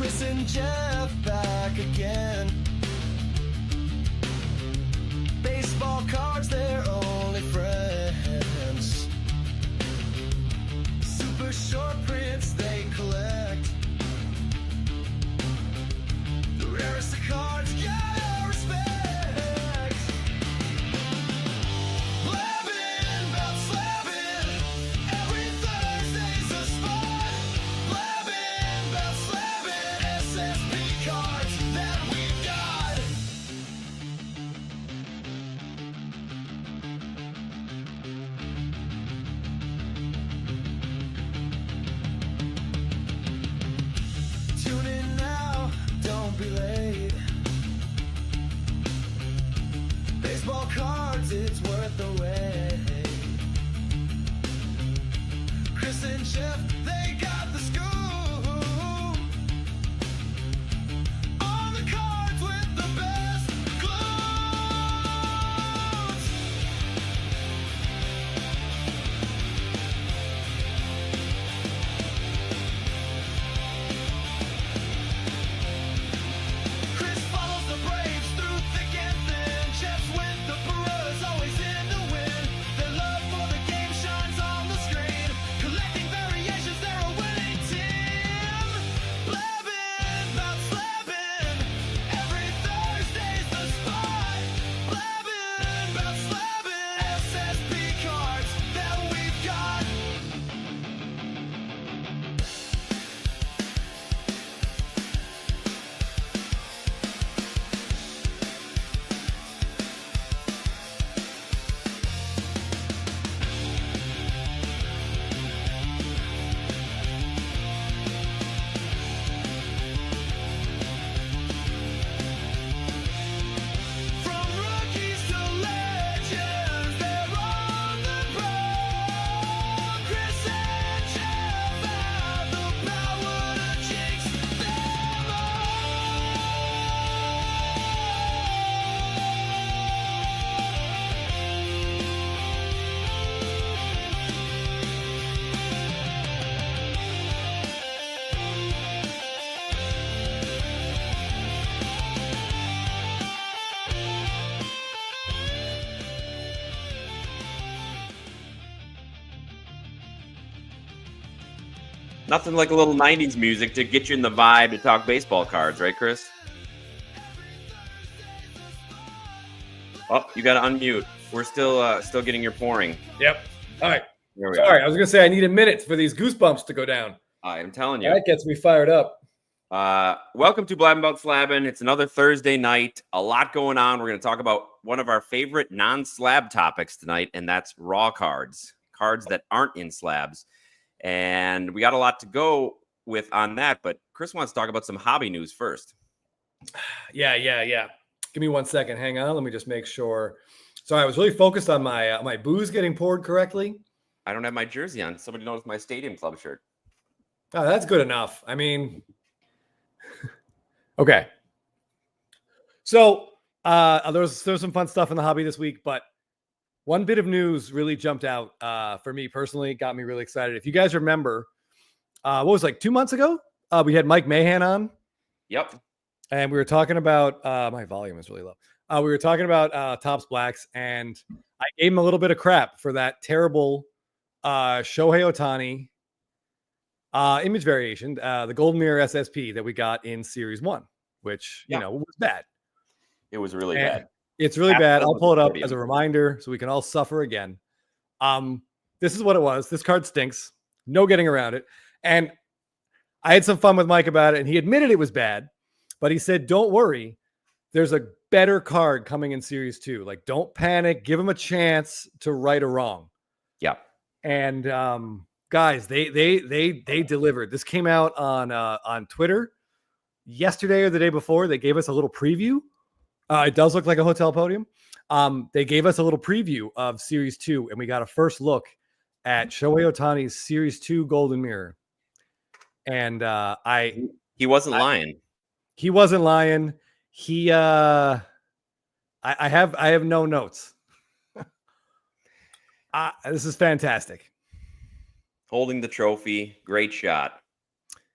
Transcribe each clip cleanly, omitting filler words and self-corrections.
Chris and Jeff back again. Baseball cards, they're only friends. Super short prints they collect. The rarest of cards, yeah, respect. Blabbing about slabbing. Every Thursday's a spot. Blabbing about slabbing. SSP cards that we've got. Tune in now, don't be late. Baseball cards, it's worth the wait. Chris and Jeff, they got the scoop on the cards with the best clues. Chris follows the Braves through thick and thin. Jeff's with the Brewers, always in the win. Their love for the game shines on the screen. Collecting variations, they're a winning team. Blabbing about slabbing. Every Thursday's the spot. Blabbing about slabbing. SSP cards that we've got. From rookies to legends, they're on the prowl. Chris and Jeff have the power to jinx them Nothing like a little 90s music to get you in the vibe to talk baseball cards, right, Chris? Oh, you got to unmute. We're still getting your pouring. Yep. All right. There we Sorry, are. I was going to say I need a minute for these goosebumps to go down. I'm telling you. That gets me fired up. Welcome to Blabbing About Slabbing. It's another Thursday night. A lot going on. We're going to talk about one of our favorite non-slab topics tonight, and that's raw cards. Cards that aren't in slabs. And we got a lot to go with on that, but Chris wants to talk about some hobby news first. Yeah. Give me 1 second. Hang on. Let me just make sure. Sorry, I was really focused on my my booze getting poured correctly. I don't have my jersey on. Somebody noticed my Stadium Club shirt. Oh, that's good enough. I mean, okay. So there's some fun stuff in the hobby this week, but one bit of news really jumped out for me personally, got me really excited. If you guys remember, what was it, like 2 months ago, we had Mike Mahan on. Yep. And we were talking about my volume is really low. We were talking about Topps Blacks, and I gave him a little bit of crap for that terrible Shohei Ohtani image variation, the Golden Mirror SSP that we got in Series 1, which you know was bad. It was really bad. It's really bad. I'll pull it up as a reminder so we can all suffer again. This is what it was. This card stinks. No getting around it. And I had some fun with Mike about it, and he admitted it was bad, but he said, don't worry. There's a better card coming in Series 2. Like, don't panic. Give him a chance to right a wrong. Yeah. And guys, they delivered. This came out on Twitter yesterday or the day before. They gave us a little preview. It does look like a hotel podium. They gave us a little preview of Series 2, and we got a first look at Shohei Ohtani's Series 2 Golden Mirror. And he wasn't lying. He wasn't lying. He I have no notes. This is fantastic. Holding the trophy, great shot.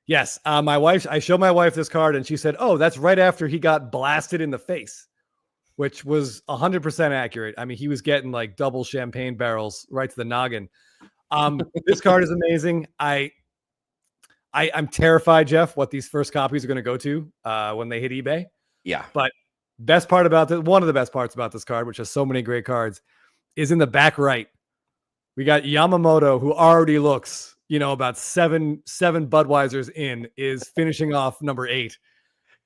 Yes. I showed my wife this card and she said, oh, that's right after he got blasted in the face, which was 100% accurate. I mean, he was getting like double champagne barrels right to the noggin. This card is amazing. I'm terrified, Jeff, what these first copies are going to go to when they hit eBay. Yeah. But one of the best parts about this card, which has so many great cards, is in the back right. We got Yamamoto, who already looks, about seven Budweisers in, is finishing off number 8.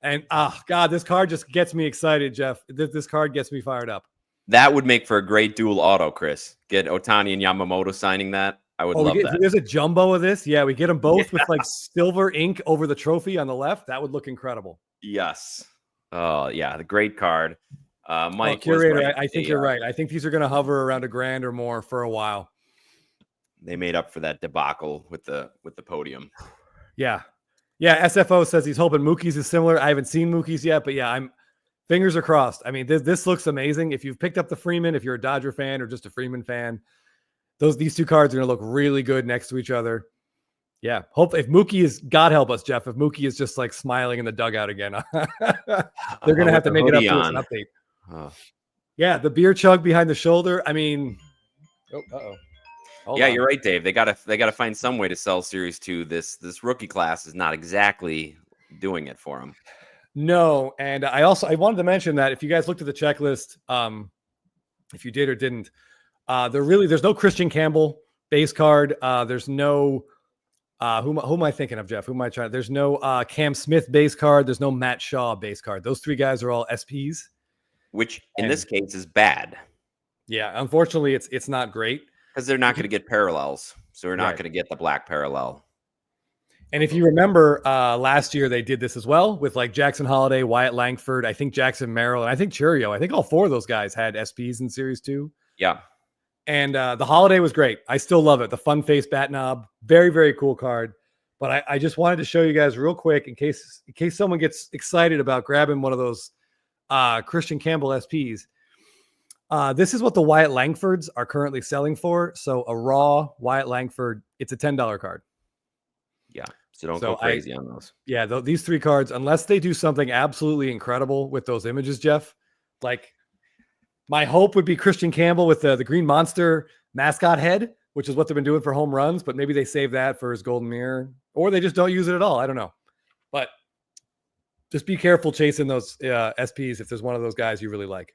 And God, this card just gets me excited, Jeff. This card gets me fired up. That would make for a great dual auto, Chris. Get Ohtani and Yamamoto signing that. I would love that. There's a jumbo of this. Yeah, we get them both with like silver ink over the trophy on the left. That would look incredible. Yes. Oh, yeah. The great card. Mike, Curator, right. I think you're right. I think these are going to hover around $1,000 or more for a while. They made up for that debacle with the podium. Yeah. Yeah. SFO says he's hoping Mookie's is similar. I haven't seen Mookie's yet, but yeah, fingers are crossed. I mean, this looks amazing. If you've picked up the Freeman, if you're a Dodger fan or just a Freeman fan, these two cards are going to look really good next to each other. Yeah. Hope if Mookie is, God help us, Jeff, if Mookie is just like smiling in the dugout again, they're going to have to make it up to us an update. Oh. Yeah. The beer chug behind the shoulder. I mean, yeah, you're right, Dave. They gotta find some way to sell Series 2. This rookie class is not exactly doing it for them. No, and I wanted to mention that if you guys looked at the checklist, if you did or didn't, there's no Christian Campbell base card. There's no who am I thinking of, Jeff? Who am I trying? There's no Cam Smith base card. There's no Matt Shaw base card. Those 3 guys are all SPs, which in this case is bad. Yeah, unfortunately, it's not great. Because they're not going to get parallels. So we're not going to get the black parallel. And if you remember last year, they did this as well with like Jackson Holiday, Wyatt Langford, I think Jackson Merrill, and I think Churio. I think all 4 of those guys had SPs in Series 2. Yeah. And the Holiday was great. I still love it. The fun face bat knob. Very, very cool card. But I just wanted to show you guys real quick in case someone gets excited about grabbing one of those Christian Campbell SPs. This is what the Wyatt Langfords are currently selling for. So a raw Wyatt Langford, it's a $10 card. Yeah. So don't go crazy on those. Yeah. These 3 cards, unless they do something absolutely incredible with those images, Jeff, like my hope would be Christian Campbell with the Green Monster mascot head, which is what they've been doing for home runs, but maybe they save that for his golden mirror, or they just don't use it at all. I don't know, but just be careful chasing those SPs if there's one of those guys you really like.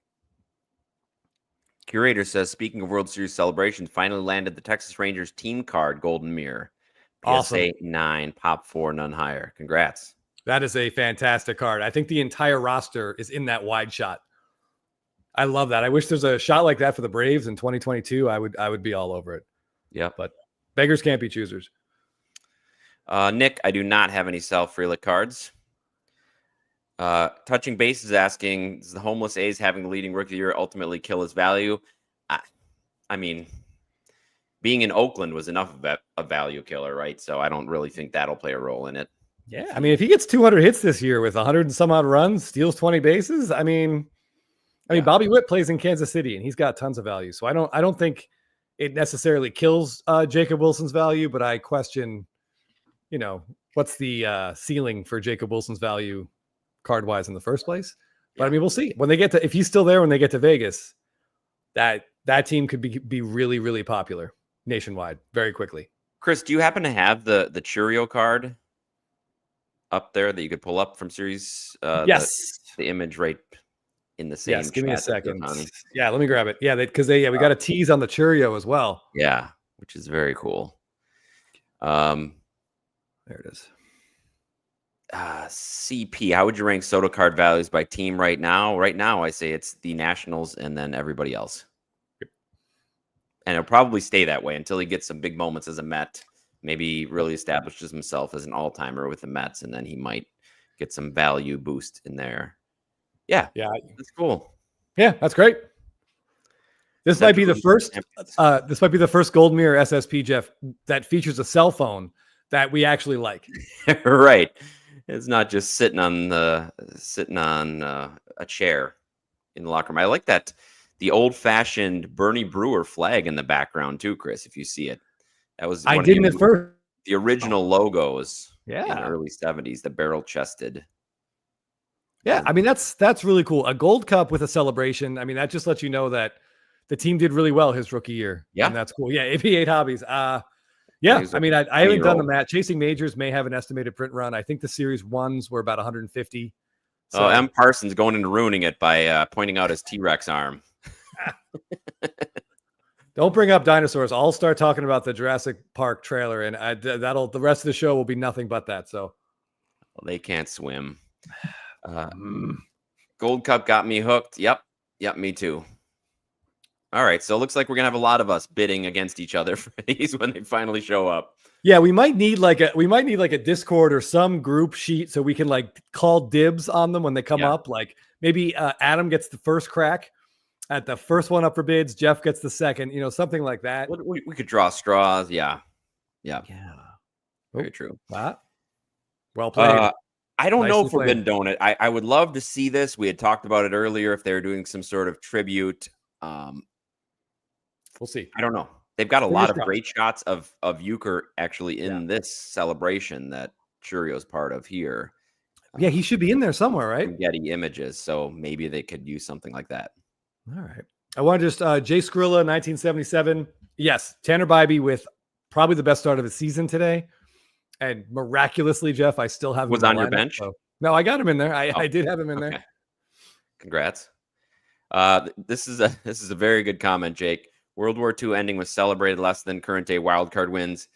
Curator says, speaking of World Series celebrations, finally landed the Texas Rangers team card golden mirror. Awesome. PSA 9, pop 4, none higher. Congrats. That is a fantastic card. I think the entire roster is in that wide shot. I love that. I wish there's a shot like that for the Braves in 2022. I would be all over it. Yeah. But beggars can't be choosers. Nick, I do not have any Sal Frelick cards. Touching Base is asking, does the homeless A's having the leading rookie of the year ultimately kill his value? I mean, being in Oakland was enough of a value killer, right? So I don't really think that'll play a role in it. Yeah, I mean, if he gets 200 hits this year with 100 and some odd runs, steals 20 bases, I mean, Bobby Witt plays in Kansas City and he's got tons of value. So I don't think it necessarily kills Jacob Wilson's value, but I question, what's the ceiling for Jacob Wilson's value card wise in the first place. But I mean, we'll see when they get to, if he's still there when they get to Vegas, that team could be really, really popular nationwide very quickly. Chris, do you happen to have the Churio card up there that you could pull up from series? Yes. The image right in the same. Yes. Give me a second. Yeah. Let me grab it. Yeah. Because we got a tease on the Churio as well. Yeah. Which is very cool. There it is. CP, how would you rank Soto card values by team right now? Right now, I say it's the Nationals and then everybody else. Yep. And it'll probably stay that way until he gets some big moments as a Met. Maybe really establishes himself as an all-timer with the Mets, and then he might get some value boost in there. Yeah. Yeah. That's cool. Yeah, that's great. This might be the first. This might be the first Gold Mirror SSP, Jeff, that features a cell phone that we actually like. Right. It's not just sitting on a chair in the locker room. I like that, the old-fashioned Bernie Brewer flag in the background too, Chris. If you see it, that was I didn't at first. The original logos Yeah. early 70s, the barrel chested. Yeah, I mean that's really cool. A gold cup with a celebration. I mean, that just lets you know that the team did really well his rookie year. Yeah. And that's cool. Yeah, AP8 hobbies. Yeah, He's I a mean, I haven't done the 20-year-old. match. Chasing Majors may have an estimated print run. I think the series ones were about 150. So M. Parsons going into ruining it by pointing out his T-Rex arm. Don't bring up dinosaurs. I'll start talking about the Jurassic Park trailer, and the rest of the show will be nothing but that. So Well, they can't swim. Gold Cup got me hooked. Yep, me too. All right, so it looks like we're gonna have a lot of us bidding against each other for these when they finally show up. yeah, we might need like a Discord or some group sheet so we can like call dibs on them when they come up. Like maybe Adam gets the first crack at the first one up for bids. Jeff gets the second. Something like that. We could draw straws. Yeah. Very true. Well played. I don't know Nicely Forbidden played. Donut. I would love to see this. We had talked about it earlier. If they were doing some sort of tribute, We'll see. I don't know. They've got a Fingers lot of crossed. great shots of Euchre actually in this celebration that Churio's part of here. Yeah, he should be in there somewhere, right? Some Getty images, so maybe they could use something like that. All right. I want to just Jay Skrilla, 1977. Yes, Tanner Bybee with probably the best start of his season today. And miraculously, Jeff, I still have him Was in on the your lineup, bench? so- No, I got him in there. I did have him in there. Congrats. This is a very good comment, Jake. World War II ending was celebrated less than current day wildcard wins.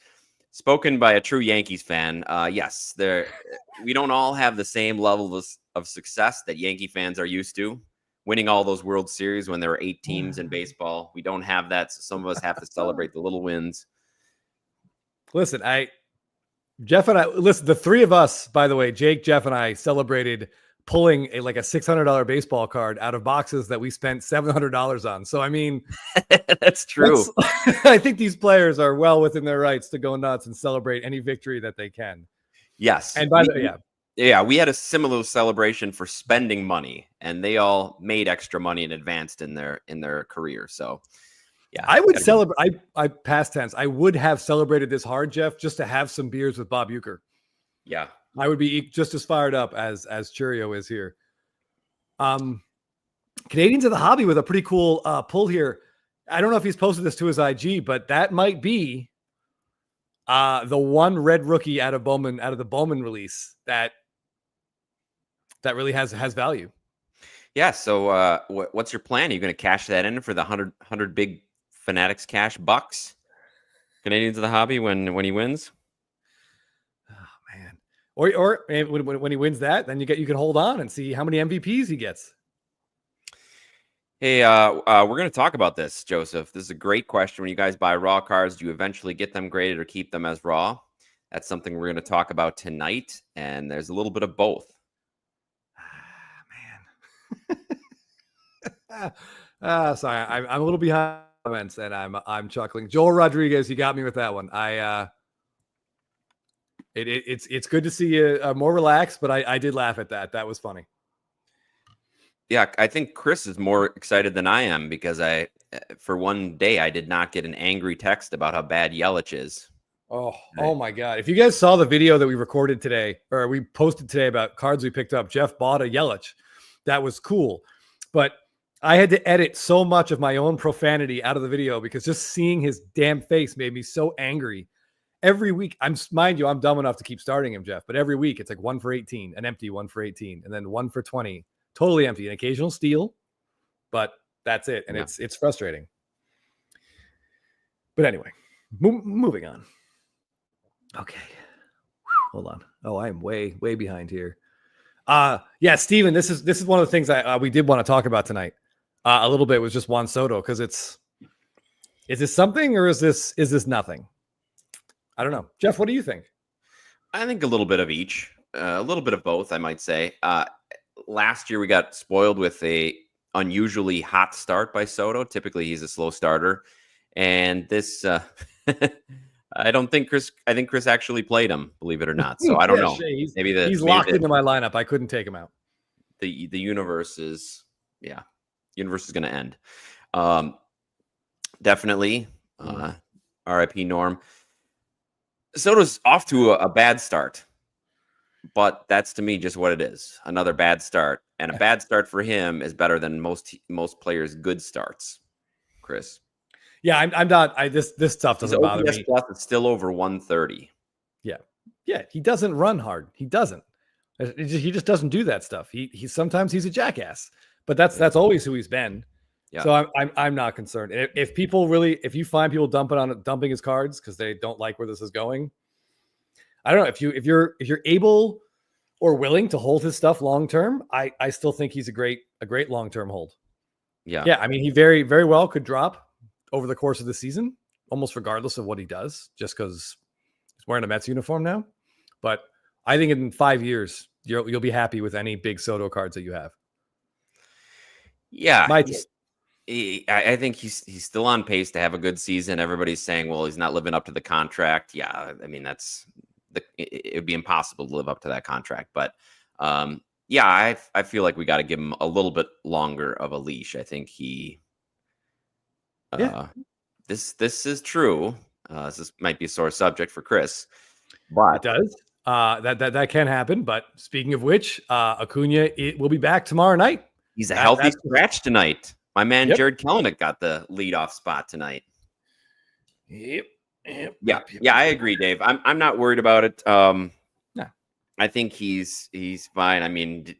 Spoken by a true Yankees fan. Yes, we don't all have the same level of success that Yankee fans are used to. Winning all those World Series when there were 8 teams in baseball. We don't have that, so some of us have to celebrate the little wins. Listen, Jeff and I, the three of us, by the way, Jake, Jeff, and I celebrated pulling a $600 baseball card out of boxes that we spent $700 on. So, I mean, that's true. I think these players are well within their rights to go nuts and celebrate any victory that they can. Yes. And by the way, yeah, we had a similar celebration for spending money, and they all made extra money and advanced in their career. So, yeah, I would celebrate. I past tense. I would have celebrated this hard, Jeff, just to have some beers with Bob Euchre. Yeah, I would be just as fired up as Churio is here. Canadians of the Hobby with a pretty cool pull here. I don't know if he's posted this to his IG, but that might be the one red rookie out of the Bowman release that really has value. Yeah. So what's your plan? Are you going to cash that in for the 100 big Fanatics cash bucks? Canadians of the Hobby when he wins? Oh man. Or when he wins that, then you can hold on and see how many MVPs he gets. Hey, we're going to talk about this, Joseph. This is a great question. When you guys buy raw cards, do you eventually get them graded or keep them as raw? That's something we're going to talk about tonight, and there's a little bit of both. Man. Sorry, I'm a little behind comments, and I'm chuckling. Joel Rodriguez, you got me with that one. It's good to see you more relaxed, but I did laugh at that. That was funny. Yeah, I think Chris is more excited than I am because for one day, I did not get an angry text about how bad Yelich is. Oh my God. If you guys saw the video that we recorded today, or we posted today about cards we picked up, Jeff bought a Yelich. That was cool. But I had to edit so much of my own profanity out of the video because just seeing his damn face made me so angry. Every week, mind you, I'm dumb enough to keep starting him, Jeff, but every week it's like 1 for 18, an empty 1 for 18, and then 1 for 20. Totally empty, an occasional steal, but that's it. And it's frustrating. But anyway, moving on. Okay. Hold on. Oh, I am way behind here. Yeah, Steven, this is one of the things we did want to talk about tonight. A little bit was just Juan Soto, because is this something or is this nothing? I don't know. Jeff, what do you think? I think a little bit of each, a little bit of both, I might say. Last year we got spoiled with a unusually hot start by Soto. Typically he's a slow starter, and this I think Chris actually played him, believe it or not. So I don't know. Maybe he's locked into my lineup. I couldn't take him out. The universe is going to end. Definitely. RIP Norm. Soto's off to a bad start. but that's to me just what it is. Another bad start, and a bad start for him is better than most players' good starts. Chris, Yeah, I'm not. This stuff his doesn't bother OPS me. plus is still over 130. Yeah, he doesn't run hard. He doesn't. He just doesn't do that stuff. He sometimes he's a jackass, but that's always who he's been. Yeah. So I'm not concerned. If you find people dumping his cards because they don't like where this is going, I don't know if you're able or willing to hold his stuff long term. I still think he's a great long term hold. Yeah. I mean, he very very well could drop over the course of the season, almost regardless of what he does, just because he's wearing a Mets uniform now. But I think in 5 years you'll be happy with any big Soto cards that you have. Yeah. I think he's still on pace to have a good season. Everybody's saying, well, he's not living up to the contract. Yeah, I mean it would be impossible to live up to that contract. But yeah, I feel like we got to give him a little bit longer of a leash. I think this is true. This might be a sore subject for Chris, but it does. That can happen. But speaking of which, Acuna will be back tomorrow night. He's a healthy scratch tonight. My man Jared Kelenic got the leadoff spot tonight. Yep. Yeah, I agree, Dave. I'm not worried about it. No. I think he's fine. I mean,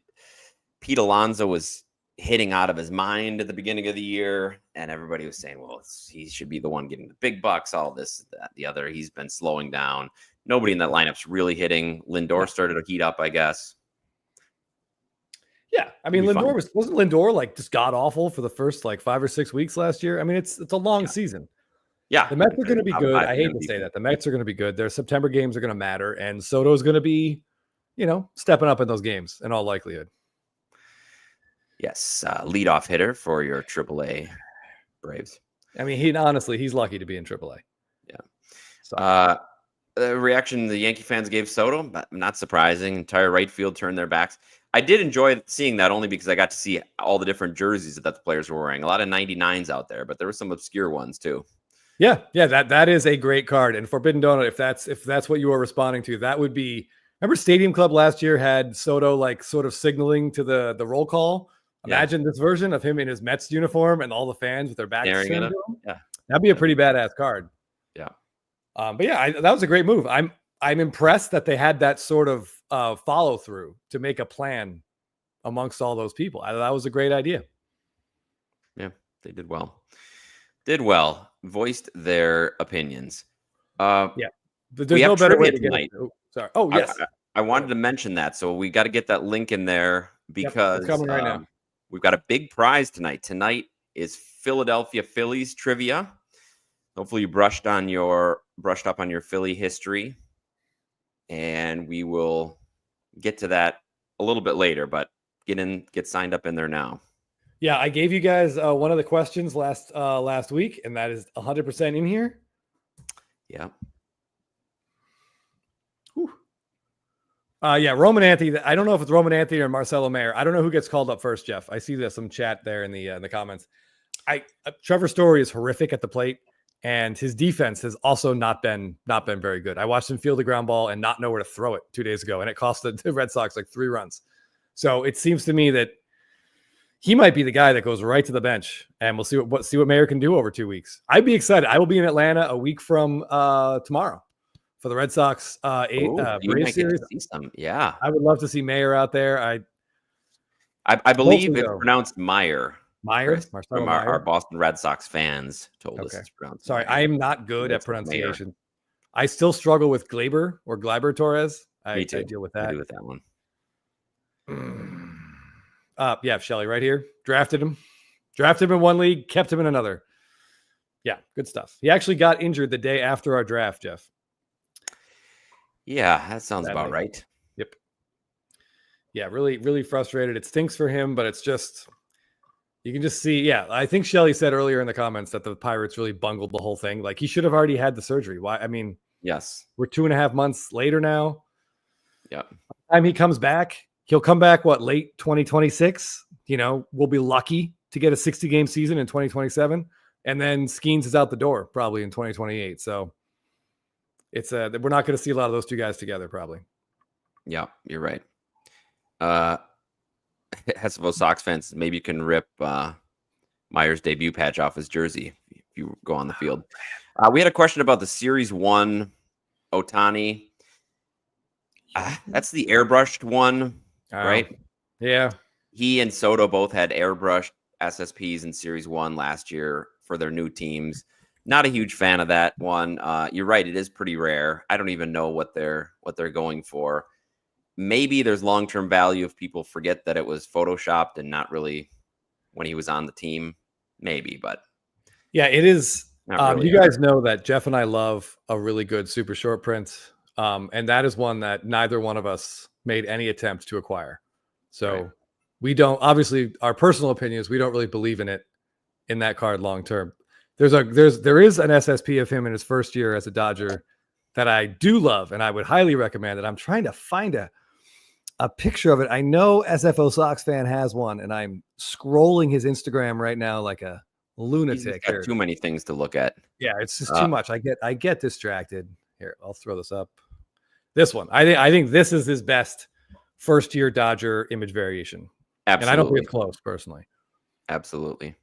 Pete Alonso was hitting out of his mind at the beginning of the year, and everybody was saying, well, he should be the one getting the big bucks, all this, that, the other. He's been slowing down. Nobody in that lineup's really hitting. Lindor started to heat up, I guess. Yeah, I mean, Lindor wasn't Lindor like just god awful for the first like 5 or 6 weeks last year. I mean, it's a long season. Yeah, the Mets are going to be good. I hate to say that. The Mets are going to be good. Their September games are going to matter, and Soto is going to be, stepping up in those games in all likelihood. Yes, leadoff hitter for your AAA Braves. I mean, he's lucky to be in AAA. Yeah. So. The reaction the Yankee fans gave Soto, not surprising. Entire right field turned their backs. I did enjoy seeing that only because I got to see all the different jerseys that the players were wearing. A lot of 99s out there, but there were some obscure ones too. Yeah, that is a great card. And Forbidden Donut, if that's what you are responding to, that would be. Remember, Stadium Club last year had Soto like sort of signaling to the roll call. Imagine this version of him in his Mets uniform and all the fans with their backs turned to him. Yeah, that'd be a pretty badass card. Yeah. But yeah, that was a great move. I'm impressed that they had that sort of follow through to make a plan amongst all those people. That was a great idea. Yeah, they did well. Voiced their opinions. Yeah, but there's no better way to get it. Oh, sorry. Oh yes, I wanted to mention that, so we got to get that link in there because it's coming right now. We've got a big prize tonight. Tonight is Philadelphia Phillies trivia. Hopefully you brushed up on your Philly history, and we will get to that a little bit later, but get signed up in there now. Yeah, I gave you guys one of the questions last week, and that is 100% in here. Yeah. Yeah, Roman Anthony. I don't know if it's Roman Anthony or Marcelo Mayer. I don't know who gets called up first, Jeff. I see there's some chat there in the comments. Trevor Story is horrific at the plate, and his defense has also not been very good. I watched him field a ground ball and not know where to throw it 2 days ago, and it cost the Red Sox like 3 runs. So it seems to me that he might be the guy that goes right to the bench, and we'll see what Mayer can do over 2 weeks. I'd be excited. I will be in Atlanta a week from tomorrow for the Red Sox Braves series. Yeah, I would love to see Mayer out there. I believe it's pronounced Meyer. Meyer, from our Boston Red Sox fans told us it's pronounced. Sorry, I am not good at pronunciation. Mayer. I still struggle with Glaber or Gleyber Torres. I deal with that. I do with that one. Yeah, Shelly right here. Drafted him in one league, kept him in another. Yeah, good stuff. He actually got injured the day after our draft, Jeff. Yeah, that sounds about right. Yep. Yeah, really, really frustrated. It stinks for him, but it's just, you can just see. Yeah, I think Shelly said earlier in the comments that the Pirates really bungled the whole thing. Like, he should have already had the surgery. Why? I mean, yes, we're 2.5 months later now. Yeah. By the time he comes back, he'll come back, late 2026? We'll be lucky to get a 60-game season in 2027. And then Skeens is out the door probably in 2028. So it's we're not going to see a lot of those two guys together probably. Yeah, you're right. Hesavo Sox fans, maybe you can rip Meyer's debut patch off his jersey if you go on the field. We had a question about the Series 1 Otani. That's the airbrushed one, right? Yeah. He and Soto both had airbrushed SSPs in Series 1 last year for their new teams. Not a huge fan of that one. You're right, it is pretty rare. I don't even know what they're going for. Maybe there's long-term value if people forget that it was photoshopped and not really when he was on the team. Maybe, but yeah, it is. Really you guys know that Jeff and I love a really good super short print. And that is one that neither one of us made any attempt to acquire. So Right. we don't, obviously our personal opinions, we don't really believe in it in that card long-term. There is an SSP of him in his first year as a Dodger that I do love. And I would highly recommend it. I'm trying to find a picture of it. I know SFO Sox fan has one, and I'm scrolling his Instagram right now like a lunatic. He's got too many things to look at. Yeah, it's just too much. I get distracted. Here, I'll throw this up. This one, I think this is his best first year Dodger image variation. Absolutely. And I don't think it's close personally. Absolutely.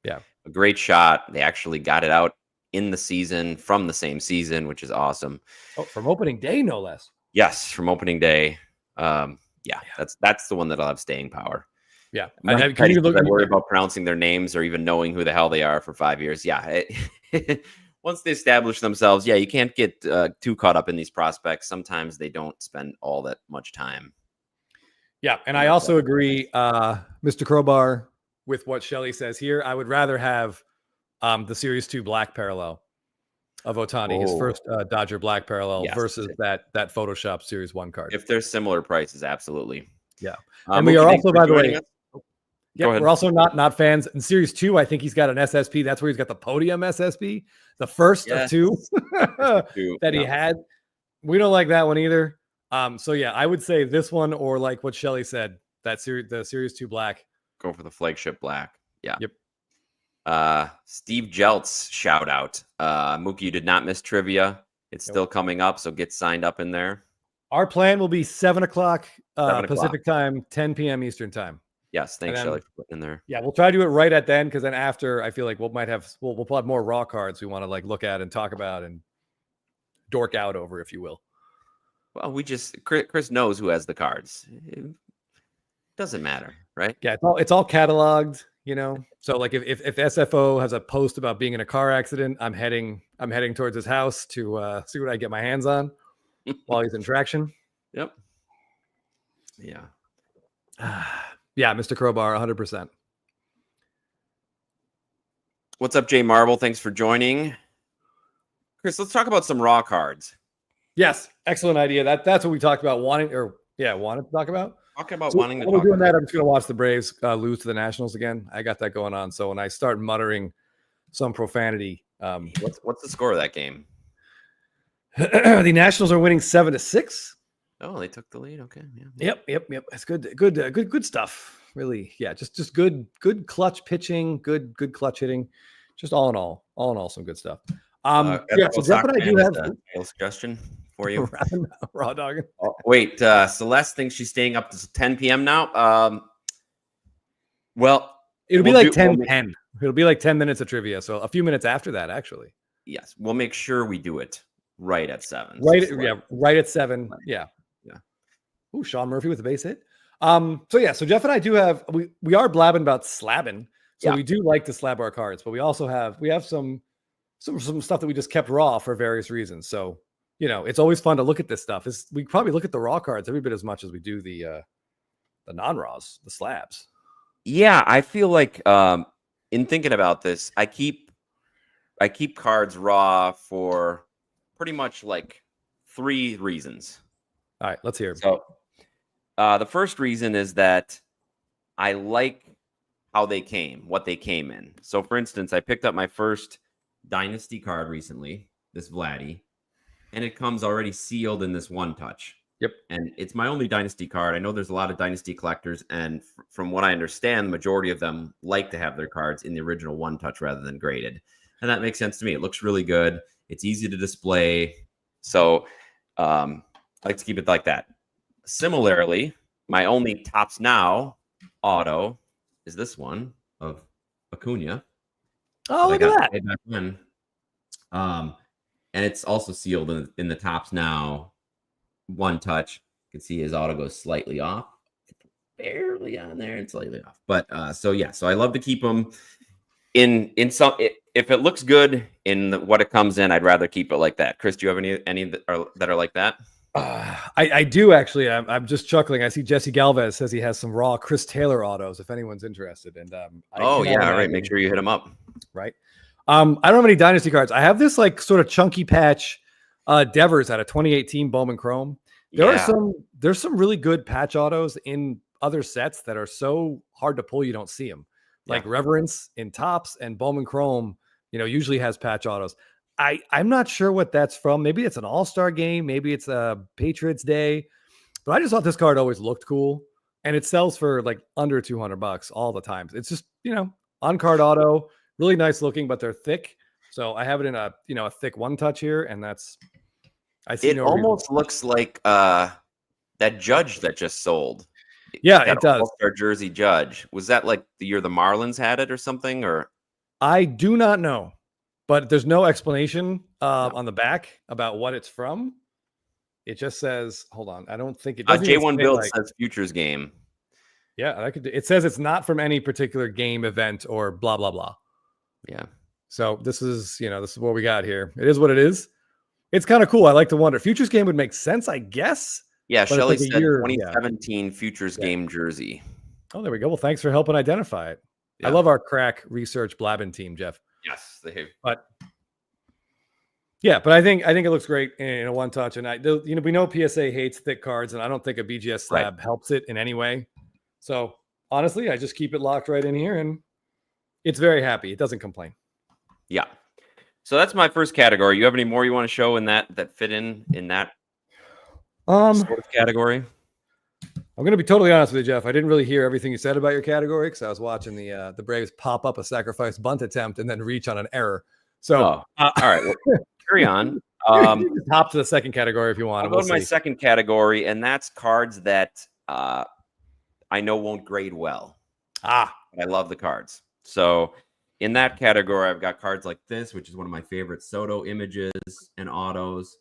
Yeah, a great shot. They actually got it out in the season from the same season, which is awesome. Oh, from opening day, no less. Yes, from opening day. Yeah, that's the one that'll have staying power. Yeah, I worry about pronouncing their names or even knowing who the hell they are for 5 years. Yeah, once they establish themselves, yeah, you can't get too caught up in these prospects. Sometimes they don't spend all that much time. Yeah, and I also agree, Mr. Crowbar, with what Shelley says here. I would rather have the Series 2 black parallel of Otani, his first Dodger black parallel, versus that Photoshop Series 1 card. If there's similar prices, absolutely. Yeah. And we are also, by the way, yeah, we're also not fans. In Series 2, I think he's got an SSP. That's where he's got the podium SSP, the first of two that he had. We don't like that one either. So yeah, I would say this one, or like what Shelley said, the Series 2 black. Go for the flagship black. Yeah. Yep. Steve Jeltz shout out. Mookie, you did not miss trivia. It's still coming up, so get signed up in there. Our plan will be 7 o'clock Pacific time, 10 p.m. Eastern time. Yes, thanks, Shelley, for putting in there. Yeah, we'll try to do it right at then, because then after, I feel like we'll have more raw cards we want to like look at and talk about and dork out over, if you will. Well, Chris knows who has the cards. It doesn't matter, right? Yeah, it's all cataloged, you know. So like if SFO has a post about being in a car accident, I'm heading towards his house to see what I get my hands on while he's in traction. Yep. Yeah. Yeah, Mr. Crowbar, 100%. What's up, Jay Marble? Thanks for joining. Chris, let's talk about some raw cards. Yes, excellent idea. That's what we talked about wanting to talk about. Talking about So wanting to while talk we're doing about. that, I'm just going to watch the Braves lose to the Nationals again. I got that going on. So when I start muttering some profanity, What's the score of that game? the Nationals are winning 7-6. Oh, they took the lead. Okay. Yeah. Yep. That's good stuff. Really, yeah. Just good clutch pitching, good clutch hitting. Just all in all, some good stuff. So Jeff and I do have a suggestion for you. Raw dog. Oh, wait, Celeste thinks she's staying up to 10 p.m. now. Well, it'll be like 10:10. It'll be like 10 minutes of trivia. So a few minutes after that, actually. Yes, we'll make sure we do it right at 7. Right at 7. Yeah. Ooh, Sean Murphy with a base hit. So Jeff and I do have we are blabbing about slabbing. So we do like to slab our cards, but we also have some stuff that we just kept raw for various reasons. So, you know, it's always fun to look at this stuff. We probably look at the raw cards every bit as much as we do the non-raws, the slabs. Yeah, I feel like in thinking about this, I keep cards raw for pretty much like 3 reasons. All right, let's hear it. So the first reason is that I like what they came in. So for instance, I picked up my first Dynasty card recently, this Vladdy, and it comes already sealed in this one touch. Yep. And it's my only Dynasty card. I know there's a lot of Dynasty collectors, and from what I understand, the majority of them like to have their cards in the original one touch rather than graded. And that makes sense to me. It looks really good. It's easy to display. So I like to keep it like that. Similarly, my only Tops Now auto is this one of Acuna. Oh, look at that. Way back when. And it's also sealed in the Tops Now one touch. You can see his auto goes slightly off. Barely on there and slightly off. But so I love to keep them in some. If it looks good in what it comes in, I'd rather keep it like that. Chris, do you have any that are like that? I do actually. I'm just chuckling. I see Jesse Galvez says he has some raw Chris Taylor autos. If anyone's interested, and all right. Make sure you hit him up. Right. I don't have any dynasty cards. I have this like sort of chunky patch Devers out of 2018 Bowman Chrome. There's some really good patch autos in other sets that are so hard to pull you don't see them. Like Reverence in Tops and Bowman Chrome, usually has patch autos. I'm not sure what that's from. Maybe it's an all-star game. Maybe it's a Patriots Day. But I just thought this card always looked cool. And it sells for like under $200 all the time. It's just, on-card auto, really nice looking, but they're thick. So I have it in a thick one touch here. And it almost looks like that Judge that just sold. Yeah, it does. All-star jersey Judge. Was that like the year the Marlins had it or something? Or I do not know. But there's no explanation on the back about what it's from. It just says, hold on. I don't think it does. J1 Build says Futures Game. Yeah, it says it's not from any particular game, event, or blah, blah, blah. Yeah. So this is what we got here. It is what it is. It's kind of cool. I like to wonder. Futures Game would make sense, I guess. Yeah, Shelly said 2017 Futures Game jersey. Oh, there we go. Well, thanks for helping identify it. Yeah. I love our crack research blabbing team, Jeff. Yes, they have. But I think it looks great in a one touch. And we know PSA hates thick cards, and I don't think a BGS slab helps it in any way. So honestly, I just keep it locked right in here, and it's very happy. It doesn't complain. Yeah. So that's my first category. You have any more you want to show in that fit in that sort of category? I'm going to be totally honest with you, Jeff. I didn't really hear everything you said about your category because I was watching the Braves pop up a sacrifice bunt attempt and then reach on an error. So, all right, well, carry on. Hop to the second category if you want. I'll go to my second category, and that's cards that I know won't grade well. I love the cards. So in that category, I've got cards like this, which is one of my favorite Soto images and autos.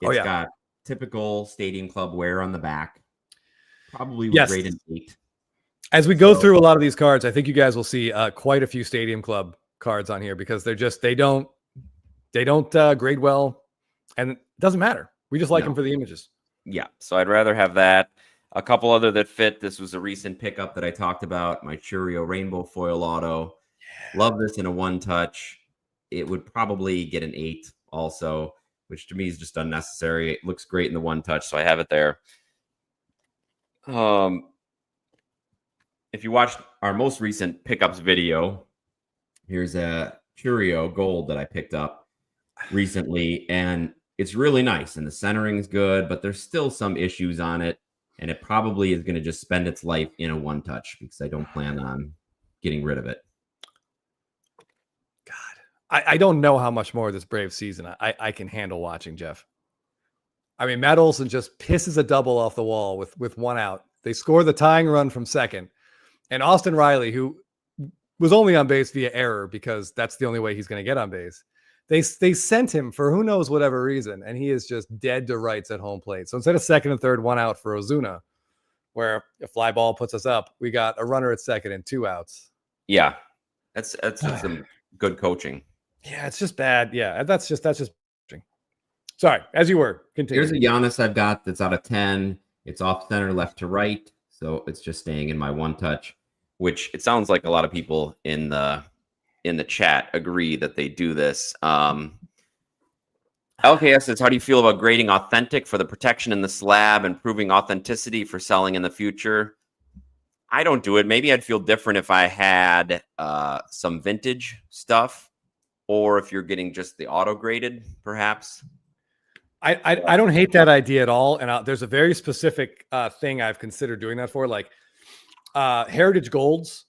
It's got typical Stadium Club wear on the back. Probably would grade an 8. As we go through a lot of these cards, I think you guys will see quite a few Stadium Club cards on here because they don't grade well, and it doesn't matter. We just like them for the images. Yeah, so I'd rather have that. A couple other that fit. This was a recent pickup that I talked about. My Churio Rainbow Foil Auto. Yeah. Love this in a one touch. It would probably get an 8 also, which to me is just unnecessary. It looks great in the one touch, so I have it there. If you watched our most recent pickups video, here's a Churio Gold that I picked up recently, and it's really nice, and the centering is good, but there's still some issues on it, and it probably is going to just spend its life in a one touch because I don't plan on getting rid of it. God, I don't know how much more of this Brave season I can handle watching, Jeff. I mean, Matt Olson just pisses a double off the wall with one out. They score the tying run from second. And Austin Riley, who was only on base via error because that's the only way he's going to get on base, they sent him for who knows whatever reason, and he is just dead to rights at home plate. So instead of second and third, one out for Ozuna, where a fly ball puts us up, we got a runner at second and 2 outs. Yeah, that's some good coaching. Yeah, it's just bad. Yeah, that's just sorry, as you were. Continue. Here's a Giannis I've got that's out of 10. It's off center, left to right. So it's just staying in my one touch, which it sounds like a lot of people in the chat agree that they do this. LKS says, how do you feel about grading authentic for the protection in the slab and proving authenticity for selling in the future? I don't do it. Maybe I'd feel different if I had some vintage stuff, or if you're getting just the auto graded, perhaps. I don't hate that idea at all. And there's a very specific thing I've considered doing that for. Like Heritage Golds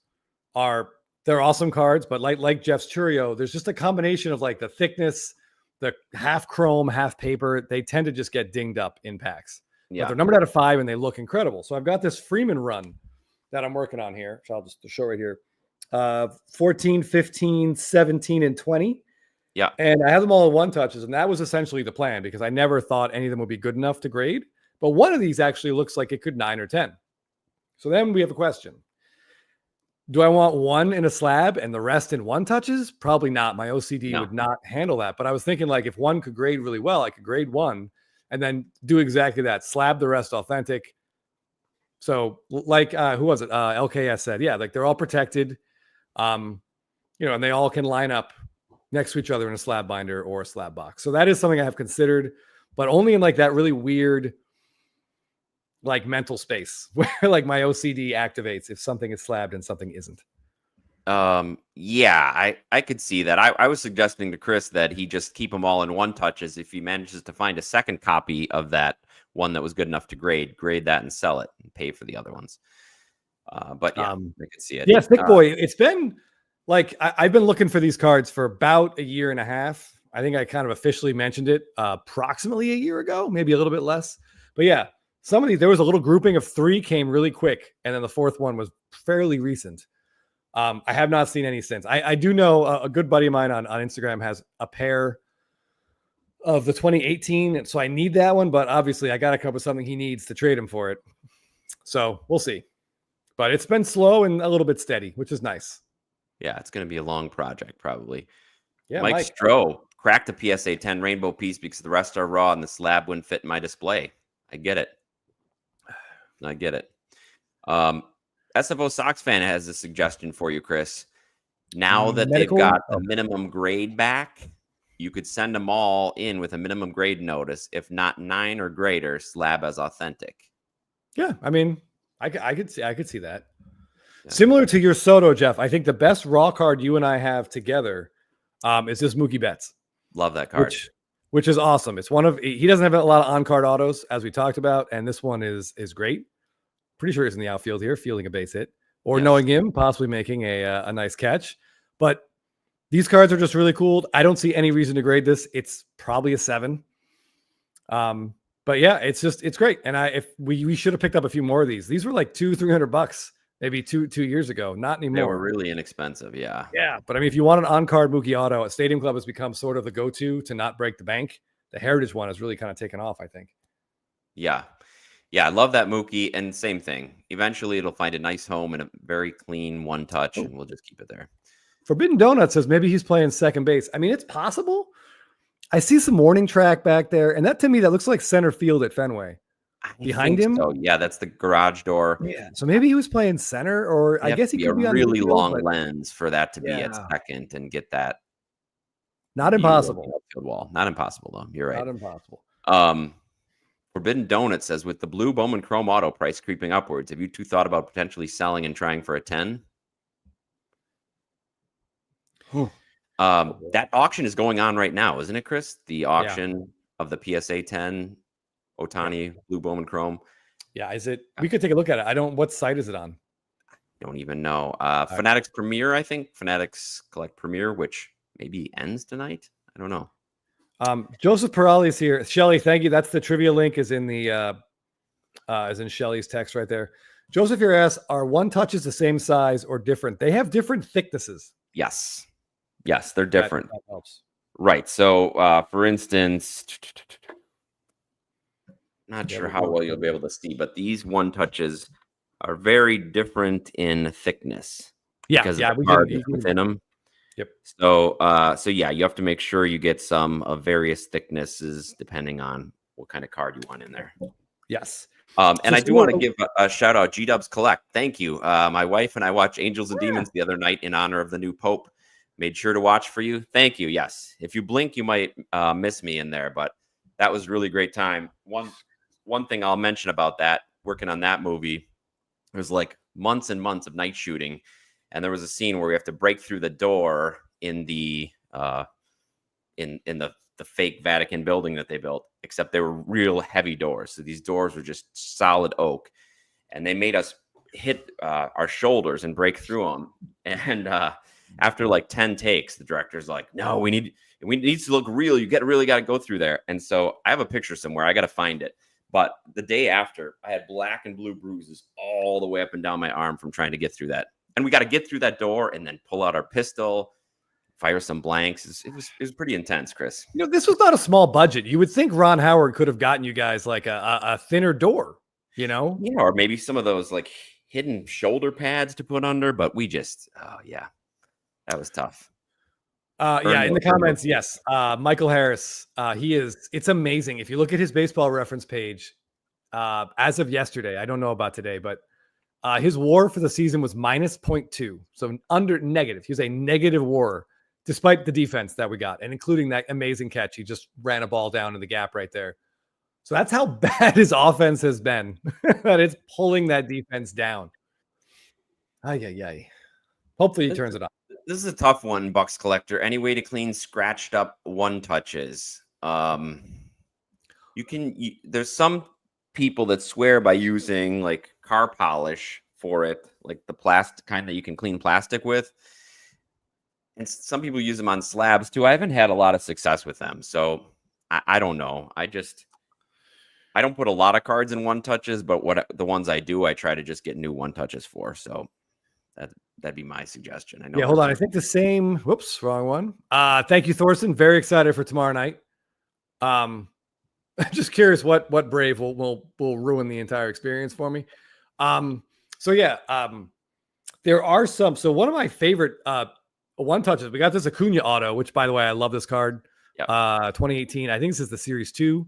they're awesome cards, but like Jeff's Churio, there's just a combination of like the thickness, the half chrome, half paper. They tend to just get dinged up in packs. but they're numbered out of 5 and they look incredible. So I've got this Freeman run that I'm working on here. So I'll just show right here. 14, 15, 17, and 20. Yeah. And I have them all in 1-touches. And that was essentially the plan because I never thought any of them would be good enough to grade. But one of these actually looks like it could 9 or 10. So then we have a question. Do I want one in a slab and the rest in 1-touches? Probably not. My OCD would not handle that. But I was thinking like if one could grade really well, I could grade one and then do exactly that. Slab the rest authentic. So like who was it? LKS said, yeah, like they're all protected. And they all can line up next to each other in a slab binder or a slab box. So that is something I have considered, but only in like that really weird like mental space where like my OCD activates if something is slabbed and something isn't. Yeah, I could see that. I was suggesting to Chris that he just keep them all in 1-touches. If he manages to find a second copy of that one that was good enough to grade that and sell it and pay for the other ones. But yeah, I could see it. Yeah, Thick Boy. It's been like I've been looking for these cards for about a year and a half. I think I kind of officially mentioned it approximately a year ago, maybe a little bit less. But yeah, some of these, there was a little grouping of 3 came really quick, and then the 4th one was fairly recent. I have not seen any since. I do know a good buddy of mine on Instagram has a pair of the 2018, and so I need that one. But obviously, I got to come up with something he needs to trade him for it. So we'll see. But it's been slow and a little bit steady, which is nice. Yeah, it's going to be a long project, probably. Yeah, Mike Stroh cracked a PSA 10 rainbow piece because the rest are raw and the slab wouldn't fit in my display. I get it. SFO Sox fan has a suggestion for you, Chris. Now that they've got the minimum grade back, you could send them all in with a minimum grade notice. If not 9 or greater, slab as authentic. Yeah, I mean, I could see that. Yeah. Similar to your Soto, Jeff, I think the best raw card you and I have together is this Mookie Betts. Love that card. Which is awesome. It's he doesn't have a lot of on-card autos, as we talked about, and this one is great. Pretty sure he's in the outfield here, fielding a base hit, or knowing him, possibly making a nice catch. But these cards are just really cool. I don't see any reason to grade this. It's probably a 7. But yeah, it's great. And if we should have picked up a few more of these. These were like $200-$300 maybe two years ago. Not anymore. They were really inexpensive. Yeah. Yeah. But I mean, if you want an on-card Mookie auto, Stadium Club has become sort of the go-to to not break the bank. The Heritage one has really kind of taken off, I think. Yeah. Yeah. I love that Mookie. And same thing. Eventually it'll find a nice home and a very clean 1-touch, and we'll just keep it there. Forbidden Donut says maybe he's playing second base. I mean, it's possible. I see some warning track back there, and that to me, that looks like center field at Fenway. Behind him? So. Yeah, that's the garage door. Yeah, so maybe he was playing center, or I guess he could be on a really long lens for that to be at second and get that. Not impossible. Outfield wall. Not impossible, though. You're right. Not impossible. Forbidden Donut says, with the blue Bowman Chrome auto price creeping upwards, have you two thought about potentially selling and trying for a 10? That auction is going on right now, isn't it, Chris? The auction of the PSA 10 Ohtani Blue Bowman Chrome. Yeah, is it? We could take a look at it. What site is it on? I don't even know. Fanatics Premier, I think. Fanatics Collect Premier, which maybe ends tonight. I don't know. Joseph Perali is here. Shelly, thank you. That's the trivia link is in the is in Shelly's text right there. Joseph here asks, are 1-touches the same size or different? They have different thicknesses. Yes. Yes, they're different. That helps. Right. So, for instance, not sure how well you'll be able to see, but these 1-touches are very different in thickness. Yeah, because of the card within them. Yep. So, yeah, you have to make sure you get some of various thicknesses depending on what kind of card you want in there. Yes. And I do want to give a shout out, G-Dubs Collect. Thank you. My wife and I watched Angels and Demons the other night in honor of the new Pope. Made sure to watch for you. Thank you. Yes. If you blink, you might miss me in there, but that was really great time. One thing I'll mention about that, working on that movie, it was like months and months of night shooting. And there was a scene where we have to break through the door in the fake Vatican building that they built, except they were real heavy doors. So these doors were just solid oak, and they made us hit our shoulders and break through them. And after like 10 takes, the director's like, no, we need to look real. You really got to go through there. And so I have a picture somewhere. I got to find it. But the day after, I had black and blue bruises all the way up and down my arm from trying to get through that. And we got to get through that door and then pull out our pistol, fire some blanks. It was pretty intense, Chris. This was not a small budget. You would think Ron Howard could have gotten you guys like a thinner door, or maybe some of those like hidden shoulder pads to put under. But we just, that was tough. In the comments, yes. Michael Harris, it's amazing. If you look at his baseball reference page, as of yesterday, I don't know about today, but his WAR for the season was -0.2. So under negative. He was a negative WAR despite the defense that we got, and including that amazing catch. He just ran a ball down in the gap right there. So that's how bad his offense has been, that it's pulling that defense down. Ay. Hopefully he turns it on. This is a tough one, Bucks Collector. Any way to clean scratched up one touches? There's some people that swear by using like car polish for it, like the plastic kind that you can clean plastic with. And some people use them on slabs too. I haven't had a lot of success with them. So I don't know. I don't put a lot of cards in one touches, but the ones I do, I try to just get new one touches for. So that'd be my suggestion. I know. Yeah, hold on. I think the same. Whoops, wrong one. Thank you, Thorsten. Very excited for tomorrow night. Just curious what Brave will ruin the entire experience for me. There are some. So one of my favorite one touches. We got this Acuna auto, which by the way, I love this card. Yep. 2018. I think this is the Series 2,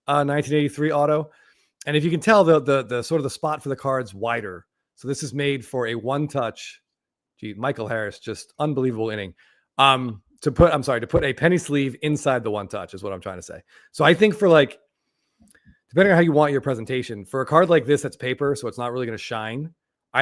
1983 auto. And if you can tell, the sort of the spot for the card's wider. So this is made for a one touch. Gee, Michael Harris, just unbelievable inning. To put a penny sleeve inside the one touch is what I'm trying to say. So I think for like, depending on how you want your presentation, for a card like this that's paper, so it's not really going to shine,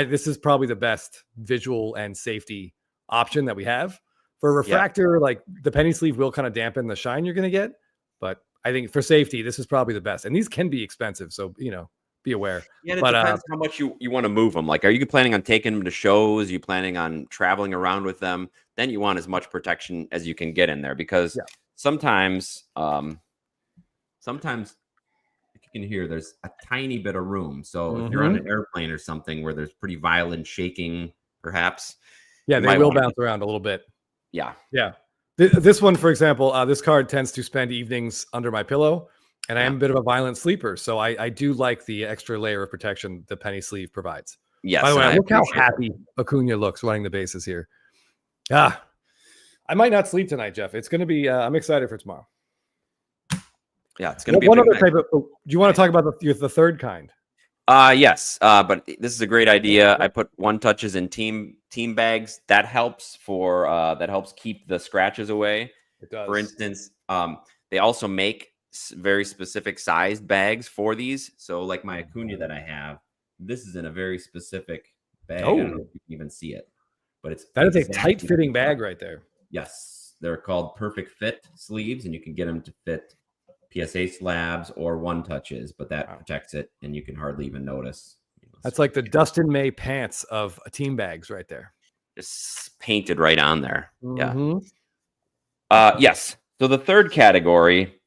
this is probably the best visual and safety option that we have. For a refractor, like the penny sleeve will kind of dampen the shine you're going to get, but I think for safety, this is probably the best. And these can be expensive, so be aware. Yeah, it depends how much you want to move them. Like, are you planning on taking them to shows? Are you planning on traveling around with them? Then you want as much protection as you can get in there, because sometimes if you can hear, there's a tiny bit of room. So if you're on an airplane or something where there's pretty violent shaking, perhaps. Yeah, they will bounce around a little bit. Yeah. This one, for example, this card tends to spend evenings under my pillow. And I am a bit of a violent sleeper, so I do like the extra layer of protection the penny sleeve provides. Yes. By the way, look how happy Acuna looks running the bases here. I might not sleep tonight, Jeff. It's going to be. I'm excited for tomorrow. Yeah, it's going to be one other type of. Do you want to talk about the third kind? Yes. But this is a great idea. I put one touches in team bags. That helps keep the scratches away. It does. For instance, they also make very specific sized bags for these. So like my Acuna that I have, this is in a very specific bag. Oh. I don't know if you can even see it, but that is a tight fitting bag right there. Yes. They're called Perfect Fit sleeves, and you can get them to fit PSA slabs or one touches, but that protects it and you can hardly even notice. That's like the Dustin May pants of team bags right there. Just painted right on there. Mm-hmm. Yeah. Yes. So the third category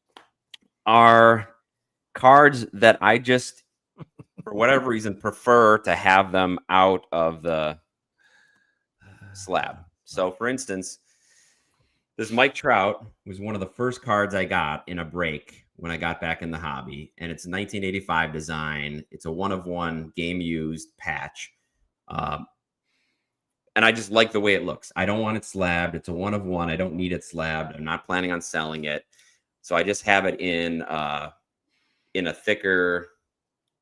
are cards that I just, for whatever reason, prefer to have them out of the slab. So, for instance, this Mike Trout was one of the first cards I got in a break when I got back in the hobby, and it's a 1985 design. It's a 1-of-1 game used patch. And I just like the way it looks. I don't want it slabbed. It's a 1-of-1. I don't need it slabbed. I'm not planning on selling it. So I just have it in a thicker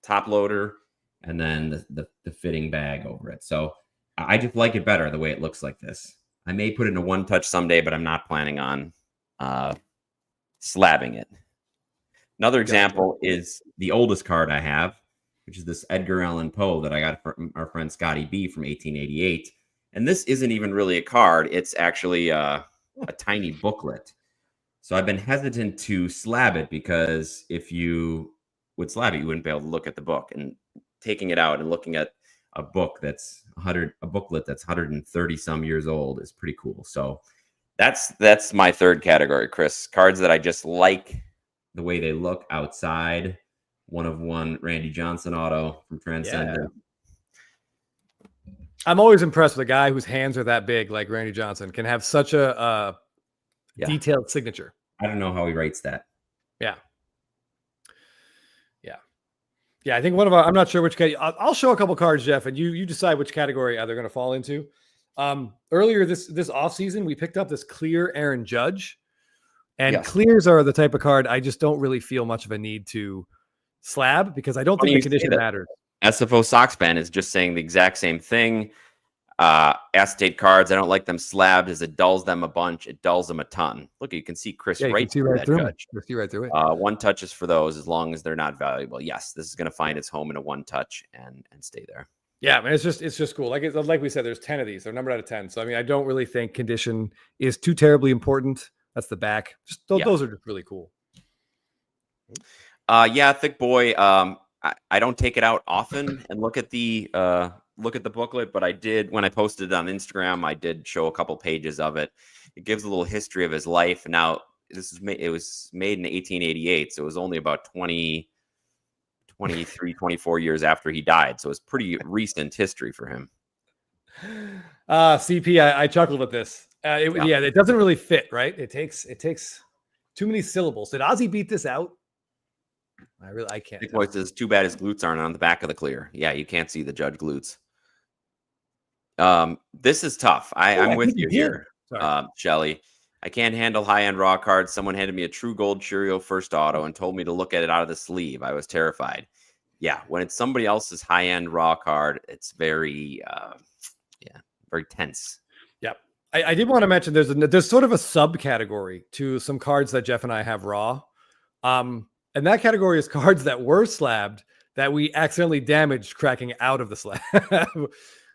top loader and then the fitting bag over it. So I just like it better the way it looks like this. I may put it in a one touch someday, but I'm not planning on slabbing it. Another example is the oldest card I have, which is this Edgar Allan Poe that I got from our friend Scotty B from 1888. And this isn't even really a card. It's actually a tiny booklet. So I've been hesitant to slab it because if you would slab it, you wouldn't be able to look at the book. And taking it out and looking at a book that's a booklet that's 130 some years old is pretty cool. So that's my third category, Chris. Cards that I just like the way they look outside one of one Randy Johnson auto from Transcendent. I'm always impressed with a guy whose hands are that big, like Randy Johnson, can have such a detailed signature. I don't know how he writes that. Yeah, I think one of our, I'm not sure which category. I'll show a couple cards, Jeff, and you decide which category they're going to fall into. Earlier this offseason, we picked up this clear Aaron Judge, and clears are the type of card I just don't really feel much of a need to slab because I don't think the condition matters. SFO Sockspan is just saying the exact same thing. Acetate cards, I don't like them slabbed as it dulls them a bunch. It dulls them a ton. Look, you can see Chris right through that Judge. You see right through it. One touch is for those as long as they're not valuable. Yes, this is going to find its home in a one touch and stay there. Yeah, man, it's just cool. Like we said, there's 10 of these. They're numbered out of 10. So I mean, I don't really think condition is too terribly important. That's the back. Just those are just really cool. Thick boy. I don't take it out often and look at the booklet, but I did when I posted it on Instagram. I did show a couple pages of it. It gives a little history of his life. Now it was made in 1888, so it was only about 23, 24 years after he died. So it's pretty recent history for him. CP, I chuckled at this. It doesn't really fit, right? It takes too many syllables. Did Ozzy beat this out? I can't. Thick boy says, too bad his glutes aren't on the back of the clear. Yeah, you can't see the Judge glutes. This is tough. I'm with you here, Shelly. I can't handle high-end raw cards. Someone handed me a True Gold Cheerio first auto and told me to look at it out of the sleeve. I was terrified. Yeah, when it's somebody else's high-end raw card, it's very, very tense. Yep. I did want to mention there's sort of a subcategory to some cards that Jeff and I have raw. And that category is cards that were slabbed that we accidentally damaged cracking out of the slab.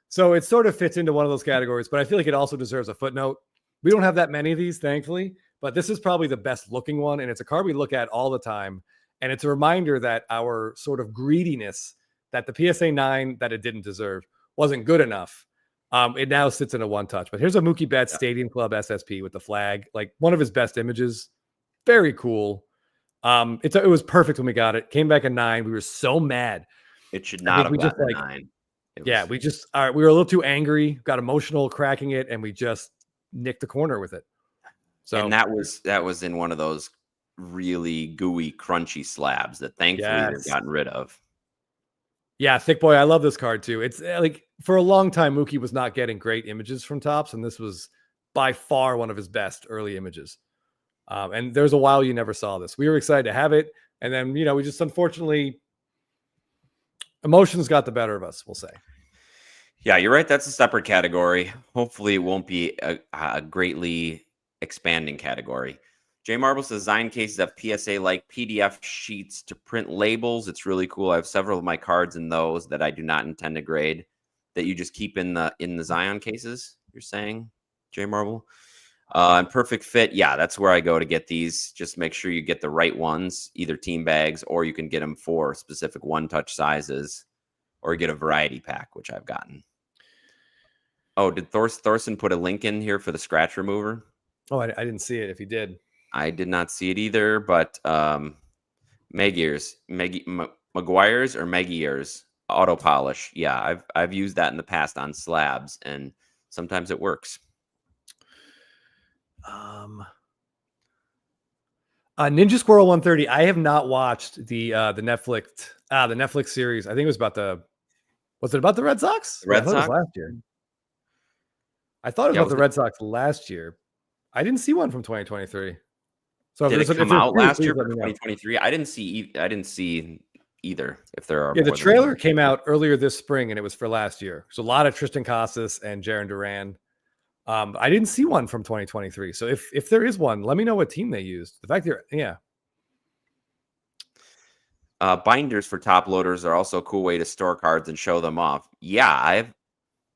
So it sort of fits into one of those categories, but I feel like it also deserves a footnote. We don't have that many of these, thankfully, but this is probably the best looking one. And it's a card we look at all the time. And it's a reminder that our sort of greediness that the PSA 9 that it didn't deserve wasn't good enough. It now sits in a one touch, but here's a Mookie Betts Stadium Club SSP with the flag, like one of his best images. Very cool. It was perfect when we got it. Came back a 9. We were so mad. It should not have gotten a 9. We were a little too angry, got emotional cracking it, and we just nicked the corner with it. So and that was in one of those really gooey, crunchy slabs that thankfully they've gotten rid of. Yeah, Thick Boy, I love this card too. It's like for a long time, Mookie was not getting great images from Topps, and this was by far one of his best early images. And there's a while you never saw this. We were excited to have it. And then, we just unfortunately, emotions got the better of us, we'll say. Yeah, you're right. That's a separate category. Hopefully it won't be a greatly expanding category. J Marble says Zion cases have PSA-like PDF sheets to print labels. It's really cool. I have several of my cards in those that I do not intend to grade that you just keep in the Zion cases, you're saying, J Marble? And perfect fit. Yeah, that's where I go to get these. Just make sure you get the right ones, either team bags, or you can get them for specific one-touch sizes, or get a variety pack, which I've gotten. Oh, did Thorson put a link in here for the scratch remover? Oh, I didn't see it. If he did, I did not see it either. But Maguire's auto polish. Yeah, I've used that in the past on slabs, and sometimes it works. Ninja Squirrel 130. I have not watched the Netflix series. I think it was about the Red Sox? Red Sox last year. I thought it was about the Red Sox last year. I didn't see one from 2023. So did it come out last year for 2023? I didn't see either. If there are, the trailer came out earlier this spring, and it was for last year. So a lot of Tristan Casas and Jarren Duran. I didn't see one from 2023. So if there is one, let me know what team they used. The fact binders for top loaders are also a cool way to store cards and show them off. Yeah,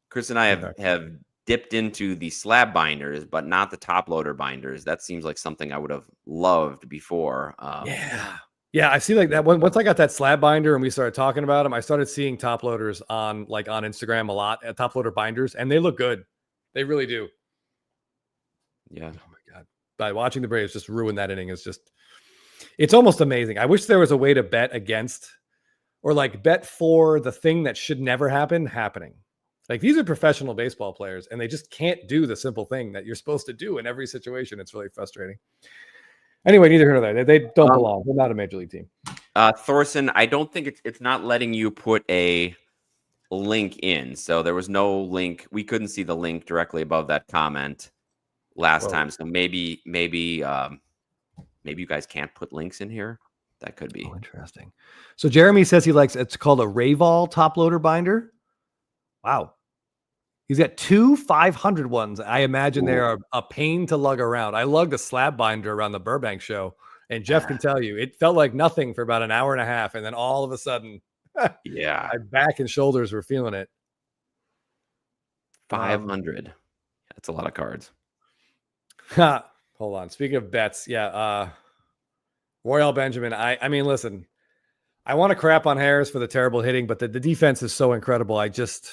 Chris and I have dipped into the slab binders, but not the top loader binders. That seems like something I would have loved before. Yeah, I see like that. Once I got that slab binder and we started talking about them, I started seeing top loaders on Instagram a lot, top loader binders, and they look good. They really do. Yeah. Oh my God. By watching the Braves just ruin that inning is just It's almost amazing. I wish there was a way to bet against or like bet for the thing that should never happen happening. Like these are professional baseball players and they just can't do the simple thing that you're supposed to do in every situation. It's really frustrating. Anyway, neither here nor there. They don't belong. They're not a major league team. Thorson, I don't think it's not letting you put a link in. So there was no link. We couldn't see the link directly above that comment last time. So maybe you guys can't put links in here. That could be interesting. So Jeremy says he likes it's called a Rayval top loader binder. Wow. He's got 2 500 ones. I imagine they are a pain to lug around. I lugged a slab binder around the Burbank show, and Jeff can tell you it felt like nothing for about an hour and a half, and then all of a sudden, yeah, my back and shoulders were feeling it. 500. That's a lot of cards. Hold on. Speaking of bets, Royale Benjamin. I mean, listen, I want to crap on Harris for the terrible hitting, but the defense is so incredible. I just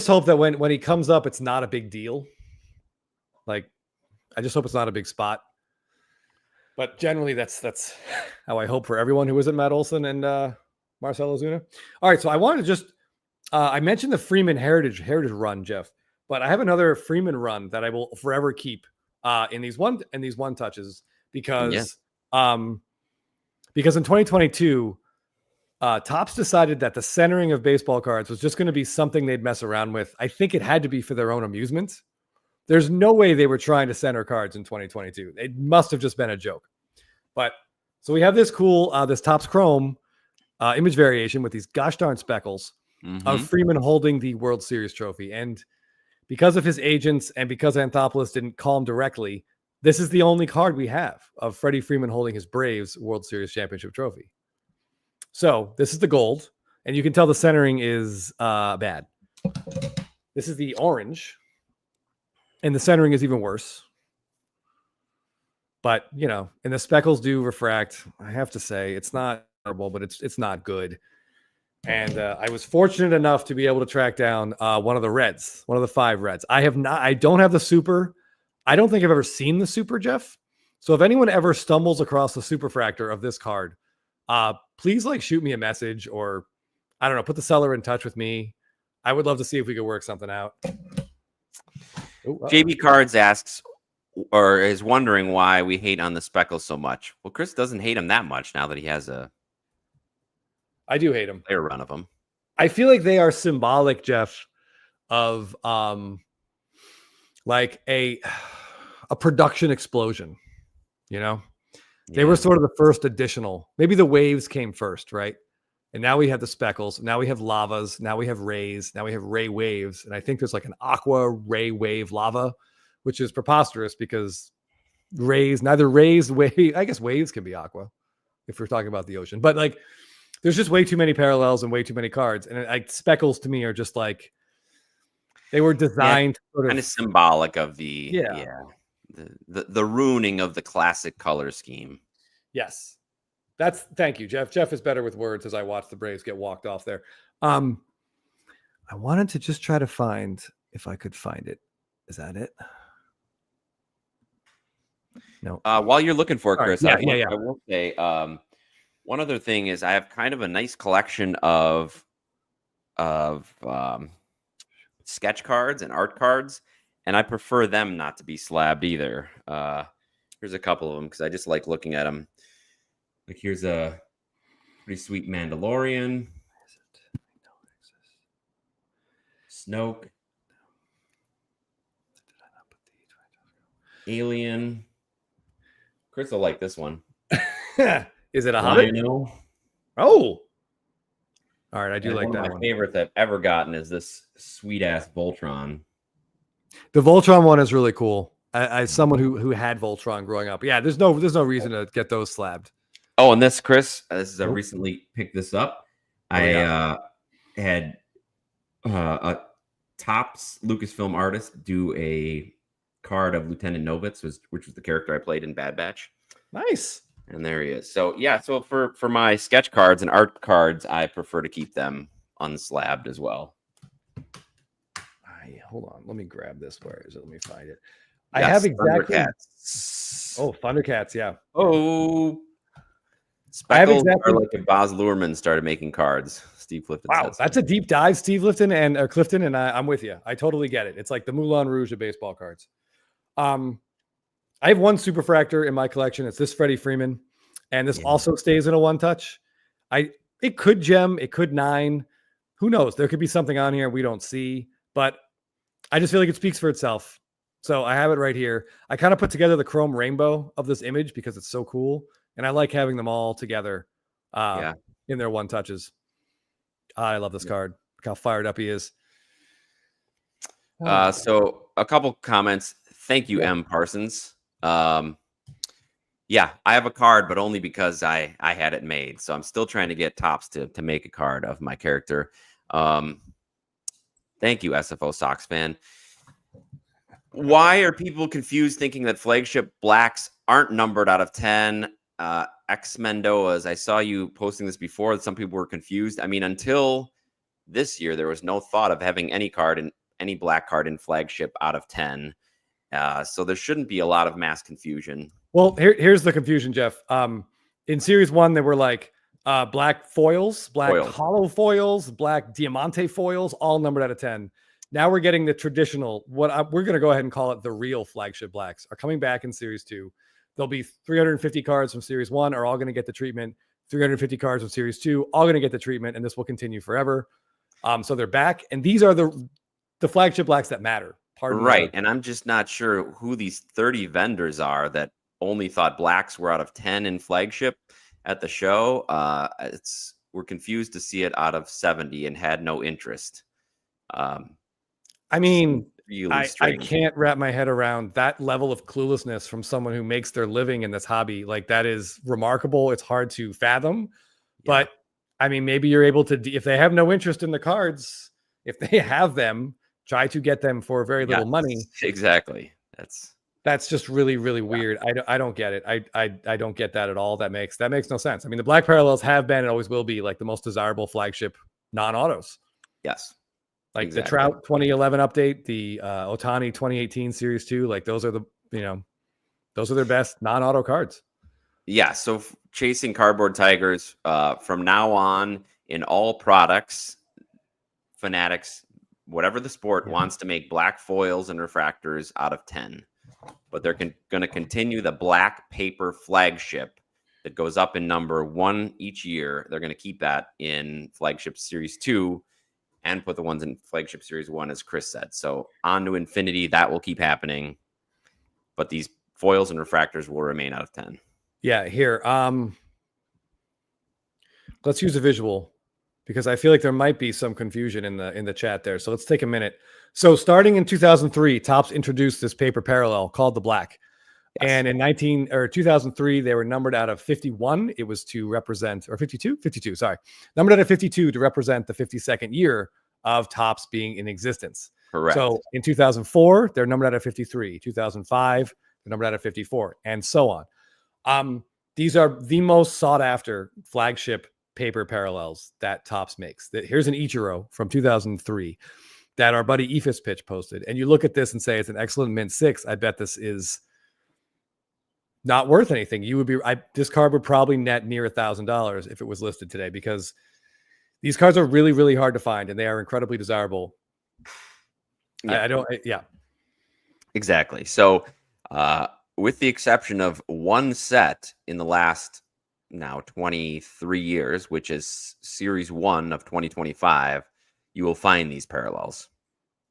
hope that when he comes up, it's not a big deal. Like, I just hope it's not a big spot. But generally, that's how I hope for everyone who isn't Matt Olson and Marcell Ozuna. All right, so I wanted to just I mentioned the Freeman Heritage run, Jeff, but I have another Freeman run that I will forever keep in these one touches because in 2022. Topps decided that the centering of baseball cards was just going to be something they'd mess around with. I think it had to be for their own amusement. There's no way they were trying to center cards in 2022. It must have just been a joke. But so we have this cool, this Topps Chrome image variation with these gosh darn speckles of Freeman holding the World Series trophy. And because of his agents and because Anthopoulos didn't call him directly, this is the only card we have of Freddie Freeman holding his Braves World Series championship trophy. So this is the gold, and you can tell the centering is bad. This is the orange, and the centering is even worse. But, and the speckles do refract. I have to say, it's not terrible, but it's not good. And I was fortunate enough to be able to track down one of the reds, one of the 5 reds. I don't have the super. I don't think I've ever seen the super, Jeff. So if anyone ever stumbles across the superfractor of this card, please shoot me a message or I don't know, put the seller in touch with me. I would love to see if we could work something out. JB Cards asks or is wondering why we hate on the speckles so much. Well, Chris doesn't hate him that much now that he has I do hate him. A run of them. I feel like they are symbolic, Jeff, of like a production explosion, They were sort of the first additional. Maybe the waves came first, right? And now we have the speckles. Now we have lavas. Now we have rays. Now we have ray waves. And I think there's like an aqua ray wave lava, which is preposterous because neither rays, wave. I guess waves can be aqua if we're talking about the ocean. But there's just way too many parallels and way too many cards. And speckles to me are just they were designed kind of symbolic of the the ruining of the classic color scheme. Yes. Thank you, Jeff. Jeff is better with words as I watch the Braves get walked off there. I wanted to just try to find if I could find it. Is that it? No. While you're looking for it, Chris, I will say one other thing is I have kind of a nice collection of sketch cards and art cards. And I prefer them not to be slabbed either. Here's a couple of them because I just like looking at them. Like here's a pretty sweet Mandalorian. Snoke. Alien. Chris will like this one. Is it a Hobbit? Oh. All right, I do like that one. My favorites I've ever gotten is this sweet ass Voltron. The Voltron one is really cool. As someone who had Voltron growing up, there's no reason to get those slabbed. Oh, and this, Chris, I recently picked this up. I had a Topps Lucasfilm artist do a card of Lieutenant Novitz, which was the character I played in Bad Batch. Nice. And there he is. So so for my sketch cards and art cards, I prefer to keep them unslabbed as well. Hold on, let me grab this. Where is it? Let me find it. I have Yes, exactly. Thundercats. Oh, Thundercats. Yeah. Oh, I have Speckles exactly. are like if Boz Luhrmann started making cards. Steve Clifton Wow, says. that's a deep dive, Steve Clifton, and I'm with you. I totally get it. It's like the Moulin Rouge of baseball cards. I have one superfractor in my collection. It's this Freddie Freeman, and this Yeah. also stays in a one touch. It could gem, it could 9. Who knows? There could be something on here we don't see, but I just feel like it speaks for itself. So I have it right here. I kind of put together the chrome rainbow of this image because it's so cool, and I like having them all together in their one touches. I love this card. Look how fired up he is. So a couple comments. Thank you, M. Parsons. Yeah, I have a card, but only because I had it made. So I'm still trying to get Tops to make a card of my character. Thank you, SFO Sox fan. Why are people confused thinking that flagship blacks aren't numbered out of 10? X Mendoas, I saw you posting this before. Some people were confused. I mean, until this year, there was no thought of having any black card in flagship out of 10. So there shouldn't be a lot of mass confusion. Well, here's the confusion, Jeff. In series 1, they were like black foils, black hollow foils, black diamante foils, all numbered out of 10. Now we're getting the traditional, we're going to go ahead and call it the real flagship blacks are coming back in series 2. There'll be 350 cards from series 1 are all going to get the treatment. 350 cards from series 2, all going to get the treatment, and this will continue forever. So they're back, and these are the flagship blacks that matter. Right, and I'm just not sure who these 30 vendors are that only thought blacks were out of 10 in flagship at the show. We're confused to see it out of 70 and had no interest. I mean, really I can't wrap my head around that level of cluelessness from someone who makes their living in this hobby. Like, that is remarkable. It's hard to fathom, but I mean, maybe you're able to, if they have no interest in the cards, if they have them, try to get them for very little money. Exactly. That's just really, really weird. I don't get it. I don't get that at all. That makes no sense. I mean, the black parallels have been and always will be like the most desirable flagship non-autos. Yes. Like the Trout 2011 update, the Ohtani 2018 Series 2, like those are their best non-auto cards. Yeah, so chasing cardboard tigers from now on in all products, Fanatics, whatever the sport, wants to make black foils and refractors out of 10. But they're going to continue the black paper flagship that goes up in number 1 each year. They're going to keep that in flagship series 2 and put the ones in flagship series 1, as Chris said. So on to infinity, that will keep happening. But these foils and refractors will remain out of 10. Yeah, here. Let's use a visual because I feel like there might be some confusion in the chat there. So let's take a minute. So starting in 2003, Topps introduced this paper parallel called the black. Yes. And in 2003, they were numbered out of 51. It was to represent, or 52, sorry. Numbered out of 52 to represent the 52nd year of Topps being in existence. Correct. So in 2004, they're numbered out of 53. 2005, they're numbered out of 54, and so on. These are the most sought after flagship paper parallels that Topps makes. Here's an Ichiro from 2003 that our buddy Ephus Pitch posted. And you look at this and say, it's an excellent mint 6. I bet this is not worth anything. This card would probably net near $1,000 if it was listed today, because these cards are really, really hard to find and they are incredibly desirable. Yeah. Exactly. So, with the exception of one set in the last now 23 years, which is series 1 of 2025, you will find these parallels.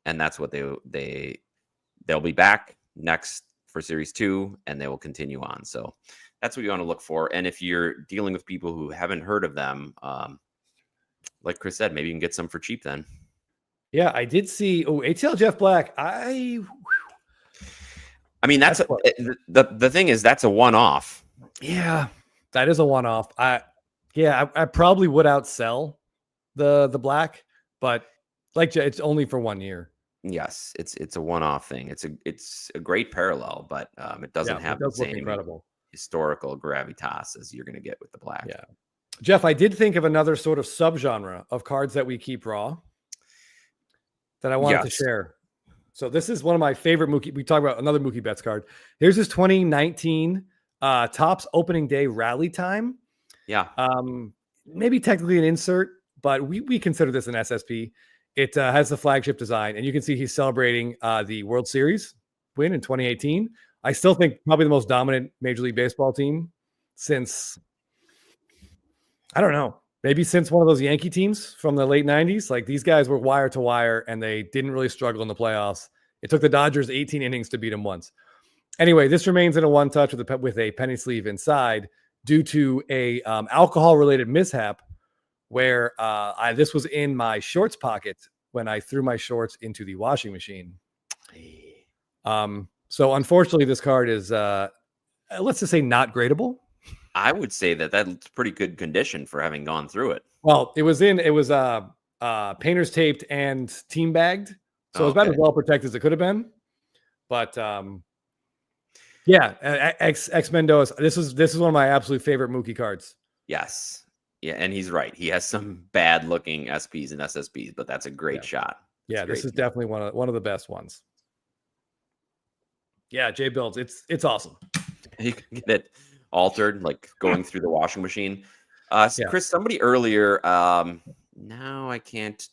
And that's what they'll be back next for series 2, and they will continue on. So that's what you want to look for. And if you're dealing with people who haven't heard of them, like Chris said, maybe you can get some for cheap then. Yeah, I did see. Oh, ATL Jeff Black. I mean, that's the thing is that's a one-off. Yeah, that is a one-off. I probably would outsell the black, but like it's only for 1 year. Yes, it's a one-off thing. It's a great parallel, but it doesn't have the same incredible historical gravitas as you're going to get with the black. Yeah, Jeff, I did think of another sort of subgenre of cards that we keep raw that I wanted to share. So this is one of my favorite Mookie. We talk about another Mookie Betts card. Here's his 2019 Topps opening day rally time. Yeah. Maybe technically an insert, but we consider this an SSP. It has the flagship design, and you can see he's celebrating the World Series win in 2018. I still think probably the most dominant Major League Baseball team since, I don't know, maybe since one of those Yankee teams from the late 90s. Like, these guys were wire to wire, and they didn't really struggle in the playoffs. It took the Dodgers 18 innings to beat them once. Anyway, this remains in a one touch with a penny sleeve inside due to a alcohol-related mishap where this was in my shorts pocket when I threw my shorts into the washing machine. So unfortunately, this card is, let's just say, not gradable. I would say that's pretty good condition for having gone through it. Well, it was painter's taped and team bagged, so it was about as well protected as it could have been. But yeah, X Mendoza. This is one of my absolute favorite Mookie cards. Yes. Yeah, and he's right. He has some bad looking SPs and SSPs, but that's a great shot. Yeah, this is definitely one of the best ones. Yeah, Jay Builds. It's awesome. You can get it altered, like going through the washing machine. Chris, somebody earlier, now I can't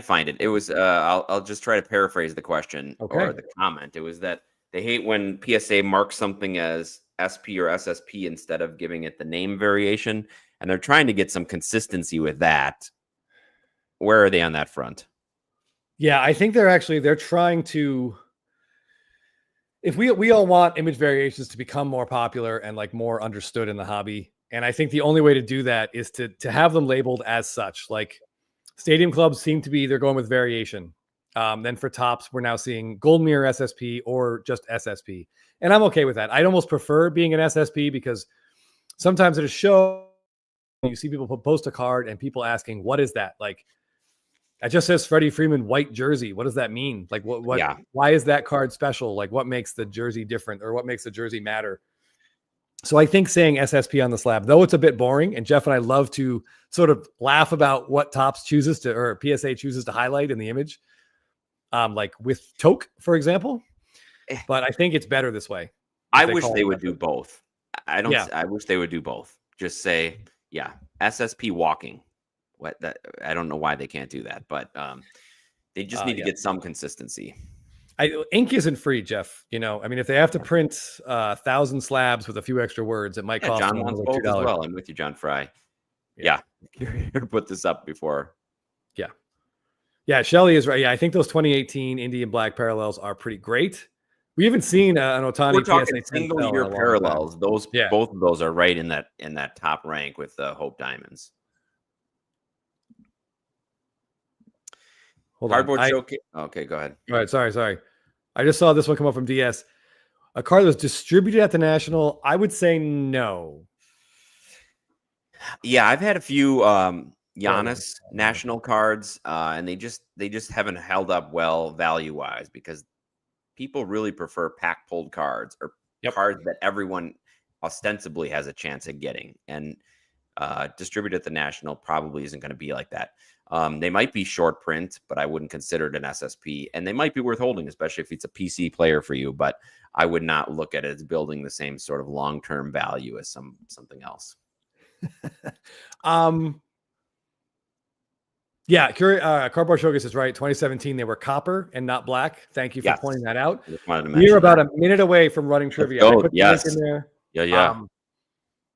find it. It was I'll just try to paraphrase the question or the comment. It was that they hate when PSA marks something as SP or SSP instead of giving it the name variation, and they're trying to get some consistency with that. Where are they on that front? Yeah, I think they're trying to. If we all want image variations to become more popular and like more understood in the hobby, and I think the only way to do that is to have them labeled as such. Like, stadium clubs seem to be, they're going with variation. Then for Topps, we're now seeing Gold Mirror SSP or just SSP, and I'm okay with that. I'd almost prefer being an SSP because sometimes at a show you see people post a card and people asking, "What is that?" Like, it just says Freddie Freeman white jersey. What does that mean? Like, what? Yeah. Why is that card special? Like, what makes the jersey different, or what makes the jersey matter? So I think saying SSP on the slab, though it's a bit boring, and Jeff and I love to sort of laugh about what Topps chooses to, or PSA chooses to highlight in the image, like with Toke, for example. But I think it's better this way. I wish they would do both. I wish they would do both. Just say, SSP walking. I don't know why they can't do that, but they just need to get some consistency. Ink isn't free, Jeff. You know, I mean, if they have to print 1,000 slabs with a few extra words, it might cost John them wants like both $2. as well. I'm with you, John Fry. Yeah. Here to put this up before. Yeah, Shelly is right. Yeah, I think those 2018 Indy and Black parallels are pretty great. We haven't seen an Otani. We're talking single-year parallels. Both of those are right in that top rank with the Hope Diamonds. Cardboard showcase. Okay, go ahead. All right, sorry. I just saw this one come up from DS. A card that was distributed at the National. I would say no. Yeah, I've had a few Giannis National cards, and they just haven't held up well value-wise because people really prefer pack-pulled cards or cards that everyone ostensibly has a chance at getting. And distributed at the National probably isn't going to be like that. They might be short print, but I wouldn't consider it an SSP, and they might be worth holding, especially if it's a PC player for you. But I would not look at it as building the same sort of long-term value as something else. Cardboard Showcase is right. 2017, they were copper and not black. Thank you for pointing that out. We're about a minute away from running trivia. I put the link in there. Yeah.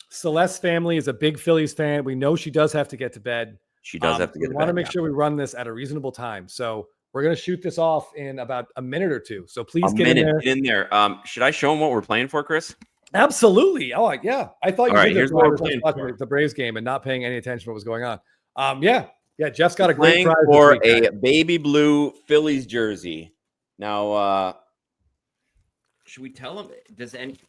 Celeste's family is a big Phillies fan. We know she does have to get to bed. She does have to get to bed. We want to make sure we run this at a reasonable time. So we're going to shoot this off in about a minute or two. So please get in there. Should I show them what we're playing for, Chris? Absolutely. Oh, yeah. I thought you here's what we're playing for. The Braves game and not paying any attention to what was going on. Yeah. Jeff's got a great prize for a baby blue Phillies jersey. Now, should we tell them?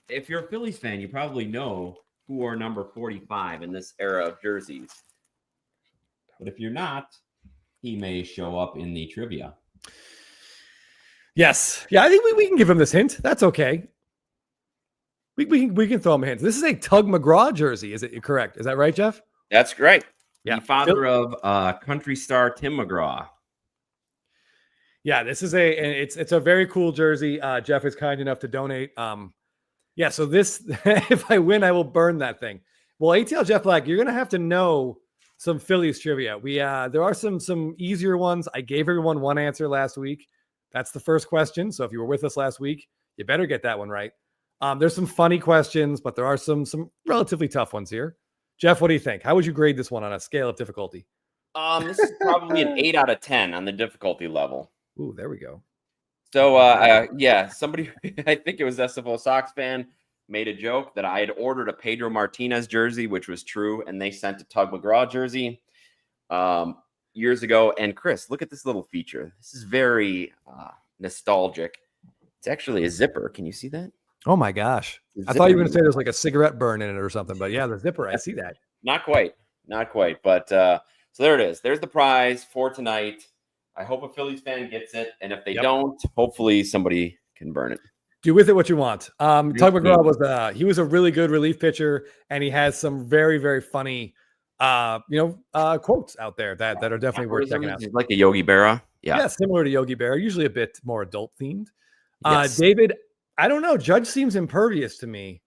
If you're a Phillies fan, you probably know who are number 45 in this era of jerseys. But if you're not, he may show up in the trivia. Yes. Yeah, I think we can give him this hint. That's okay. We can throw him a hint. This is a Tug McGraw jersey. Is it correct? Is that right, Jeff? That's great. Yeah. The father of country star Tim McGraw. Yeah, this is it's a very cool jersey. Jeff is kind enough to donate. Yeah, so this if I win, I will burn that thing. Well, ATL Jeff Black, you're gonna have to know some Phillies trivia. There are some easier ones. I gave everyone one answer last week. That's the first question. So if you were with us last week, you better get that one right. There's some funny questions, but there are some relatively tough ones here. Jeff, what do you think? How would you grade this one on a scale of difficulty? This is probably an 8 out of 10 on the difficulty level. Ooh, there we go. So, yeah, somebody, I think it was SFO Sox fan, made a joke that I had ordered a Pedro Martinez jersey, which was true, and they sent a Tug McGraw jersey years ago. And Chris, look at this little feature. This is very nostalgic. It's actually a zipper. Can you see that? Oh my gosh. I thought you were going to say there's like a cigarette burn in it or something, but yeah, the zipper, I see that. Not quite. But so there it is. There's the prize for tonight. I hope a Phillies fan gets it. And if they don't, hopefully somebody can burn it. Do with it what you want. Tug McGraw he was a really good relief pitcher, and he has some very, very funny quotes out there that are definitely worth checking out. He's like a Yogi Berra. Yeah, similar to Yogi Berra, usually a bit more adult themed. Yes. David, I don't know. Judge seems impervious to me.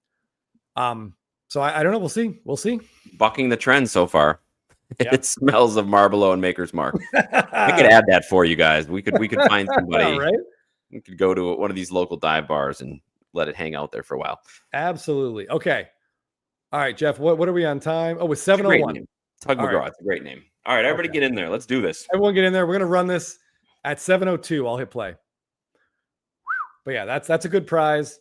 So I don't know. We'll see. Bucking the trend so far. Yep. It smells of Marlboro and Maker's Mark. I could add that for you guys. We could find somebody. Right? We could go to one of these local dive bars and let it hang out there for a while. Absolutely. Okay. All right, Jeff. What are we on time? Oh, it's 7:01. Tug McGraw. Right. It's a great name. All right, everybody get in there. Let's do this. Everyone get in there. We're gonna run this at 7:02. I'll hit play. But yeah, that's a good prize.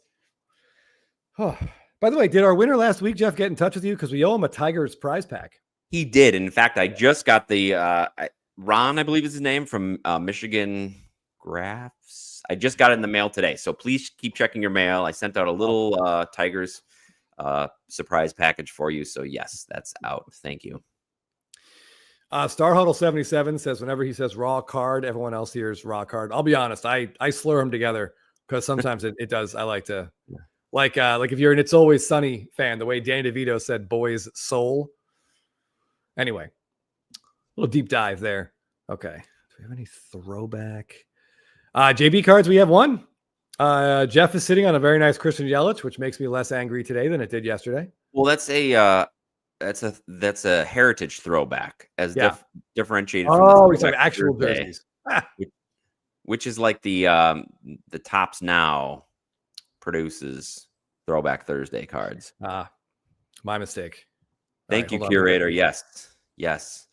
Oh, by the way, did our winner last week, Jeff, get in touch with you? Because we owe him a Tigers prize pack. He did. In fact, I just got the Ron, I believe is his name, from Michigan Graphs. I just got it in the mail today. So please keep checking your mail. I sent out a little Tigers surprise package for you. So yes, that's out. Thank you. Star Huddle 77 says whenever he says raw card, everyone else hears raw card. I'll be honest, I slur them together because sometimes it does. I like to like if you're an It's Always Sunny fan, the way Danny DeVito said boy's soul. Anyway, a little deep dive there. Okay. Do we have any throwback? JB cards, we have one. Jeff is sitting on a very nice Christian Yelich, which makes me less angry today than it did yesterday. Well, that's a heritage throwback as differentiated from it's like actual jerseys. Which is like the Tops Now produces Throwback Thursday cards. My mistake. Thank you, curator. Yes.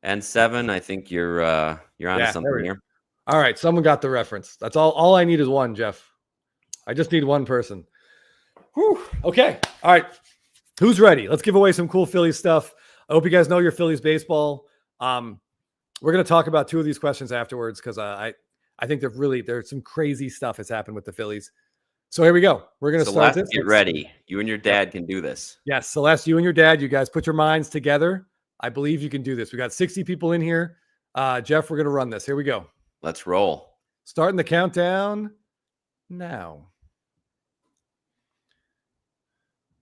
And 7, I think you're onto something here. All right, someone got the reference. That's all I need is one, Jeff. I just need one person. Whew. Okay. All right. Who's ready? Let's give away some cool Phillies stuff. I hope you guys know your Phillies baseball. We're going to talk about 2 of these questions afterwards because I think there's some crazy stuff that's happened with the Phillies. So here we go. We're going to start this. Get ready. You and your dad can do this. Yes, Celeste, you and your dad, you guys put your minds together. I believe you can do this. We got 60 people in here. Jeff, we're going to run this. Here we go. Let's roll. Starting the countdown now.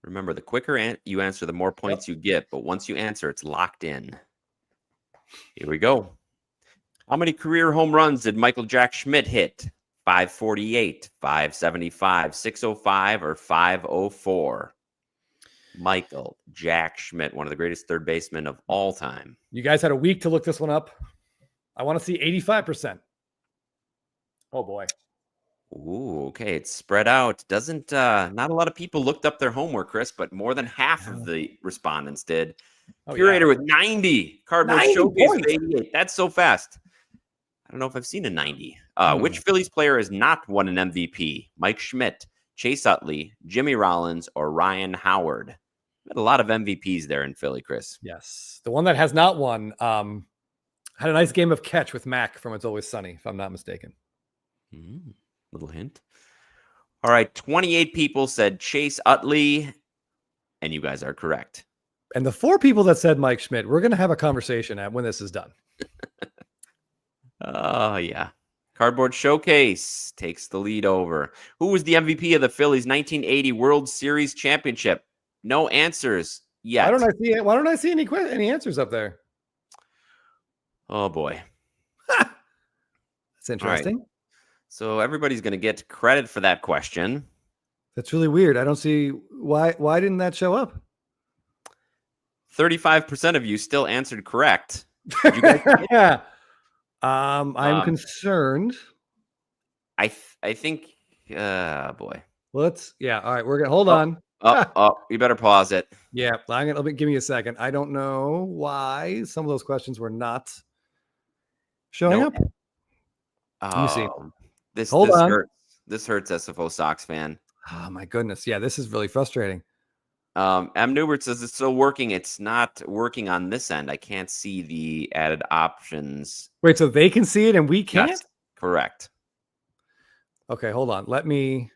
Remember, the quicker you answer, the more points you get. But once you answer, it's locked in. Here we go. How many career home runs did Michael Jack Schmidt hit? 548, 575, 605, or 504? Michael Jack Schmidt, one of the greatest third basemen of all time. You guys had a week to look this one up. I want to see 85%. Oh boy. Ooh, okay. It's spread out. Doesn't not a lot of people looked up their homework, Chris, but more than half of the respondents did. Curator with 90. Cardboard Showcase with 88. That's so fast. I don't know if I've seen a 90. Which Phillies player has not won an MVP? Mike Schmidt, Chase Utley, Jimmy Rollins, or Ryan Howard? Had a lot of MVPs there in Philly, Chris. Yes. The one that has not won had a nice game of catch with Mac from It's Always Sunny, if I'm not mistaken. Little hint. All right. 28 people said Chase Utley, and you guys are correct. And the 4 people that said Mike Schmidt, we're going to have a conversation when this is done. Oh, yeah. Cardboard Showcase takes the lead over. Who was the MVP of the Phillies 1980 World Series Championship? No answers yet. Why don't I see any answers up there? Oh, boy. It's interesting. So everybody's going to get credit for that question. That's really weird. I don't see why didn't that show up? 35% of you still answered correct. Did you guys get it? I'm concerned. I think boy. All right, we're gonna hold on. You better pause it. Yeah, give me a second. I don't know why some of those questions were not showing up. Let me see. This Hold on. hurts. This hurts, SFO Sox fan. Oh my goodness. Yeah, this is really frustrating. M. Newbert says it's still working. It's not working on this end. I can't see the added options. Wait, so they can see it and we can't? Yes, correct. Okay, hold on. Let me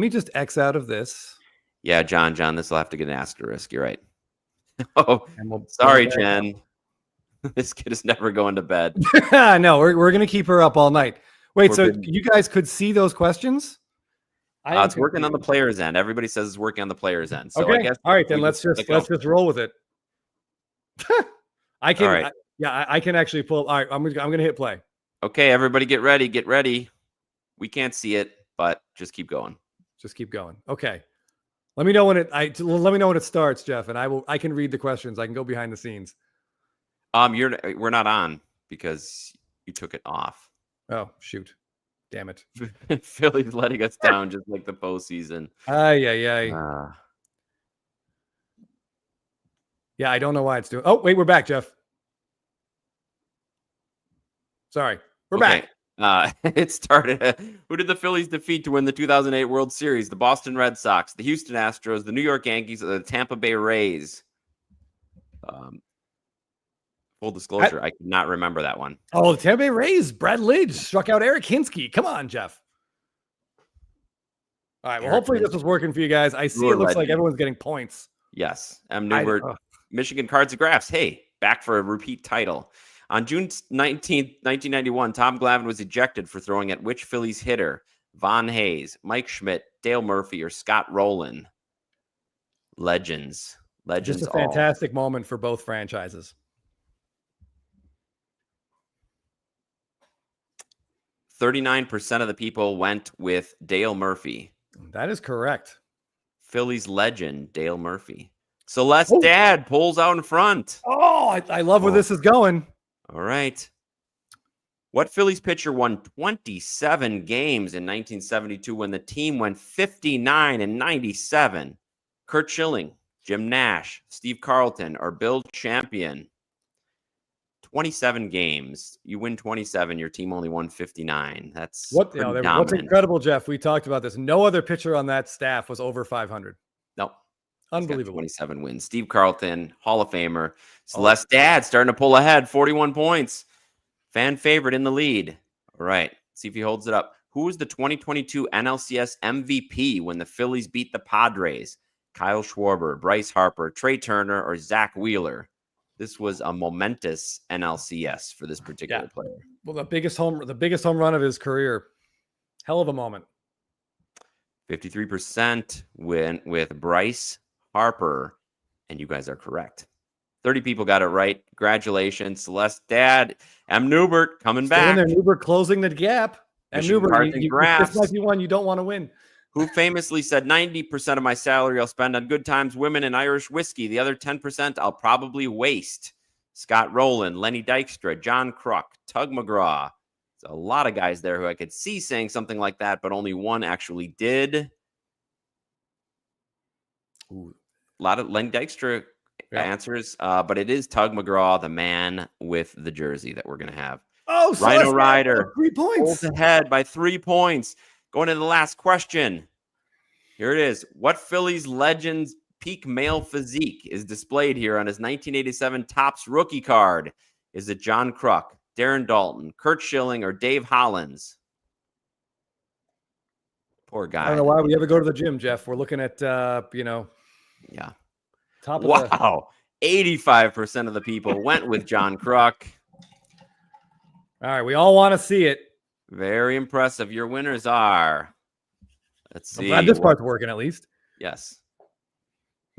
just X out of this. Yeah, John, this will have to get an asterisk. You're right. Oh, sorry, Jen. This kid is never going to bed. No, we're gonna keep her up all night. Wait, so you guys could see those questions? It's working on the player's end. Everybody says it's working on the player's end. So okay. I guess all right, then let's just roll with it. I can. All right. I can actually pull. All right, I'm gonna hit play. Okay, everybody, get ready. Get ready. We can't see it, but just keep going. Just keep going. Okay. Let me know when it starts, Jeff, and I can read the questions. I can go behind the scenes. We're not on because you took it off. Oh, shoot. Damn it. Philly's letting us down just like the postseason. Yeah, I don't know why it's doing. Oh, wait, we're back, Jeff. Sorry. We're back. It started. Who did the Phillies defeat to win the 2008 World Series? The Boston Red Sox, the Houston Astros, the New York Yankees, or the Tampa Bay Rays? Full disclosure, I could not remember that one. Oh, the Tampa Bay Rays. Brad Lidge struck out Eric Hinsky. Come on, Jeff. All right. Well, hopefully this was working for you guys. I see it looks like everyone's getting points. Yes. M. Newbert, Michigan Cards and Graphs. Hey, back for a repeat title. On June 19th, 1991, Tom Glavine was ejected for throwing at which Phillies hitter? Von Hayes, Mike Schmidt, Dale Murphy, or Scott Rowland? Legends. Just a fantastic moment for both franchises. 39% of the people went with Dale Murphy. That is correct. Phillies legend, Dale Murphy. Celeste Dad pulls out in front. Oh, I love where this is going. All right. What Phillies pitcher won 27 games in 1972 when the team went 59 and 97? Curt Schilling, Jim Nash, Steve Carlton, or Bill Champion? 27 games. You win 27. Your team only won 59. That's what's incredible, Jeff. We talked about this. No other pitcher on that staff was over 500. No. Unbelievable. 27 wins. Steve Carlton, Hall of Famer. Celeste Dad starting to pull ahead, 41 points. Fan favorite in the lead. All right. See if he holds it up. Who was the 2022 NLCS MVP when the Phillies beat the Padres? Kyle Schwarber, Bryce Harper, Trey Turner, or Zach Wheeler? This was a momentous NLCS for this particular player. Well, the biggest home run of his career. Hell of a moment. 53% went with Bryce Harper, and you guys are correct. 30 people got it right. Congratulations, Celeste Dad. M. Newbert coming back. There, Newbert closing the gap. And Newbert, this might be one you don't want to win. Who famously said 90% of my salary I'll spend on good times, women, and Irish whiskey. The other 10% I'll probably waste. Scott Rowland, Lenny Dykstra, John Kruk, Tug McGraw. There's a lot of guys there who I could see saying something like that, but only one actually did. Ooh, a lot of Lenny Dykstra answers, but it is Tug McGraw, the man with the jersey that we're going to have. Oh, Rhino Ryder. 3 points. Pulls ahead by 3 points. Going to the last question. Here it is. What Phillies legend's peak male physique is displayed here on his 1987 Topps rookie card? Is it John Kruk, Darren Dalton, Curt Schilling, or Dave Hollins? Poor guy. I don't know why we ever go to the gym, Jeff. We're looking at, top of wow. 85% of the people went with John Kruk. All right. We all want to see it. Very impressive. Your winners are, let's see. I'm glad this part's working at least. Yes.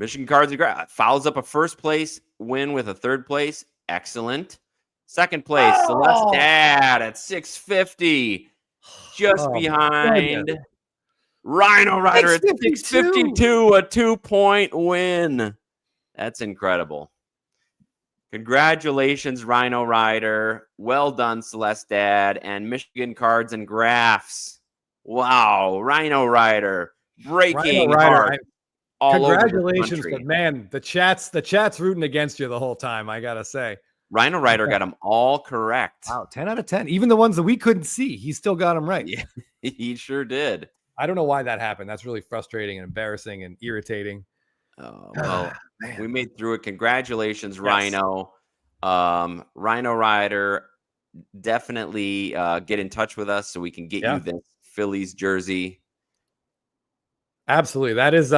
Michigan Cards and Graphs follows up a first place win with a third place. Excellent. Second place, Celeste Dad at 650. Just behind goodness. Rhino Rider at 652. 652, a 2-point win. That's incredible. Congratulations, Rhino Rider. Well done, Celeste Dad, and Michigan Cards and Graphs. Wow, Rhino Rider breaking hearts all over the Congratulations, country. but man, the chat's rooting against you the whole time, I gotta say. Rhino Rider got them all correct. Wow, 10 out of 10. Even the ones that we couldn't see, he still got them right. Yeah, he sure did. I don't know why that happened. That's really frustrating and embarrassing and irritating. Oh, well, we made through it. Congratulations, Yes. Rhino. Rhino Rider, definitely get in touch with us so we can get you this Phillies jersey. Absolutely. That is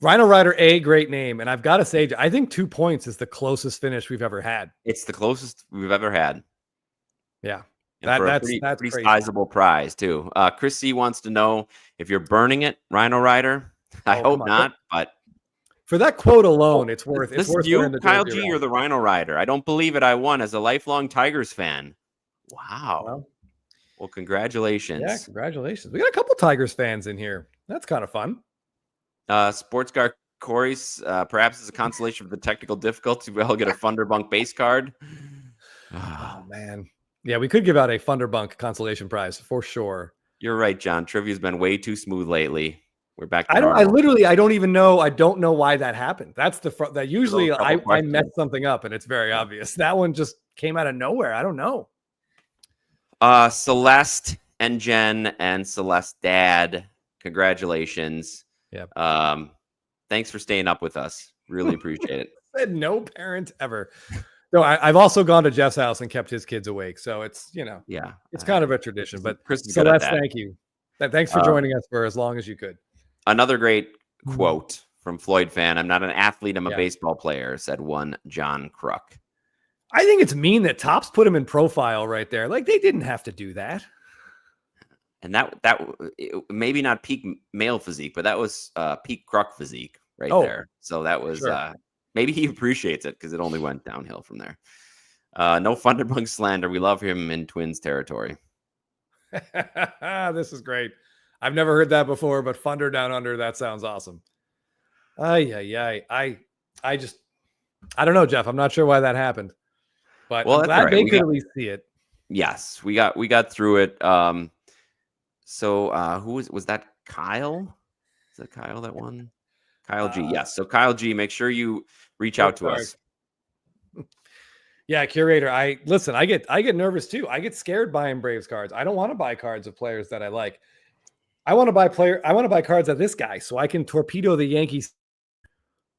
Rhino Rider, a great name. And I've got to say, I think 2 points is the closest finish we've ever had. It's the closest we've ever had. Yeah. And for That's a pretty crazy. sizable prize, too. Chris C wants to know if you're burning it, Rhino Rider. I hope not, but for that quote alone, it's worth this it's worth is you, wearing the Kyle jersey G. around. You're the Rhino Rider. I don't believe it. I won as a lifelong Tigers fan. Wow. Well, congratulations. Yeah, congratulations. We got a couple Tigers fans in here. That's kind of fun. Sports Guard Corey's, perhaps as a consolation for the technical difficulty, we'll get a Thunderbunk base card. Oh, man. Yeah, we could give out a Thunderbunk consolation prize for sure. You're right, John. Trivia's been way too smooth lately. We're back. I don't even know. I don't know why that happened. That's that usually I mess something up and it's very obvious. That one just came out of nowhere. I don't know. Celeste and Jen and Celeste Dad, congratulations. Yeah. Thanks for staying up with us. Really appreciate it. Said no parent ever. No, I've also gone to Jeff's house and kept his kids awake. So it's, it's kind of a tradition. But Celeste, thank you. Thanks for joining us for as long as you could. Another great quote from Floyd fan. I'm not an athlete. I'm a baseball player, said one John Kruk. I think it's mean that Topps put him in profile right there. Like they didn't have to do that. And that maybe not peak male physique, but that was peak Kruk physique right there. So that was maybe he appreciates it because it only went downhill from there. No Thunderbunk slander. We love him in Twins territory. This is great. I've never heard that before, but Thunder Down Under, that sounds awesome. I don't know, Jeff. I'm not sure why that happened. But I'm glad they could at least see it. Yes, we got through it. So who was that? Kyle? Is that Kyle that won? Kyle G. Yes. So Kyle G, make sure you reach out to us. Yeah, curator. I get nervous too. I get scared buying Braves cards. I don't want to buy cards of players that I like. I want to buy cards of this guy so I can torpedo the Yankees.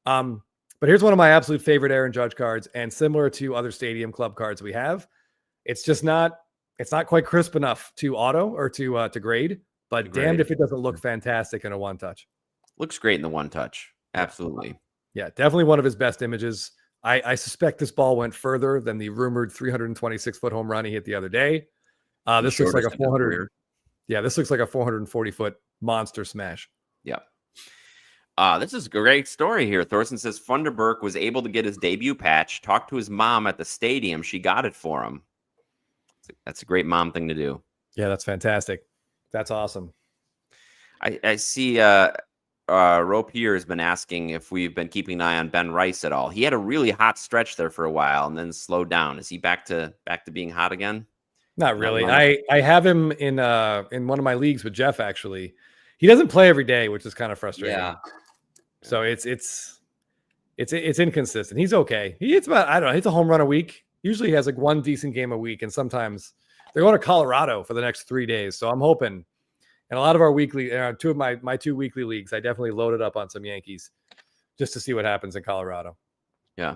But here's one of my absolute favorite Aaron Judge cards, and similar to other Stadium Club cards we have, it's not quite crisp enough to auto or to grade, but damned if it doesn't look fantastic in a one touch. Looks great in the one touch. Absolutely. Yeah, definitely one of his best images. I suspect this ball went further than the rumored 326-foot home run he hit the other day. This looks like a 400. Yeah, this looks like a 440-foot monster smash. Yeah. This is a great story here. Thorson says Funderburk was able to get his debut patch, talked to his mom at the stadium. She got it for him. That's a great mom thing to do. Yeah, that's fantastic. That's awesome. I see Rope here has been asking if we've been keeping an eye on Ben Rice at all. He had a really hot stretch there for a while and then slowed down. Is he back to being hot again? Not really. I have him in one of my leagues with Jeff, actually. He doesn't play every day, which is kind of frustrating. Yeah. So it's inconsistent. He's okay. He hits about, I don't know, hits a home run a week. Usually he has like one decent game a week, and sometimes they're going to Colorado for the next 3 days. So I'm hoping, and a lot of our weekly, two of my 2 weekly leagues, I definitely loaded up on some Yankees just to see what happens in Colorado. Yeah.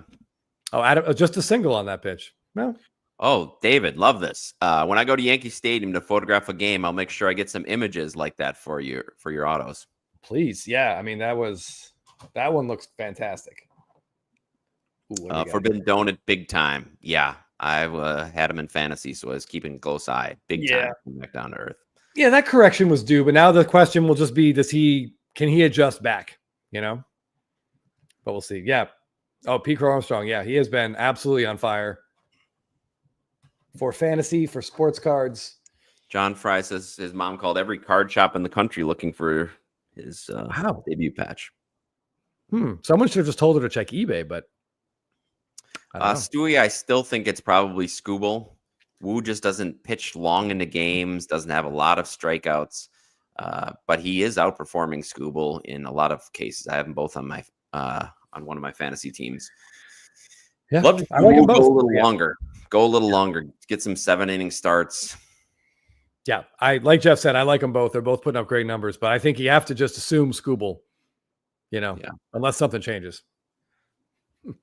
Oh, Adam, just a single on that pitch. No. Oh, David, love this. When I go to Yankee Stadium to photograph a game, I'll make sure I get some images like that for your autos. Please. Yeah. I mean, that one looks fantastic. Ooh, Forbidden Donut, big time. Yeah. I've had him in fantasy, so I was keeping a close eye. Big time. Back down to earth. Yeah, that correction was due, but now the question will just be, can he adjust back? But we'll see. Yeah. Oh, Pete Crow Armstrong. Yeah, he has been absolutely on fire. for fantasy, for sports cards. John Fry says his mom called every card shop in the country looking for his Wow. debut patch. Someone should have just told her to check eBay, but I don't know. Stewie, I still think it's probably Scooble. Wu just doesn't pitch long into games, doesn't have a lot of strikeouts, but he is outperforming Scooble in a lot of cases. I have them both on my on one of my fantasy teams. Yeah, Love to I like them both. go a little longer. Go a little longer. Get some 7-inning starts. Yeah, like Jeff said, I like them both. They're both putting up great numbers, but I think you have to just assume Scooble, unless something changes.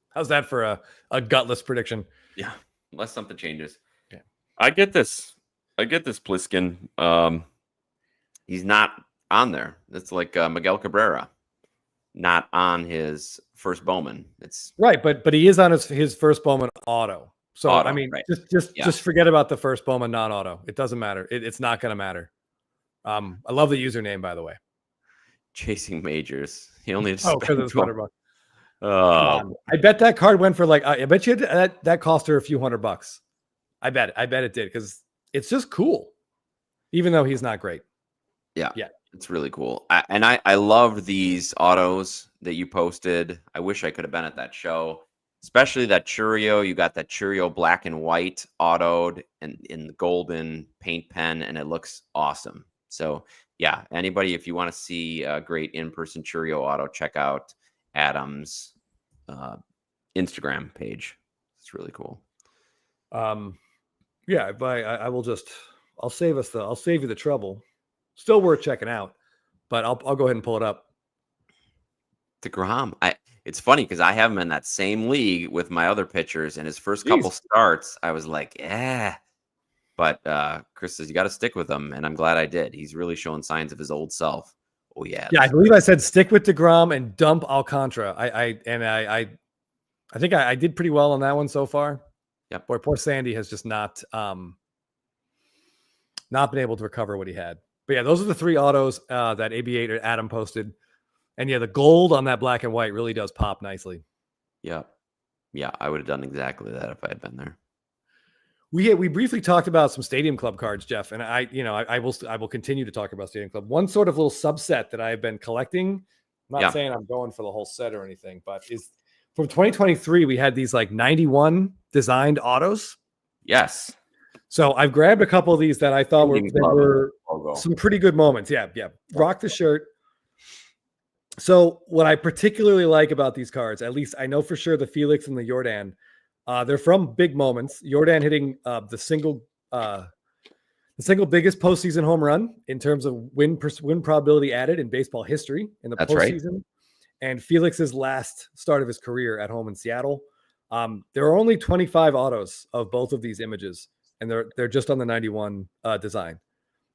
How's that for a gutless prediction? Yeah, unless something changes. Yeah, I get this, Pliskin. He's not on there. It's like Miguel Cabrera, not on his first Bowman. It's right, but he is on his first Bowman auto. So I mean, right. just forget about the first Bowman non-auto. It doesn't matter. It's not going to matter. I love the username, by the way. Chasing Majors. He only because it's $100. Oh, I bet that card went for like. I bet you that cost her a few $100. I bet it did because it's just cool, even though he's not great. Yeah, it's really cool. I loved these autos that you posted. I wish I could have been at that show. Especially that Churio. You got that Churio black and white autoed and in the golden paint pen, and it looks awesome. So yeah, anybody, if you want to see a great in-person Churio auto, check out Adam's Instagram page. It's really cool. Yeah, but I'll save you the trouble. Still worth checking out, but I'll go ahead and pull it up. DeGrom. It's funny because I have him in that same league with my other pitchers, and his first couple starts, I was like, yeah. But Chris says you got to stick with him, and I'm glad I did. He's really showing signs of his old self. Oh yeah. Yeah, I believe I said stick with DeGrom and dump Alcantara. I think I did pretty well on that one so far. Yep. Boy, poor Sandy has just not been able to recover what he had. But yeah, those are the three autos that AB8 or Adam posted. And yeah, the gold on that black and white really does pop nicely. Yeah. Yeah, I would have done exactly that if I had been there. We briefly talked about some Stadium Club cards, Jeff, and I will continue to talk about Stadium Club. One sort of little subset that I've been collecting. I'm not saying I'm going for the whole set or anything, but is from 2023 we had these like 91 designed autos. Yes. So I've grabbed a couple of these that I thought were some pretty good moments. Yeah. Rock the shirt. So what I particularly like about these cards, at least I know for sure the Felix and the Jordan, they're from big moments. Jordan hitting the single biggest postseason home run in terms of win probability added in baseball history in the postseason. Right. And Felix's last start of his career at home in Seattle. There are only 25 autos of both of these images, and they're just on the 91 design.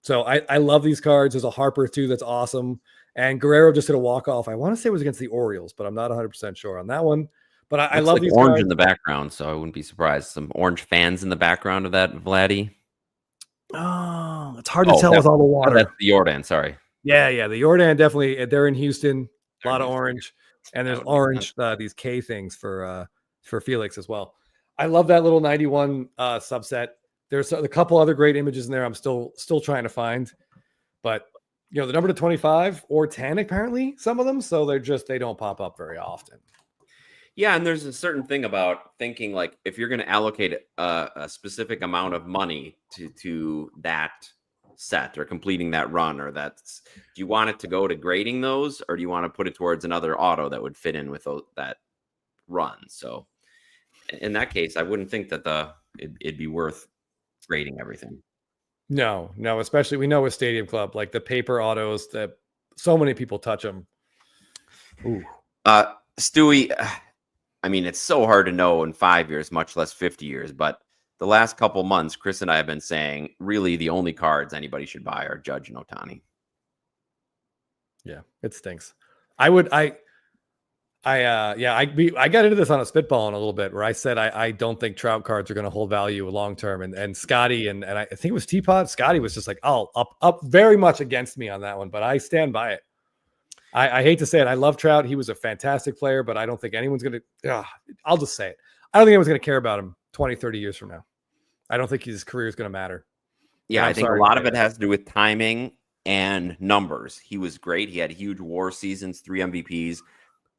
So I love these cards. There's a Harper too that's awesome. And Guerrero just hit a walk-off. I want to say it was against the Orioles, but I'm not 100% sure on that one. But I love these orange cards. In the background, so I wouldn't be surprised. Some orange fans in the background of that, Vladdy. Oh, it's hard to tell with all the water. That's the Jordan, sorry. Yeah, the Jordan definitely. They're in Houston. A lot of orange, and there's orange these K things for Felix as well. I love that little 91 subset. There's a couple other great images in there. I'm still trying to find, but the number to 25 or 10 apparently some of them. So they don't pop up very often. Yeah, and there's a certain thing about thinking like if you're going to allocate a specific amount of money to that set or completing that run, or do you want it to go to grading those, or do you want to put it towards another auto that would fit in with that run? So in that case, I wouldn't think that it'd be worth grading everything. No, especially we know with Stadium Club, like the paper autos that so many people touch them. Ooh. Stewie, I mean, it's so hard to know in 5 years, much less 50 years, but the last couple months, Chris and I have been saying really the only cards anybody should buy are Judge and Ohtani. Yeah, it stinks. I got into this on a spitball in a little bit where I said I don't think Trout cards are going to hold value long term, and Scotty and I think it was Teapot. Scotty was just like, up very much against me on that one, but I stand by it. I hate to say it, I love Trout. He was a fantastic player, but I don't think anyone's going to. I'll just say it. I don't think anyone's going to care about him 20, 30 years from now. I don't think his career is going to matter. Yeah, I'm I think a sorry to lot say of it that. has to do with timing and numbers. He was great. He had huge WAR seasons, 3 MVPs,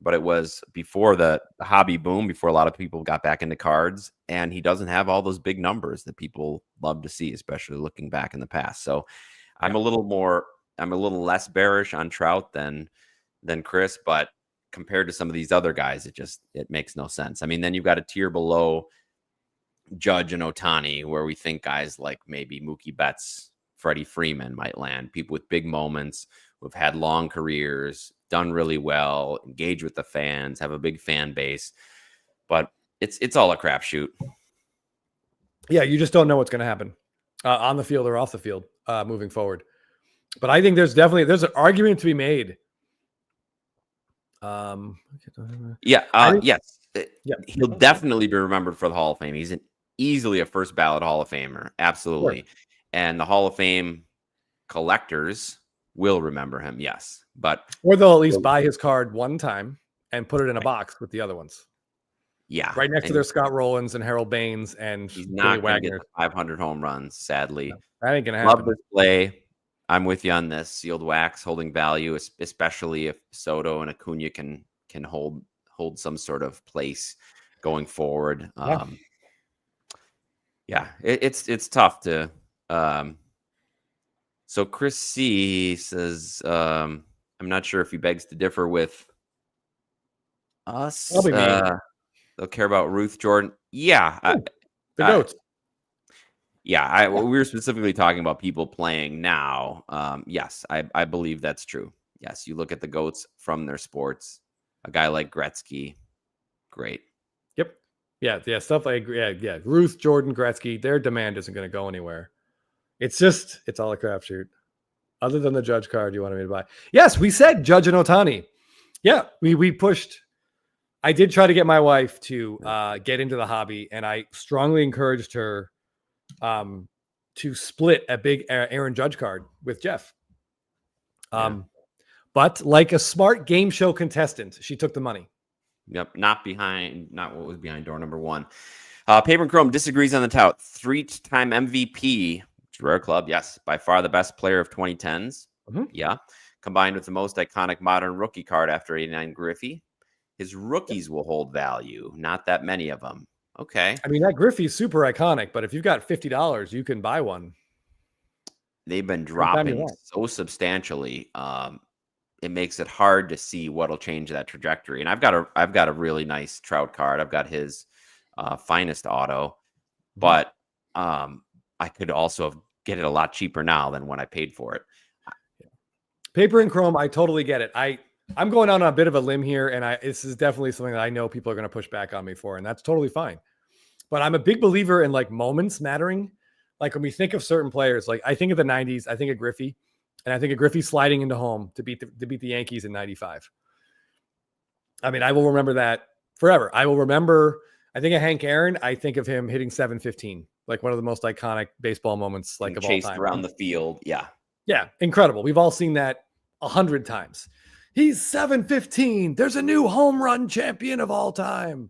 but it was before the hobby boom, before a lot of people got back into cards, and he doesn't have all those big numbers that people love to see, especially looking back in the past. So Yeah. I'm a little less bearish on Trout than Chris, but compared to some of these other guys, it makes no sense. I mean, then you've got a tier below Judge and Ohtani, where we think guys like maybe Mookie Betts, Freddie Freeman might land. People with big moments, who've had long careers, done really well, engage with the fans, have a big fan base. But it's all a crapshoot. Yeah, you just don't know what's going to happen on the field or off the field moving forward. But I think there's an argument to be made. Yes. Yeah. He'll definitely be remembered for the Hall of Fame. He's easily a first ballot Hall of Famer. Absolutely. Sure. And the Hall of Fame collectors will remember him. Yes. Or they'll at least buy his card one time and put it in a box with the other ones. Yeah. Right next to their Scott Rowlands and Harold Baines and he's not Billy going to get Wagner. the 500 home runs, sadly. No, that ain't going to happen. Love this play. I'm with you on this. Sealed wax holding value, especially if Soto and Acuna can hold some sort of place going forward. It's tough to. So Chris C says, I'm not sure if he begs to differ with us. They'll care about Ruth Jordan. Yeah, the goats. Yeah, we were specifically talking about people playing now. Yes, I believe that's true. Yes, you look at the GOATs from their sports. A guy like Gretzky, great. Yep. Yeah. Stuff like yeah. Ruth, Jordan, Gretzky, their demand isn't going to go anywhere. It's all a crapshoot. Other than the Judge card you wanted me to buy. Yes, we said Judge and Ohtani. Yeah, we pushed. I did try to get my wife to get into the hobby, and I strongly encouraged her to split a big Aaron Judge card with Jeff. But like a smart game show contestant, she took the money. Yep, not what was behind door number 1. Paper and Chrome disagrees on the tout. 3-time MVP, rare club, yes, by far the best player of 2010s. Mm-hmm. Yeah, combined with the most iconic modern rookie card after 89 Griffey. His rookies will hold value, not that many of them. Okay. I mean, that Griffey's super iconic, but if you've got $50, you can buy one. They've been dropping so substantially. It makes it hard to see what'll change that trajectory. And I've got a really nice Trout card. I've got his finest auto, but I could also get it a lot cheaper now than when I paid for it. Paper and Chrome, I totally get it. I'm going out on a bit of a limb here, and this is definitely something that I know people are going to push back on me for, and that's totally fine. But I'm a big believer in like moments mattering. Like when we think of certain players, like I think of the 90s, I think of Griffey, and I think of Griffey sliding into home to beat the Yankees in 95. I mean, I will remember that forever. I will remember, I think of Hank Aaron, I think of him hitting 715, like one of the most iconic baseball moments like of all time. Around the field. Yeah. Yeah, incredible. We've all seen that 100 times. He's 715. There's a new home run champion of all time.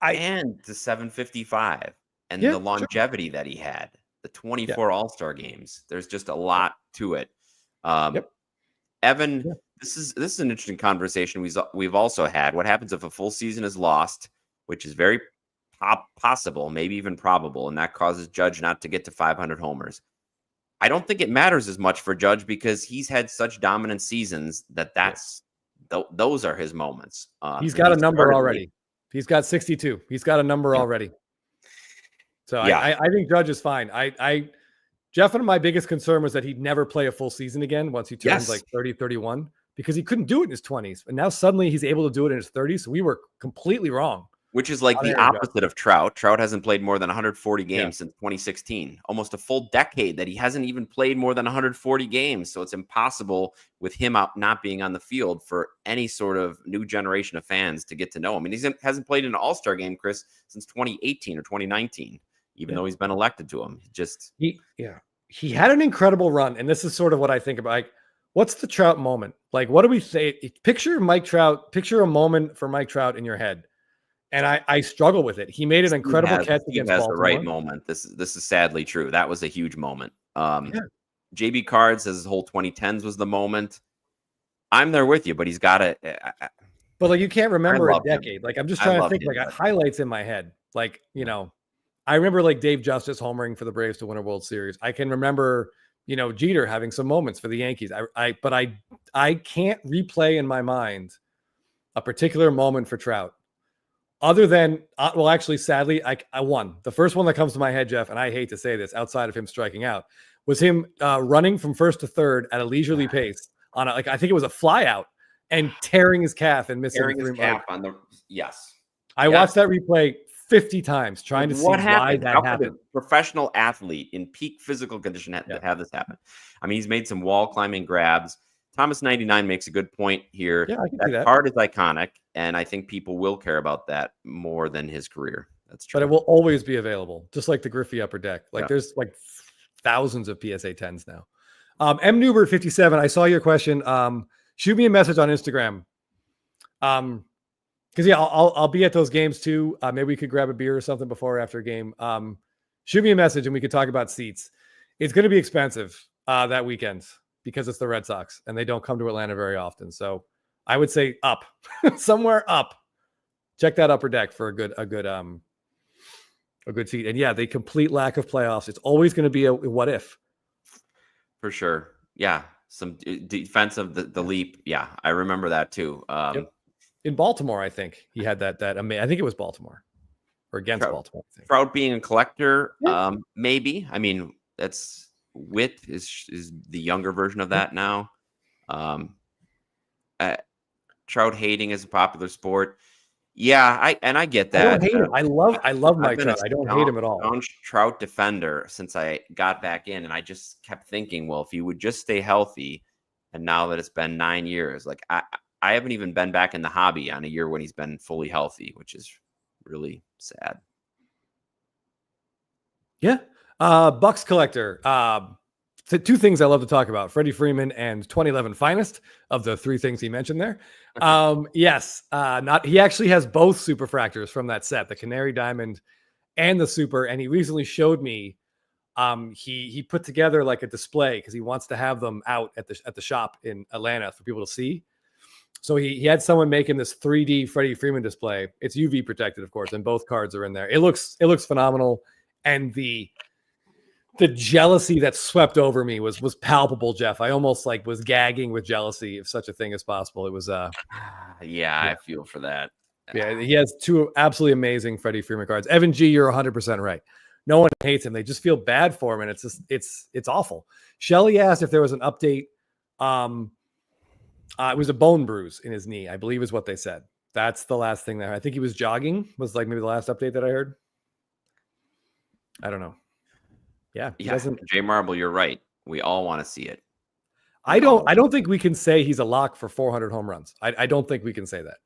And the 755 and the longevity that he had, the 24 All-Star games. There's just a lot to it. Evan, this is an interesting conversation we've also had. What happens if a full season is lost, which is very possible, maybe even probable, and that causes Judge not to get to 500 homers? I don't think it matters as much for Judge because he's had such dominant seasons those are his moments. He's got a number already. He's got 62. He's got a number already. So I think Judge is fine. Jeff and my biggest concern was that he'd never play a full season again once he turns like 30, 31, because he couldn't do it in his 20s. And now suddenly he's able to do it in his 30s. So we were completely wrong. Which is like the opposite of Trout. Trout hasn't played more than 140 games since 2016. Almost a full decade that he hasn't even played more than 140 games. So it's impossible with him not being on the field for any sort of new generation of fans to get to know him. And he hasn't played in an All-Star game, Chris, since 2018 or 2019, even though he's been elected to him. He had an incredible run. And this is sort of what I think about. Like, what's the Trout moment? Like, what do we say? Picture Mike Trout. Picture a moment for Mike Trout in your head. And I struggle with it. He made an incredible catch Steve against has Baltimore. the right moment. This is sadly true. That was a huge moment. Yeah. JB Card says his whole 2010s was the moment. I'm there with you, but he's got to. But like, you can't remember a love him. decade. Like, I'm just I trying to love think. him, Like, but- highlights in my head. Like, you know, I remember like Dave Justice homering for the Braves to win a World Series. I can remember, you know, Jeter having some moments for the Yankees. But I can't replay in my mind a particular moment for Trout, other than well, actually, sadly, I won. The first one that comes to my head, Jeff, and I hate to say this, outside of him striking out, was him running from first to third at a leisurely pace on I think it was a fly out and tearing his calf and missing Tearing his three. calf on the yes. I watched that replay 50 times trying to see What why happened. that How could happened. a professional athlete in peak physical condition have this happen? I mean, he's made some wall climbing grabs. Thomas 99 makes a good point here. Yeah, I can see that. Card is iconic, and I think people will care about that more than his career. That's true. But it will always be available, just like the Griffey upper deck. Like, Yeah. there's like thousands of PSA 10s now. M Newbert 57, I saw your question. Shoot me a message on Instagram. Because yeah, I'll be at those games too. Maybe we could grab a beer or something before or after a game. Shoot me a message and we could talk about seats. It's going to be expensive that weekend because it's the Red Sox and they don't come to Atlanta very often. So I would say up, somewhere up. Check that upper deck for a good seat. And yeah, the complete lack of playoffs. It's always going to be a what if. For sure. Yeah. Some defense of the leap. Yeah. I remember that too. Yep. In Baltimore, I think he had that. I think it was Baltimore or against Baltimore. I think. Trout being a collector, maybe. I mean, that's Witt is the younger version of that now. Trout hating is a popular sport. Yeah, I get that. I don't hate him. I love Mike Trout. I don't hate him at all. Staunch Trout defender since I got back in, and I just kept thinking, well, if he would just stay healthy, and now that it's been 9 years, like I haven't even been back in the hobby on a year when he's been fully healthy, which is really sad. Yeah. Bucks collector. Two things I love to talk about: Freddie Freeman and 2011 finest of the three things he mentioned there. Yes. He actually has both superfractors from that set, the Canary Diamond and the Super. And he recently showed me, he put together like a display because he wants to have them out at the shop in Atlanta for people to see. So he had someone making this 3D Freddie Freeman display. It's UV protected, of course, and both cards are in there. It looks phenomenal. And the jealousy that swept over me was palpable, Jeff. I almost was gagging with jealousy, if such a thing is possible. It was yeah, I feel for that. Yeah, he has two absolutely amazing Freddie Freeman cards. Evan G, you're 100% right. No one hates him. They just feel bad for him, and it's just it's awful. Shelly asked if there was an update. It was a bone bruise in his knee, I believe is what they said. That's the last thing there. I think he was jogging, was maybe the last update that I heard. I don't know. Yeah. Jay Marble, you're right. We all want to see it. I don't think we can say he's a lock for 400 home runs. I don't think we can say that.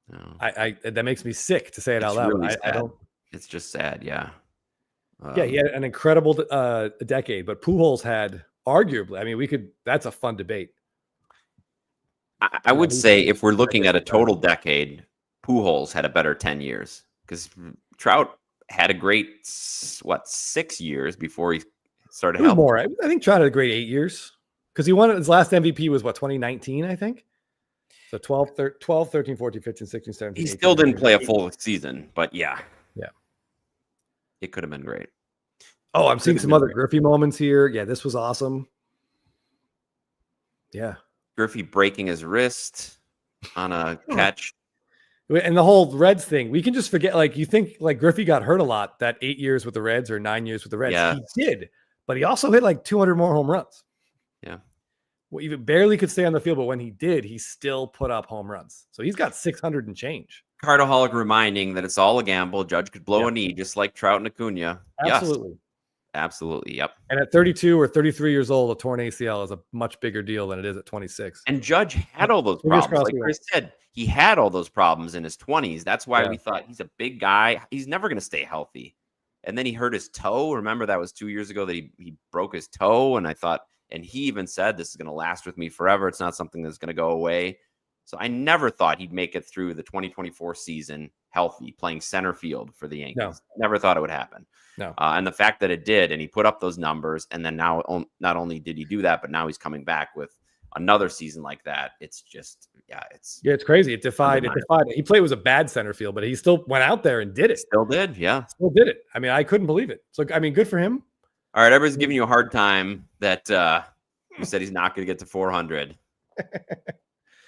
No. That makes me sick to say it out loud. Really I don't. It's just sad. Yeah. Yeah. He had an incredible decade, but Pujols had arguably, I mean, that's a fun debate. I would say if we're looking at a total decade, Pujols had a better 10 years because Trout had a great 6 years before he started helping. More. I think Trout had a great 8 years because he won his last MVP was 2019, I think. So 12, 13, 14, 15, 16, 17. He 18, still didn't 19, play a full season, but yeah. It could have been great. Oh, I'm seeing some other Griffey moments here. Yeah, this was awesome. Yeah. Griffey breaking his wrist on a catch. And the whole Reds thing, we can just forget. You think Griffey got hurt a lot that 8 years with the Reds or 9 years with the Reds. Yeah. He did, but he also hit 200 more home runs. Yeah. Well, even barely could stay on the field, but when he did, he still put up home runs. So he's got 600 and change. Cardaholic reminding that it's all a gamble. Judge could blow a knee just like Trout and Acuna. Absolutely. Yes. Absolutely. Yep. And at 32 or 33 years old, a torn ACL is a much bigger deal than it is at 26. And Judge had all those problems. Like Chris said, he had all those problems in his 20s. That's why we thought he's a big guy. He's never going to stay healthy. And then he hurt his toe. Remember that was 2 years ago that he broke his toe. And I thought, and he even said, this is going to last with me forever. It's not something that's going to go away. So I never thought he'd make it through the 2024 season healthy, playing center field for the Yankees. No. Never thought it would happen. No. And the fact that it did, and he put up those numbers, and then now not only did he do that, but now he's coming back with another season like that. It's just, it's crazy. It defied. He played was a bad center field, but he still went out there and did it. Still did, yeah. Still did it. I mean, I couldn't believe it. So, I mean, good for him. All right, everybody's giving you a hard time that you said he's not going to get to 400.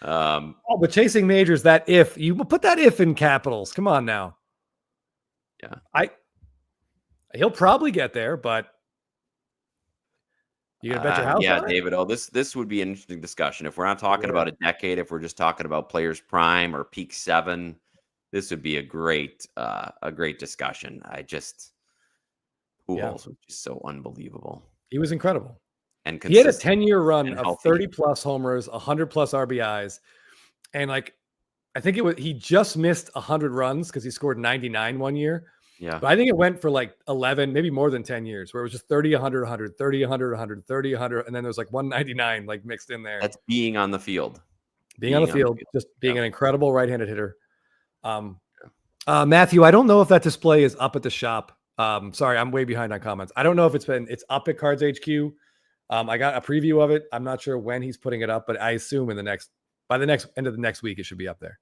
But chasing majors, that if you put that if in capitals, come on now. Yeah, he'll probably get there, but you gonna bet your house? Yeah, on it? David. This would be an interesting discussion. If we're not talking about a decade, if we're just talking about players prime or peak 7, this would be a great discussion. Pujols was just so unbelievable. He was incredible. And he had a 10-year run of healthy. 30 plus homers, 100 plus RBIs. And I think he just missed 100 runs because he scored 99 one year. Yeah. But I think it went for 11, maybe more than 10 years, where it was just 30, 100, 100, 30, 100, 100, 30, 100. And then there's 199 mixed in there. That's being on the field. Being on the field, just being an incredible right-handed hitter. Matthew, I don't know if that display is up at the shop. Sorry, I'm way behind on comments. I don't know if it's up at Cards HQ. I got a preview of it. I'm not sure when he's putting it up, but I assume by the end of the next week, it should be up there.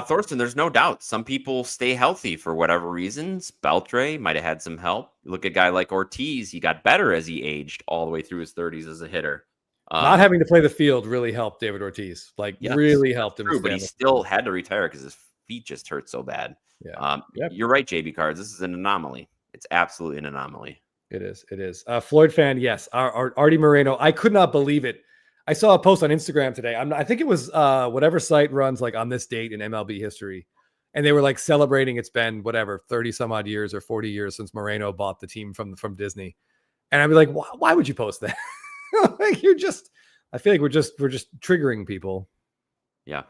Thorsten, there's no doubt. Some people stay healthy for whatever reasons. Beltre might have had some help. Look at a guy like Ortiz. He got better as he aged all the way through his 30s as a hitter. Not having to play the field really helped David Ortiz. Really helped him. True, but he still had to retire because his feet just hurt so bad. Yeah. You're right, JB Cards. This is an anomaly. It's absolutely an anomaly. It is. Floyd fan, yes. Our Artie Moreno. I could not believe it. I saw a post on Instagram today. I think it was whatever site runs on this date in MLB history. And they were celebrating it's been 30 some odd years or 40 years since Moreno bought the team from Disney. And I'd be like, why would you post that? I feel like we're just triggering people. Yeah.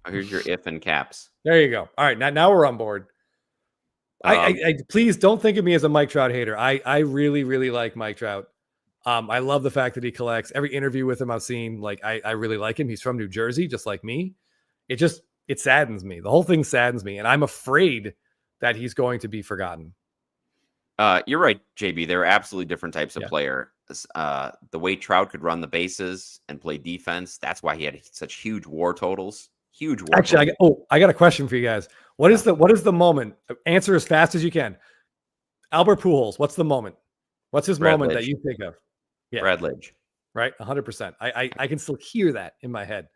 Here's your if and caps. There you go. All right. Now we're on board. I please don't think of me as a Mike Trout hater. I really, really like Mike Trout. I love the fact that he collects. Every interview with him I've seen, I really like him. He's from New Jersey, just like me. It saddens me. The whole thing saddens me. And I'm afraid that he's going to be forgotten. You're right, JB. They're absolutely different types of player. The way Trout could run the bases and play defense, that's why he had such huge WAR totals. Actually, I got a question for you guys. What is the moment? Answer as fast as you can. Albert Pujols, what's the moment? What's his moment that you think of? Yeah. Brad Lidge. Right? 100%. I can still hear that in my head.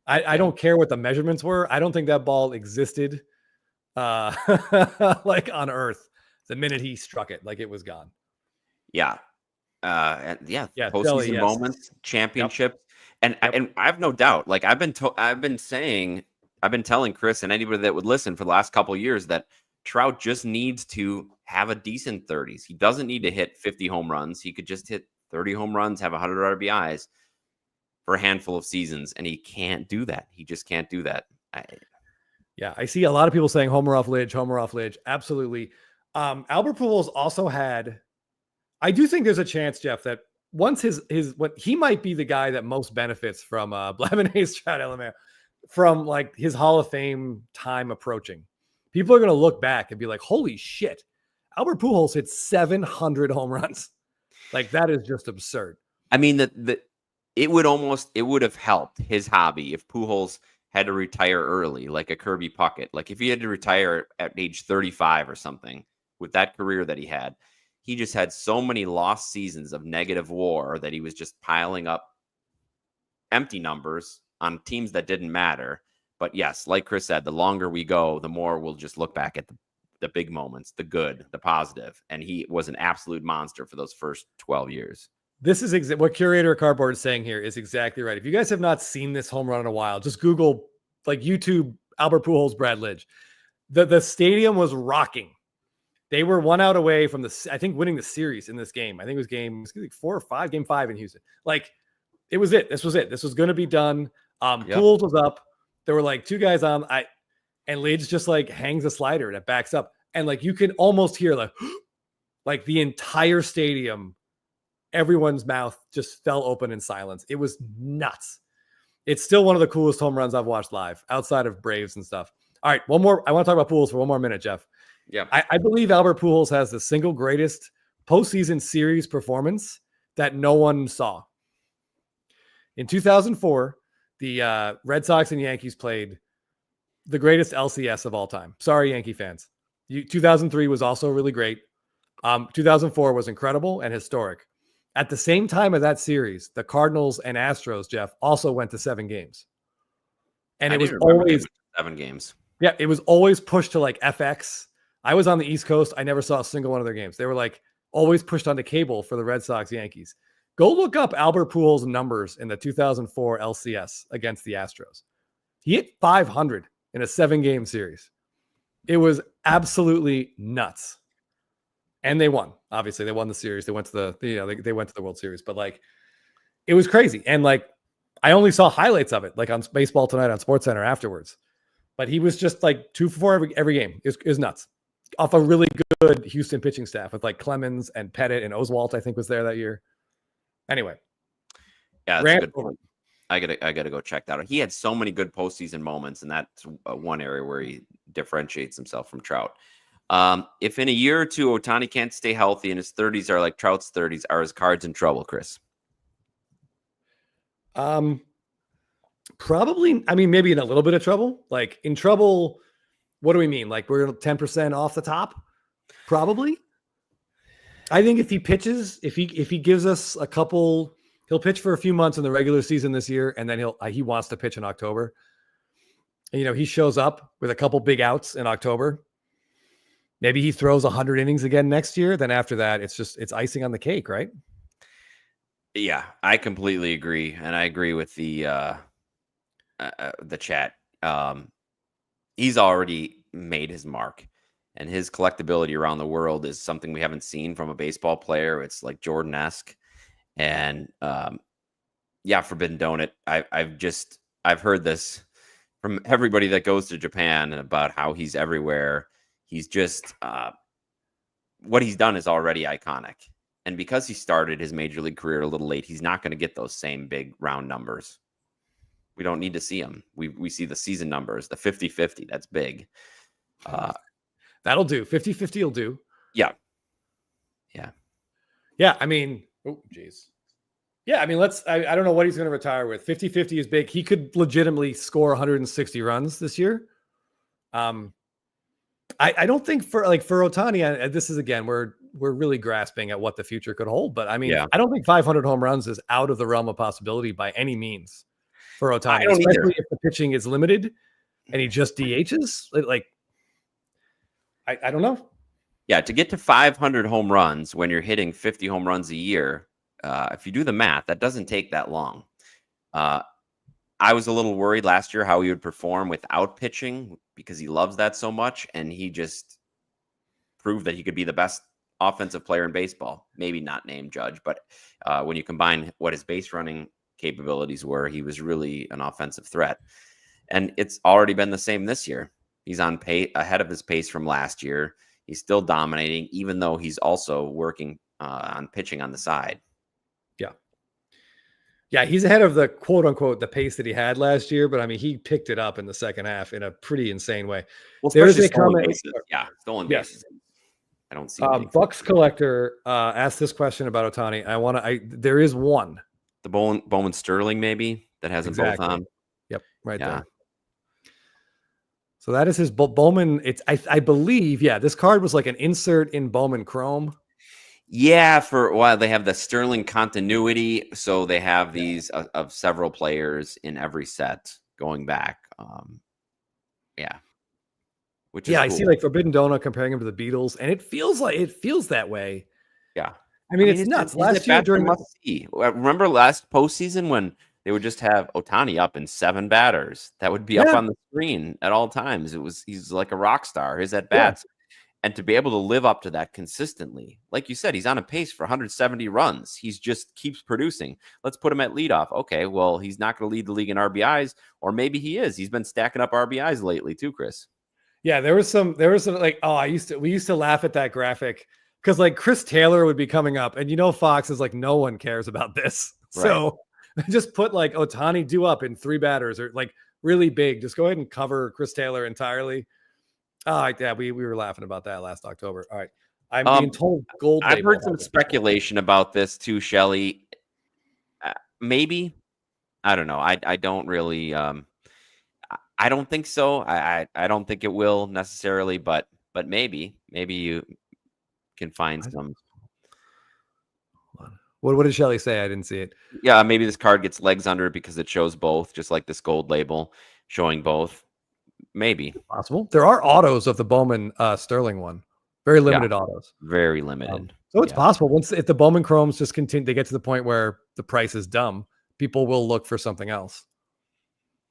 I don't care what the measurements were. I don't think that ball existed on Earth the minute he struck it. It was gone. Yeah. Postseason moments, championships. And I have no doubt. I've been telling Chris and anybody that would listen for the last couple of years that Trout just needs to have a decent 30s. He doesn't need to hit 50 home runs. He could just hit 30 home runs, have 100 RBIs for a handful of seasons, and he can't do that. He just can't do that. I see a lot of people saying homer off Lidge. Absolutely. Albert Pujols also had. I do think there's a chance, Jeff, that once he might be the guy that most benefits from Blabinase Trout LMAO from his Hall of Fame time approaching. People are going to look back and be like, holy shit, Albert Pujols hit 700 home runs. That is just absurd. I mean, it would have helped his hobby if Pujols had to retire early, like a Kirby Puckett. If he had to retire at age 35 or something with that career that he had. He just had so many lost seasons of negative WAR that he was just piling up empty numbers on teams that didn't matter. But yes, like Chris said, the longer we go, the more we'll just look back at the big moments, the good, the positive. And he was an absolute monster for those first 12 years. This is what Curator Cardboard is saying here is exactly right. If you guys have not seen this home run in a while, just Google YouTube Albert Pujols, Brad Lidge. The stadium was rocking. They were 1 out away from winning the series in this game. I think it was game 4 or 5, game 5 in Houston. It was it. This was it. This was going to be done. Pujols was up. There were 2 guys on. And Lidge just hangs a slider that backs up. And you can almost hear the entire stadium everyone's mouth just fell open in silence. It was nuts. It's still one of the coolest home runs I've watched live outside of Braves and stuff. All right, one more. I want to talk about Pujols for one more minute, Jeff. Yeah. I believe Albert Pujols has the single greatest postseason series performance that no one saw. In 2004, the Red Sox and Yankees played the greatest LCS of all time. Sorry, Yankee fans. 2003 was also really great. 2004 was incredible and historic. At the same time of that series, the Cardinals and Astros, Jeff, also went to 7 games. And it was always 7 games. Yeah, it was always pushed to like FX. I was on the East Coast. I never saw a single one of their games. They were like always pushed onto cable for the Red Sox Yankees. Go look up Albert Pujols' numbers in the 2004 LCS against the Astros. He hit 500 in a 7-game series. It was absolutely nuts. And they won. Obviously, they won the series. They went to they went to the World Series, but like it was crazy. And like I only saw highlights of it, like on Baseball Tonight on SportsCenter afterwards. But he was just like 2 for 4 every game. It was nuts. Off a really good Houston pitching staff with like Clemens and Pettit and Oswalt, I think was there that year. Anyway, yeah, that's a good point. I gotta go check that out. He had so many good postseason moments, and that's one area where he differentiates himself from Trout. If in a year or two Ohtani can't stay healthy and his 30s are like Trout's 30s, are his Cards in trouble, Chris? Probably. I mean, maybe in a little bit of trouble. Like in trouble, what do we mean? Like we're 10% off the top? Probably. I think if he pitches, if he gives us a couple, he'll pitch for a few months in the regular season this year, and then he wants to pitch in October. And, he shows up with a couple big outs in October. Maybe he throws 100 innings again next year. Then after that, it's icing on the cake, right? Yeah, I completely agree, and I agree with the chat. He's already made his mark, and his collectability around the world is something we haven't seen from a baseball player. It's like Jordan-esque, and Forbidden Donut. I've heard this from everybody that goes to Japan about how he's everywhere. He's just what he's done is already iconic. And because he started his major league career a little late, he's not going to get those same big round numbers. We don't need to see them. We see the season numbers, the 50-50. That's big. That'll do. 50-50 will do. Yeah. I mean, oh, geez. Yeah, I mean, I don't know what he's going to retire with. 50-50 is big. He could legitimately score 160 runs this year. I don't think for Ohtani, this is again, we're really grasping at what the future could hold. But I mean, I don't think 500 home runs is out of the realm of possibility by any means for Ohtani, especially if the pitching is limited and he just DHs. I don't know. Yeah, to get to 500 home runs when you're hitting 50 home runs a year, if you do the math, that doesn't take that long. I was a little worried last year how he would perform without pitching because he loves that so much, and he just proved that he could be the best offensive player in baseball. Maybe not named Judge, but when you combine what his base running capabilities were, he was really an offensive threat. And it's already been the same this year. He's on pace ahead of his pace from last year. He's still dominating, even though he's also working on pitching on the side. Yeah, he's ahead of the quote unquote the pace that he had last year, but I mean he picked it up in the second half in a pretty insane way. Well, there's a comment. Stolen bases. I don't see. Bucks Collector asked this question about Ohtani. There is one. The Bowman Sterling maybe that has them both on. Yep, right there. So that is his Bowman. I believe. Yeah, this card was like an insert in Bowman Chrome. Yeah, for a while they have the Sterling continuity, so they have these of several players in every set going back. Which is cool. I see like Forbidden Donut comparing him to the Beatles, and it feels that way. Yeah, I mean it's nuts. Last year during remember last postseason when they would just have Ohtani up in 7 batters that would be up on the screen at all times. He's like a rock star. His at bats. Yeah. And to be able to live up to that consistently, like you said, he's on a pace for 170 runs. He's just keeps producing. Let's put him at leadoff. Okay, well, he's not going to lead the league in RBIs, or maybe he is. He's been stacking up RBIs lately too, Chris. Yeah, there was some like, we used to laugh at that graphic because like Chris Taylor would be coming up, and Fox is like, no one cares about this. Right. So just put like Ohtani due up in 3 batters or like really big. Just go ahead and cover Chris Taylor entirely. Yeah, we were laughing about that last October. All right. I'm being told gold. I've heard some speculation about this too, Shelly. Maybe. I don't know. I don't really I don't think so. I don't think it will necessarily, but maybe you can find some. What did Shelly say? I didn't see it. Yeah, maybe this card gets legs under it because it shows both, just like this gold label showing both. Maybe possible. There are autos of the Bowman Sterling one. Very limited autos. Very limited. So it's possible if the Bowman Chromes just continue, they get to the point where the price is dumb, people will look for something else,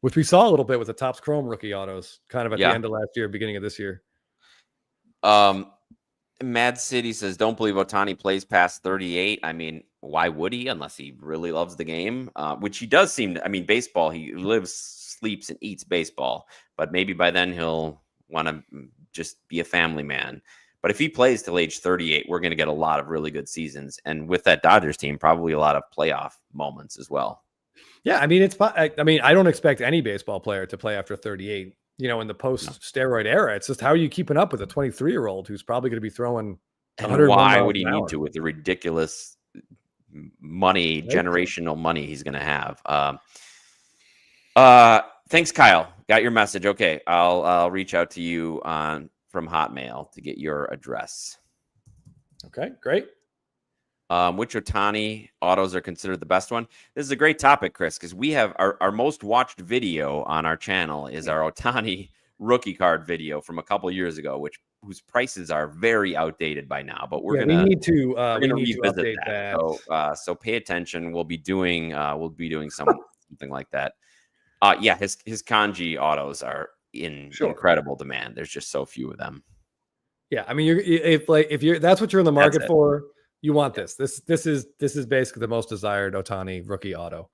which we saw a little bit with the Topps Chrome rookie autos kind of at the end of last year, beginning of this year. Mad City says, don't believe Ohtani plays past 38. I mean, why would he unless he really loves the game, which he does seem to. I mean, baseball, he lives, sleeps, and eats baseball, but maybe by then he'll want to just be a family man. But if he plays till age 38, we're going to get a lot of really good seasons. And with that Dodgers team, probably a lot of playoff moments as well. Yeah, I mean, I don't expect any baseball player to play after 38, in the post-steroid era. It's just how are you keeping up with a 23-year-old who's probably going to be throwing 100 why would he need to with the ridiculous money, generational money he's going to have? Thanks, Kyle. Got your message. Okay, I'll reach out to you from Hotmail to get your address. Okay, great. Which Ohtani autos are considered the best one? This is a great topic, Chris, because we have our most watched video on our channel is our Ohtani rookie card video from a couple years ago, whose prices are very outdated by now. But we need to revisit that. So pay attention. We'll be doing something like that. His kanji autos are in incredible demand. There's just so few of them. Yeah, I mean, if you're that's what you're in the market for, you want this. This is basically the most desired Ohtani rookie auto.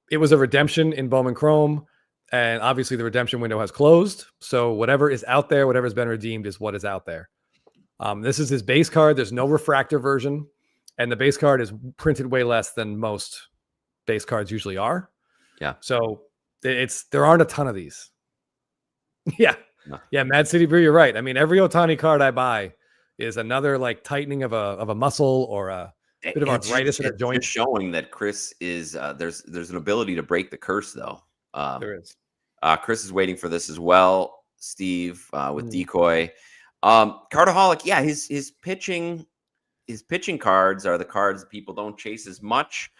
It was a redemption in Bowman Chrome, and obviously the redemption window has closed. So whatever is out there, whatever's been redeemed is what is out there. This is his base card. There's no refractor version, and the base card is printed way less than most base cards usually are. Yeah. So there aren't a ton of these. Yeah. No. Yeah. Mad City Brew, you're right. I mean, every Ohtani card I buy is another like tightening of a muscle or a bit of arthritis in a joint. It's showing that Chris is there's an ability to break the curse though. There is. Chris is waiting for this as well. Steve with Decoy. Cardaholic, yeah, his pitching cards are the cards people don't chase as much.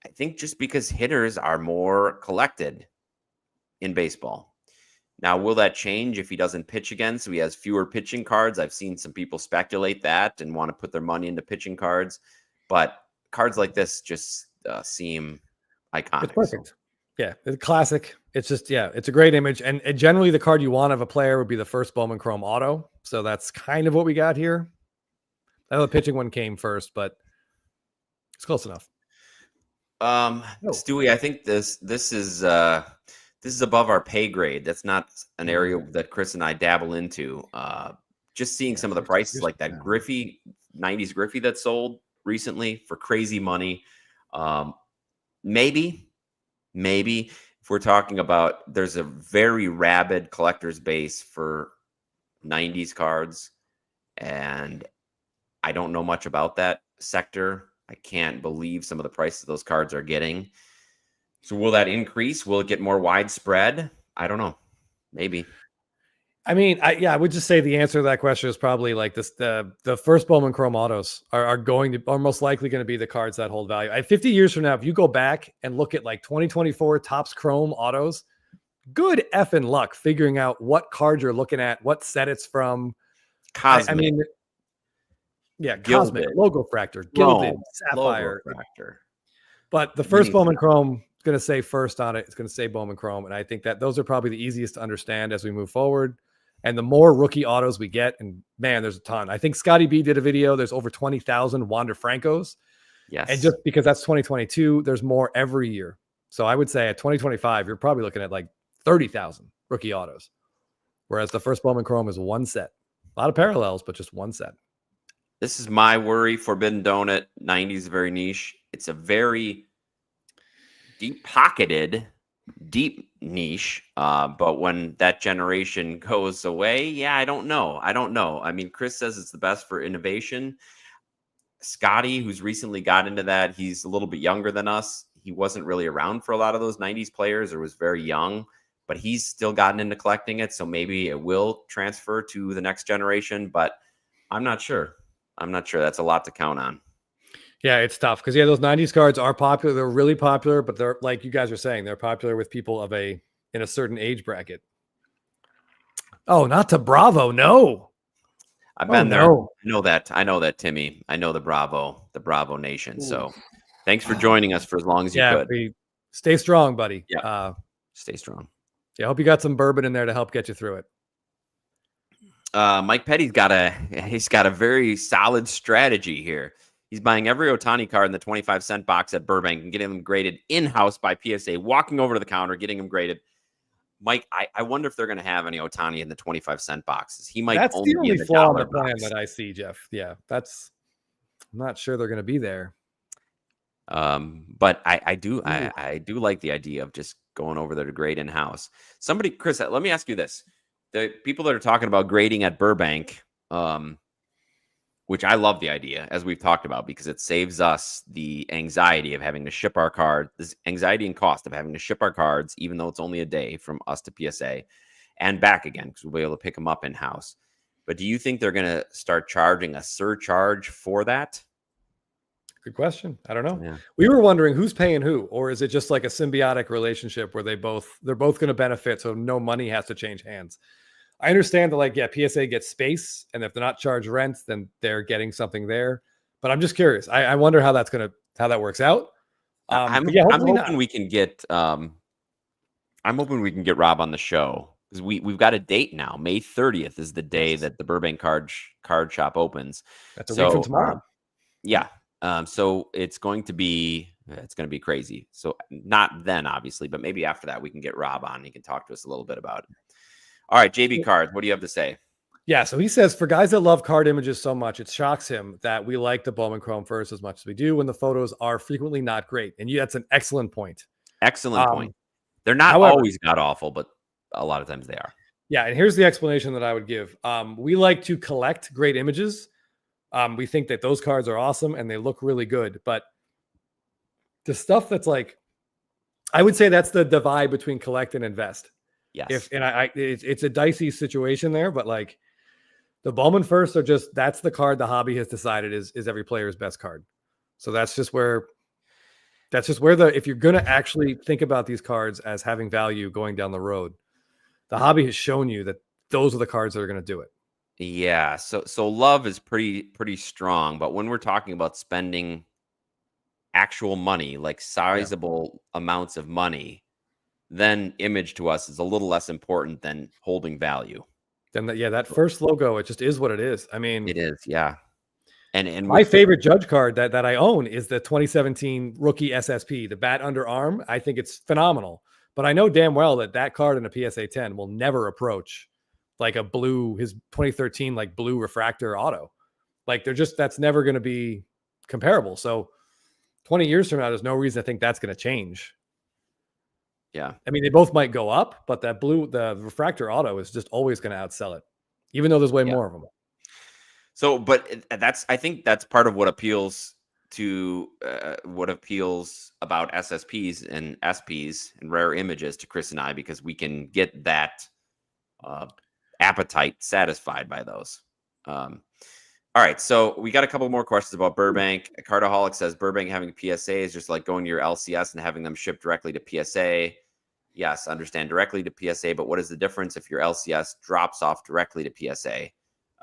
I think just because hitters are more collected in baseball. Now, will that change if he doesn't pitch again? So he has fewer pitching cards. I've seen some people speculate that and want to put their money into pitching cards. But cards like this just seem iconic. It's perfect. Yeah, it's classic. It's just, it's a great image. And generally the card you want of a player would be the first Bowman Chrome auto. So that's kind of what we got here. I know the pitching one came first, but it's close enough. Stewie, I think this is above our pay grade. That's not an area that Chris and I dabble into. Just seeing some of the prices like that Griffey, 90s Griffey that sold recently for crazy money. Maybe if we're talking about, there's a very rabid collector's base for 90s cards, and I don't know much about that sector. I can't believe some of the prices those cards are getting. So will that increase? Will it get more widespread? I don't know. Maybe. I mean, I would just say the answer to that question is probably like this: the first Bowman Chrome autos are most likely going to be the cards that hold value. 50 years from now, if you go back and look at like 2024 Topps Chrome autos, good effing luck figuring out what card you're looking at, what set it's from. Cosmic. I mean, yeah, Cosmic, Logo Fractor, Gilded, Sapphire. But the first Bowman Chrome is going to say first on it. It's going to say Bowman Chrome. And I think that those are probably the easiest to understand as we move forward. And the more rookie autos we get, and man, there's a ton. I think Scotty B did a video. There's over 20,000 Wander Francos. Yes. And just because that's 2022, there's more every year. So I would say at 2025, you're probably looking at like 30,000 rookie autos. Whereas the first Bowman Chrome is one set. A lot of parallels, but just one set. This is my worry. Forbidden Donut 90s is very niche. It's a very deep-pocketed, deep niche. But when that generation goes away, yeah, I don't know. I mean, Chris says it's the best for innovation. Scotty, who's recently got into that, he's a little bit younger than us. He wasn't really around for a lot of those 90s players or was very young, but he's still gotten into collecting it. So maybe it will transfer to the next generation, but I'm not sure. That's a lot to count on. Yeah, it's tough because those 90s cards are popular. They're really popular, but they're like you guys are saying, they're popular with people in a certain age bracket. Oh, not to Bravo. No. I've been there. No. I know that, Timmy. I know the Bravo Nation. Ooh. So thanks for joining us for as long as you could. Stay strong, buddy. Yeah. Stay strong. Yeah, I hope you got some bourbon in there to help get you through it. Mike Petty's got a very solid strategy here. He's buying every Ohtani card in the 25-cent box at Burbank and getting them graded in-house by PSA, walking over to the counter, getting them graded. Mike, I wonder if they're going to have any Ohtani in the 25-cent boxes. He might. That's only the only flaw in the plan that I see, Jeff. Yeah, I'm not sure they're going to be there. But I do like the idea of just going over there to grade in-house. Chris, let me ask you this. The people that are talking about grading at Burbank, which I love the idea, as we've talked about, because it saves us the anxiety of having to ship our card, this anxiety and cost of having to ship our cards, even though it's only a day from us to PSA and back again, because we'll be able to pick them up in-house. But do you think they're going to start charging a surcharge for that? Good question. I don't know. Yeah. We were wondering who's paying who, or is it just like a symbiotic relationship where they're both going to benefit, so no money has to change hands? I understand that, PSA gets space, and if they're not charged rent, then they're getting something there. But I'm just curious. I wonder how that works out. I'm hoping we can get Rob on the show, because we've got a date now. May 30th is the day that the Burbank card shop opens. That's a week from tomorrow. Yeah. So it's going to be crazy. So not then, obviously, but maybe after that we can get Rob on. He can talk to us a little bit about it. All right, JB Cards, what do you have to say? Yeah, so he says, for guys that love card images so much, it shocks him that we like the Bowman Chrome first as much as we do when the photos are frequently not great. And that's an excellent point. Excellent point. They're not always god-awful, but a lot of times they are. Yeah, and here's the explanation that I would give. We like to collect great images. We think that those cards are awesome and they look really good. But the stuff I would say that's the divide between collect and invest. Yes. It's a dicey situation there, but the Bowman first that's the card the hobby has decided is every player's best card. So that's just where if you're going to actually think about these cards as having value going down the road, the hobby has shown you that those are the cards that are going to do it. Yeah. So love is pretty strong, but when we're talking about spending actual money, like sizable amounts of money, then image to us is a little less important than holding value. Then that first logo, it just is what it is. I mean, it is, yeah. And my favorite Judge card that I own is the 2017 rookie SSP, the bat underarm. I think it's phenomenal, but I know damn well that card in a PSA 10 will never approach his 2013 blue refractor auto. That's never going to be comparable. So 20 years from now, there's no reason to think that's going to change. Yeah. I mean, they both might go up, but the refractor auto is just always going to outsell it, even though there's way more of them. So, but I think that's part of what appeals about SSPs and SPs and rare images to Chris and I, because we can get that appetite satisfied by those. All right, so we got a couple more questions about Burbank. Cardaholic says Burbank having a PSA is just like going to your LCS and having them shipped directly to PSA. Yes, understand directly to PSA, but what is the difference if your LCS drops off directly to PSA?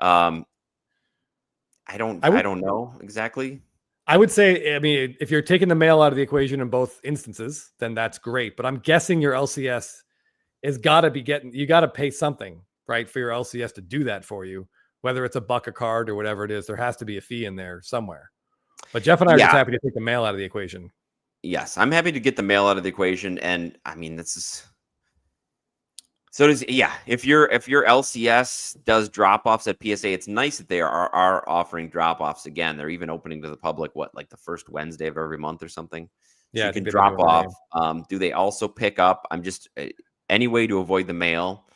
I don't know exactly. I would say, I mean, if you're taking the mail out of the equation in both instances, then that's great. But I'm guessing your LCS is got to be you got to pay something, right, for your LCS to do that for you. Whether it's $1 a card or whatever it is, there has to be a fee in there somewhere. But Jeff and I are just happy to take the mail out of the equation. Yes, I'm happy to get the mail out of the equation. And I mean, So does if your LCS does drop offs at PSA, it's nice that they are offering drop offs again. They're even opening to the public like the first Wednesday of every month or something. So Yeah, you I think can they've been drop doing the name. off. Do they also pick up? I'm just any way to avoid the mail,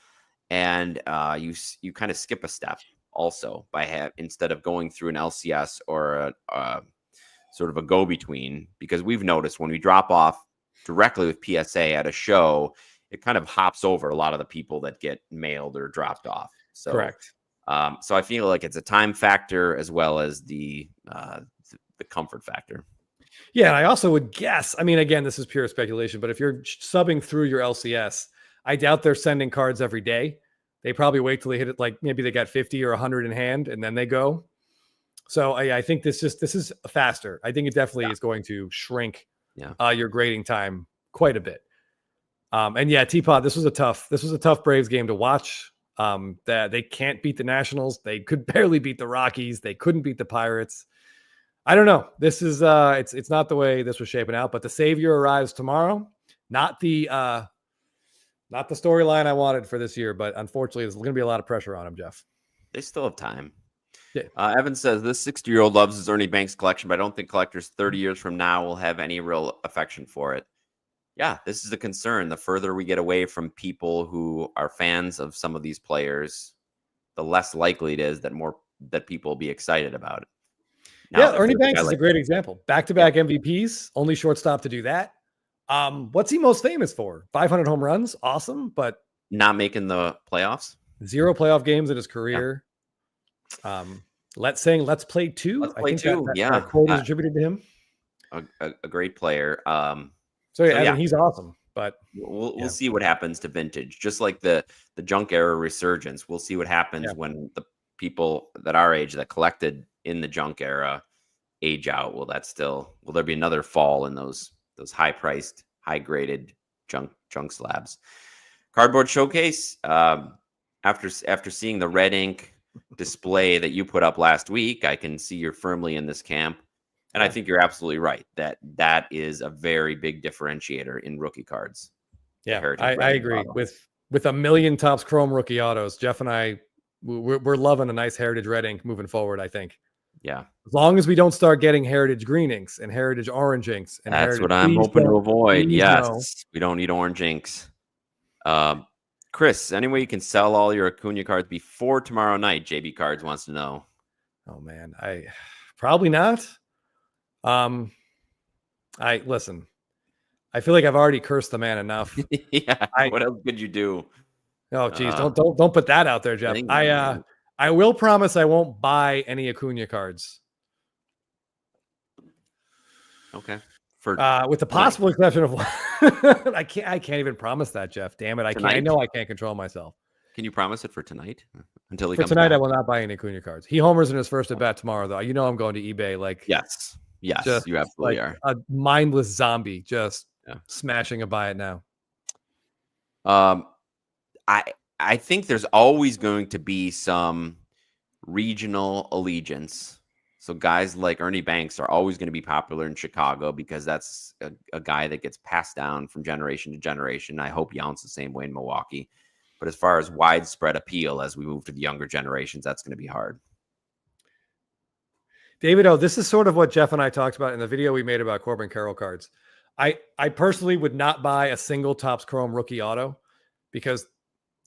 and you kind of skip a step also by instead of going through an LCS or a sort of a go between, because we've noticed when we drop off directly with PSA at a show, it kind of hops over a lot of the people that get mailed or dropped off. So, Correct. So I feel like it's a time factor as well as the comfort factor. Yeah, and I also would guess. I mean, again, this is pure speculation, but if you're subbing through your LCS, I doubt they're sending cards every day. They probably wait till they hit it, like maybe they got 50 or 100 in hand, and then they go. So I think this is faster. I think it definitely is going to shrink your grading time quite a bit. And yeah, Teapot, this was a tough Braves game to watch. That they can't beat the Nationals. They could barely beat the Rockies. They couldn't beat the Pirates. I don't know. This is it's not the way this was shaping out, but the savior arrives tomorrow. Not the storyline I wanted for this year, but unfortunately, there's going to be a lot of pressure on him, Jeff. They still have time. Yeah. Evan says this 60-year-old loves his Ernie Banks collection, but I don't think collectors 30 years from now will have any real affection for it. Yeah, this is a concern. The further we get away from people who are fans of some of these players, the less likely it is that people will be excited about it. Now, yeah, Ernie Banks is a great example. Back-to-back MVPs, only shortstop to do that. What's he most famous for? 500 home runs, awesome, but not making the playoffs. 0 playoff games in his career. Yeah. Let's play two. Let's play two. That quote is attributed to him. A great player. Evan, he's awesome. But we'll see what happens to vintage. Just like the junk era resurgence, we'll see what happens when the people that our age that collected in the junk era age out. Will there be another fall in those high priced, high graded junk slabs? Cardboard Showcase. After seeing the red ink display that you put up last week, I can see you're firmly in this camp. And I think you're absolutely right that is a very big differentiator in rookie cards. Yeah, I agree. With a million Topps Chrome rookie autos, Jeff and I, we're loving a nice Heritage red ink moving forward, I think. Yeah. As long as we don't start getting Heritage green inks and Heritage orange inks. And that's what I'm hoping to avoid. Yes. We don't need orange inks. Chris, any way you can sell all your Acuna cards before tomorrow night? JB Cards wants to know. Oh man, I probably not. I listen. I feel like I've already cursed the man enough. Yeah. What else could you do? Oh geez, don't put that out there, Jeff. I will promise I won't buy any Acuna cards. Okay. With the possible exception of I can't even promise that, Jeff. Damn it. I know I can't control myself. Can you promise it for tonight? Until he for comes tonight, back? I will not buy any Acuna cards. He homers in his first at bat tomorrow, though. You know I'm going to eBay yes, you absolutely are. A mindless zombie just smashing a buy it now. I think there's always going to be some regional allegiance. So guys like Ernie Banks are always going to be popular in Chicago because that's a guy that gets passed down from generation to generation. I hope Yount's the same way in Milwaukee. But as far as widespread appeal as we move to the younger generations, that's going to be hard. David, this is sort of what Jeff and I talked about in the video we made about Corbin Carroll cards. I personally would not buy a single Topps Chrome rookie auto because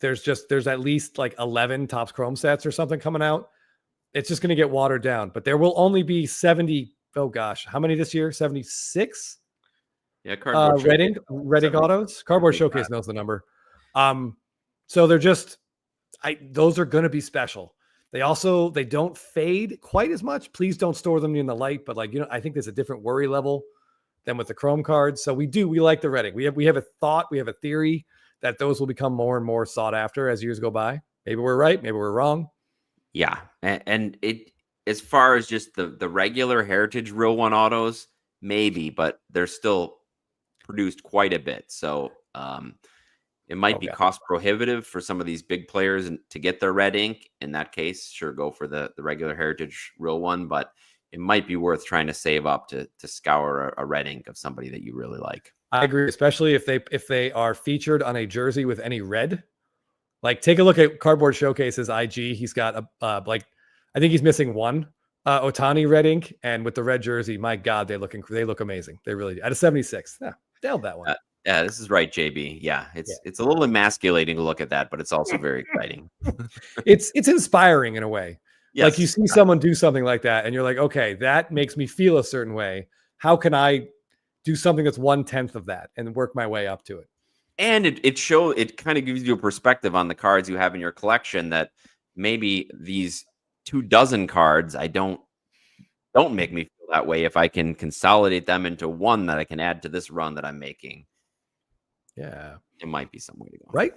there's at least like 11 Topps Chrome sets or something coming out. It's just going to get watered down, but there will only be 70. Oh gosh, how many this year? 76. Yeah, cardboard red ink autos. Cardboard Showcase knows the number. So they're just, those are going to be special. They don't fade quite as much. Please don't store them in the light, but I think there's a different worry level than with the Chrome cards. So we like the red ink. We have a theory that those will become more and more sought after as years go by. Maybe we're right. Maybe we're wrong. Yeah. And it, as far as just the regular Heritage Real One autos, maybe, but they're still produced quite a bit. So it might be cost prohibitive for some of these big players to get their red ink. In that case, sure, go for the regular Heritage Real One, but it might be worth trying to save up to scour a red ink of somebody that you really like. I agree, especially if they are featured on a jersey with any red. Like, take a look at Cardboard Showcase's IG. He's got I think he's missing one Otani red ink, and with the red jersey, my God, they look amazing. They really do. At a 76, yeah, nailed that one. Yeah, this is right, JB. Yeah, it's a little emasculating to look at that, but it's also very exciting. It's inspiring in a way. Yes. Like, you see someone do something like that, and you're like, okay, that makes me feel a certain way. How can I do something that's 1/10 of that and work my way up to it? And it kind of gives you a perspective on the cards you have in your collection, that maybe these 24 cards don't make me feel that way if I can consolidate them into one that I can add to this run that I'm making. Yeah, it might be some way to go. Right.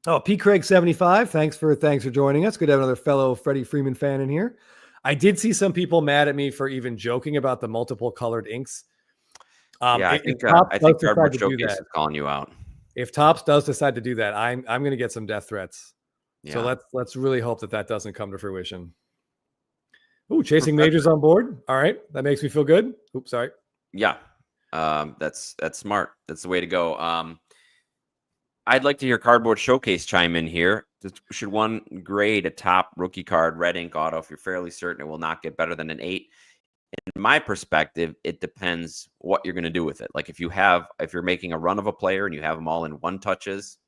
Oh, P. Craig 75. Thanks for joining us. Good to have another fellow Freddie Freeman fan in here. I did see some people mad at me for even joking about the multiple colored inks. I think Cardboard Showcase is calling you out. If Topps does decide to do that, I'm going to get some death threats. Yeah. So let's really hope that doesn't come to fruition. Ooh, Chasing Majors on board. All right, that makes me feel good. Oops, sorry. Yeah, that's smart. That's the way to go. I'd like to hear Cardboard Showcase chime in here. Should one grade a top rookie card red ink auto if you're fairly certain it will not get better than an 8? In my perspective, it depends what you're going to do with it. Like, if you're making a run of a player and you have them all in 1-touches,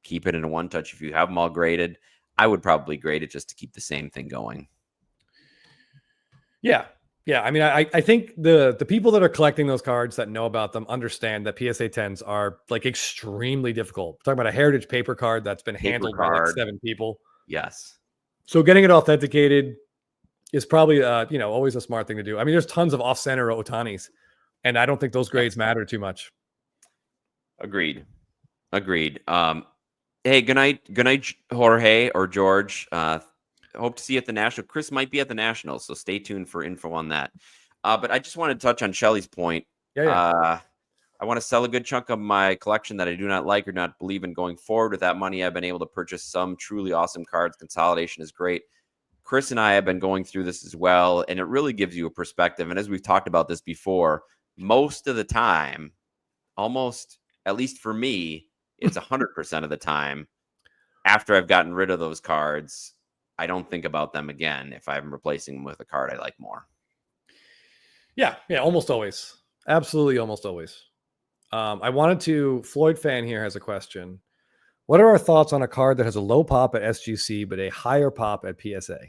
keep it in a 1-touch. If you have them all graded, I would probably grade it just to keep the same thing going. Yeah. I mean, I think the people that are collecting those cards that know about them understand that PSA 10s are like extremely difficult. We're talking about a heritage paper card that's been handled by like 7 people. Yes. So getting it authenticated is probably always a smart thing to do. I mean, there's tons of off-center Otanis, and I don't think those grades matter too much. Agreed. Hey, good night, Jorge or George. Hope to see you at the National. Chris might be at the National, so stay tuned for info on that. But I just want to touch on Shelly's point. Yeah. I want to sell a good chunk of my collection that I do not like or not believe in going forward. With that money, I've been able to purchase some truly awesome cards. Consolidation is great. Chris and I have been going through this as well, and it really gives you a perspective. And as we've talked about this before, most of the time, almost, at least for me, it's 100% of the time, after I've gotten rid of those cards, I don't think about them again if I'm replacing them with a card I like more. Yeah, almost always. Absolutely, almost always. Floyd fan here has a question. What are our thoughts on a card that has a low pop at SGC but a higher pop at PSA?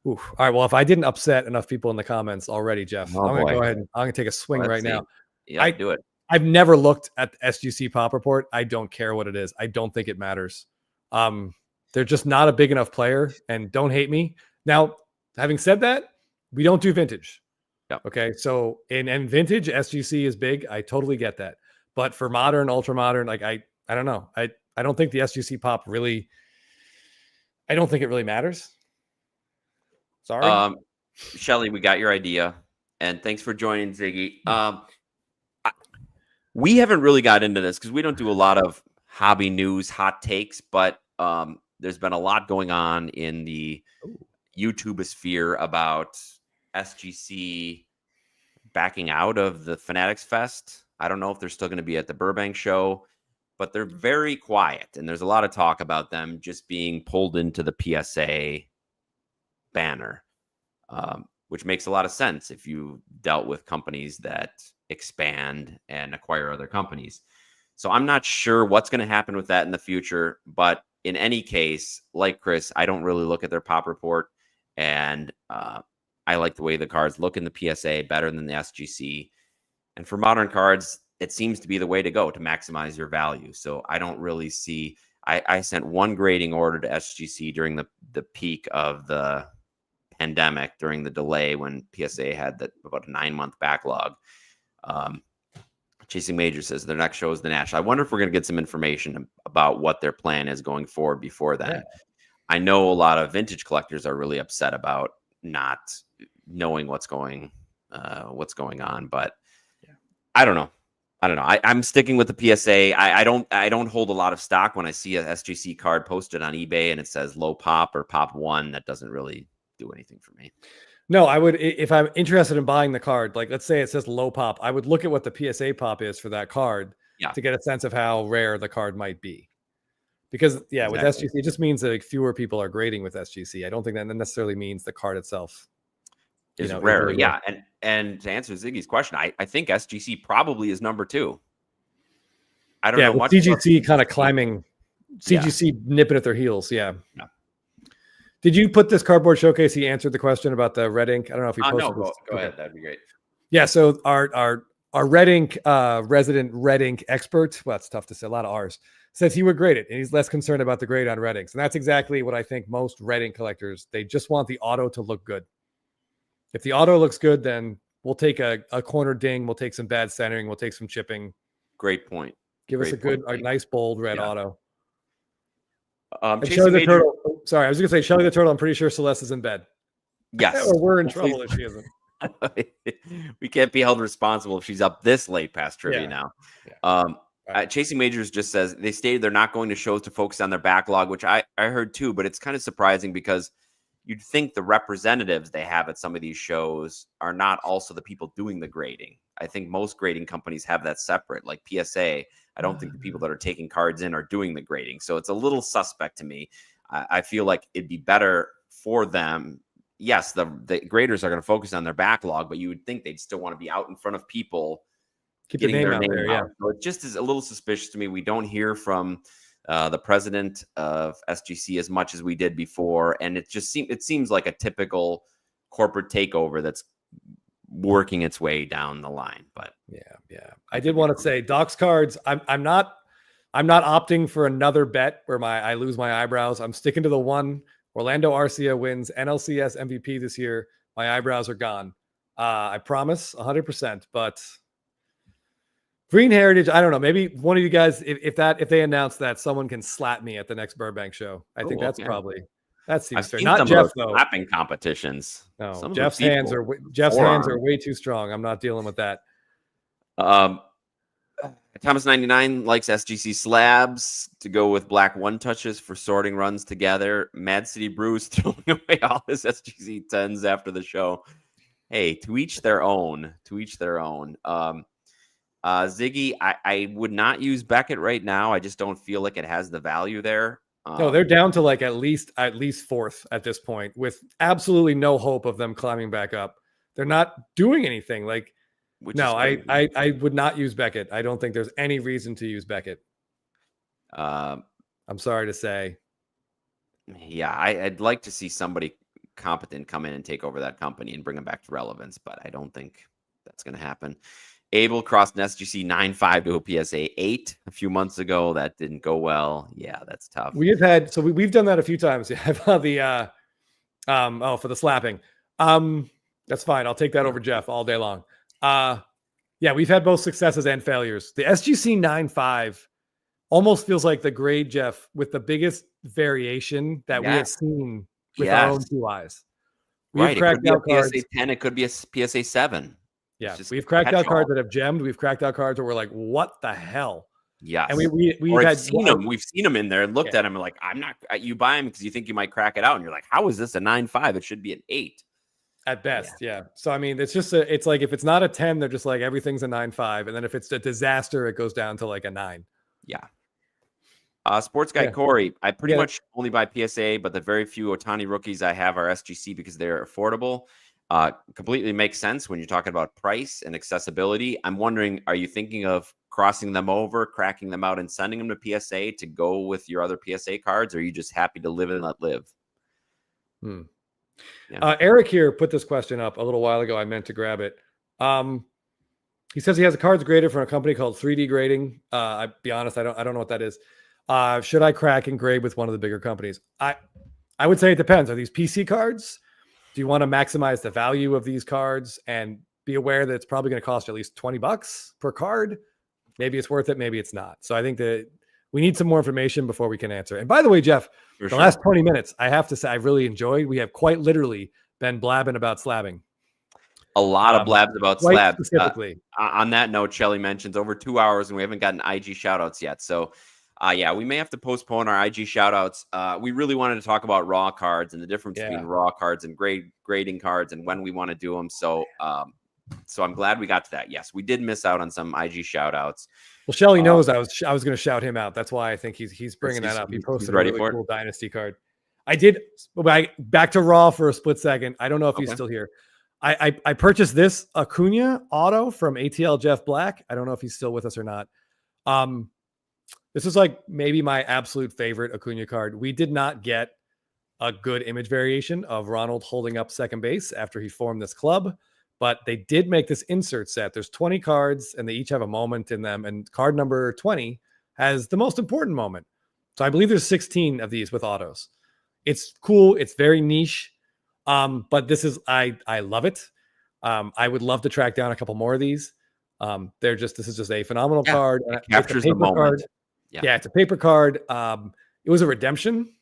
Oof. All right, well, if I didn't upset enough people in the comments already, Jeff, I'm going to go ahead and I'm going to take a swing now. Yeah, do it. I've never looked at the SGC pop report. I don't care what it is. I don't think it matters. They're just not a big enough player, and don't hate me. Now, having said that, we don't do vintage. Yep. Okay. So in vintage, SGC is big. I totally get that. But for modern, ultra modern, like I don't know. I don't think the SGC pop really, I don't think it really matters. Sorry. Shelly, we got your idea. And thanks for joining, Ziggy. We haven't really got into this because we don't do a lot of hobby news, hot takes, but there's been a lot going on in the YouTube sphere about SGC backing out of the Fanatics Fest. I don't know if they're still going to be at the Burbank show, but they're very quiet. And there's a lot of talk about them just being pulled into the PSA banner, which makes a lot of sense if you dealt with companies that expand and acquire other companies. So I'm not sure what's going to happen with that in the future, but in any case, like Chris, I don't really look at their pop report, and I like the way the cards look in the PSA better than the SGC. And for modern cards, it seems to be the way to go to maximize your value. So I don't really see, I sent one grading order to SGC during the peak of the pandemic, during the delay when PSA had about a 9-month backlog. Chasing Major says their next show is the National. I wonder if we're going to get some information about what their plan is going forward before then. Yeah. I know a lot of vintage collectors are really upset about not knowing what's going on, but yeah. I don't know. I'm sticking with the PSA. I don't hold a lot of stock when I see a SGC card posted on eBay and it says low pop or pop 1. That doesn't really do anything for me. No, I would, if I'm interested in buying the card, like let's say it says low pop, I would look at what the PSA pop is for that card to get a sense of how rare the card might be. Because yeah, with Exactly. SGC, it just means that like, fewer people are grading with SGC. I don't think that necessarily means the card itself Is is rarer. really good. Yeah. And to answer Ziggy's question, I think SGC probably is number 2. I don't Yeah, know with much about CGC kind of climbing, Yeah. CGC nipping at their heels. Yeah. Yeah. Did you put this cardboard showcase? He answered the question about the red ink. I don't know if he posted No, this. go Okay. ahead. That'd be great. Yeah. So our red ink resident red ink expert, well, it's tough to say, a lot of R's, says he would grade it and he's less concerned about the grade on red inks. And that's exactly what I think most red ink collectors, they just want the auto to look good. If the auto looks good, then we'll take a corner ding, we'll take some bad centering, we'll take some chipping. Great point. Give us a good, a nice bold red auto. And Shelly the Turtle. Oh, sorry, I was going to say Shelly the Turtle. I'm pretty sure Celeste is in bed. Yes. Or we're in trouble if she isn't. We can't be held responsible if she's up this late past trivia now. Yeah. Chasing Majors just says they stated they're not going to shows to focus on their backlog, which I heard too, but it's kind of surprising because you'd think the representatives they have at some of these shows are not also the people doing the grading. I think most grading companies have that separate, like PSA. I don't think the people that are taking cards in are doing the grading. So it's a little suspect to me. I feel like it'd be better for them. Yes, the graders are going to focus on their backlog, but you would think they'd still want to be out in front of people. Keep the name out there, yeah. So it just is a little suspicious to me. We don't hear from the president of SGC as much as we did before, and it seems like a typical corporate takeover that's working its way down the line. But yeah. I did want to say Doc's cards. I'm not opting for another bet where I lose my eyebrows. I'm sticking to the one. Orlando Arcia wins NLCS MVP this year. My eyebrows are gone. I promise 100%, but Green Heritage, I don't know. Maybe one of you guys, if they announce that, someone can slap me at the next Burbank show. I think that's probably, that seems fair. Not Jeff though. Slapping competitions. No, Jeff's hands are way too strong. I'm not dealing with that. Thomas 99 likes SGC slabs to go with black one touches for sorting runs together. Mad City Brews throwing away all his SGC 10s after the show. Hey, to each their own. Ziggy, I would not use Beckett right now. I just don't feel like it has the value there. No, they're down to like at least fourth at this point with absolutely no hope of them climbing back up. They're not doing anything. Like, no, I would not use Beckett. I don't think there's any reason to use Beckett. I'm sorry to say. Yeah, I'd like to see somebody competent come in and take over that company and bring them back to relevance, but I don't think that's going to happen. Abel crossed an SGC 9.5 to a PSA 8 a few months ago. That didn't go well. Yeah, that's tough. We've done that a few times. For the slapping. That's fine. I'll take that over Jeff all day long. Yeah, we've had both successes and failures. The SGC 9.5 almost feels like the grade, Jeff, with the biggest variation that we have seen with our own two eyes. We've cracked out cards. PSA 10, it could be a PSA 7. Yeah, we've cracked out cards that have gemmed. We've cracked out cards where we're like, what the hell? Yeah, and we've seen them. We've seen them in there and looked at them and like, I'm not. You buy them because you think you might crack it out, and you're like, how is this a 9.5? It should be an 8 at best. Yeah. So I mean, it's just it's like if it's not a 10, they're just like everything's a 9.5, and then if it's a disaster, it goes down to like a 9. Yeah. Sports guy Corey, I pretty much only buy PSA, but the very few Otani rookies I have are SGC because they're affordable. Completely makes sense when you're talking about price and accessibility. I'm wondering, are you thinking of crossing them over, cracking them out, and sending them to PSA to go with your other PSA cards? Or are you just happy to live and let live? Yeah. Eric here put this question up a little while ago. I meant to grab it. He says he has a cards graded from a company called 3D Grading. I'll be honest, I don't know what that is. Should I crack and grade with one of the bigger companies? I would say it depends. Are these PC cards? Do you want to maximize the value of these cards and be aware that it's probably going to cost you at least $20 per card? Maybe it's worth it. Maybe it's not. So I think that we need some more information before we can answer. And by the way, Jeff, last 20 minutes, I have to say, I really enjoyed. We have quite literally been blabbing about slabbing. A lot of blabs about slabs. Specifically. On that note, Shelly mentions over 2 hours and we haven't gotten IG shoutouts yet. So yeah, we may have to postpone our IG shoutouts. We really wanted to talk about raw cards and the difference between raw cards and grading cards and when we want to do them. So So I'm glad we got to that. Yes, we did miss out on some IG shout outs. Well, Shelly knows I was going to shout him out. That's why I think he's bringing that up. He He's posted a ready really for it? cool Dynasty card. I did. Back to Raw for a split second. I don't know if he's Okay. still here. I purchased this Acuna auto from ATL Jeff Black. I don't know if he's still with us or not. This is like maybe my absolute favorite Acuna card. We did not get a good image variation of Ronald holding up second base after he formed this club, but they did make this insert set. There's 20 cards and they each have a moment in them. And card number 20 has the most important moment. So I believe there's 16 of these with autos. It's cool. It's very niche. But this is, I love it. I would love to track down a couple more of these. This is just a phenomenal card. It captures the moment. Card. Yeah, it's a paper card. It was a redemption,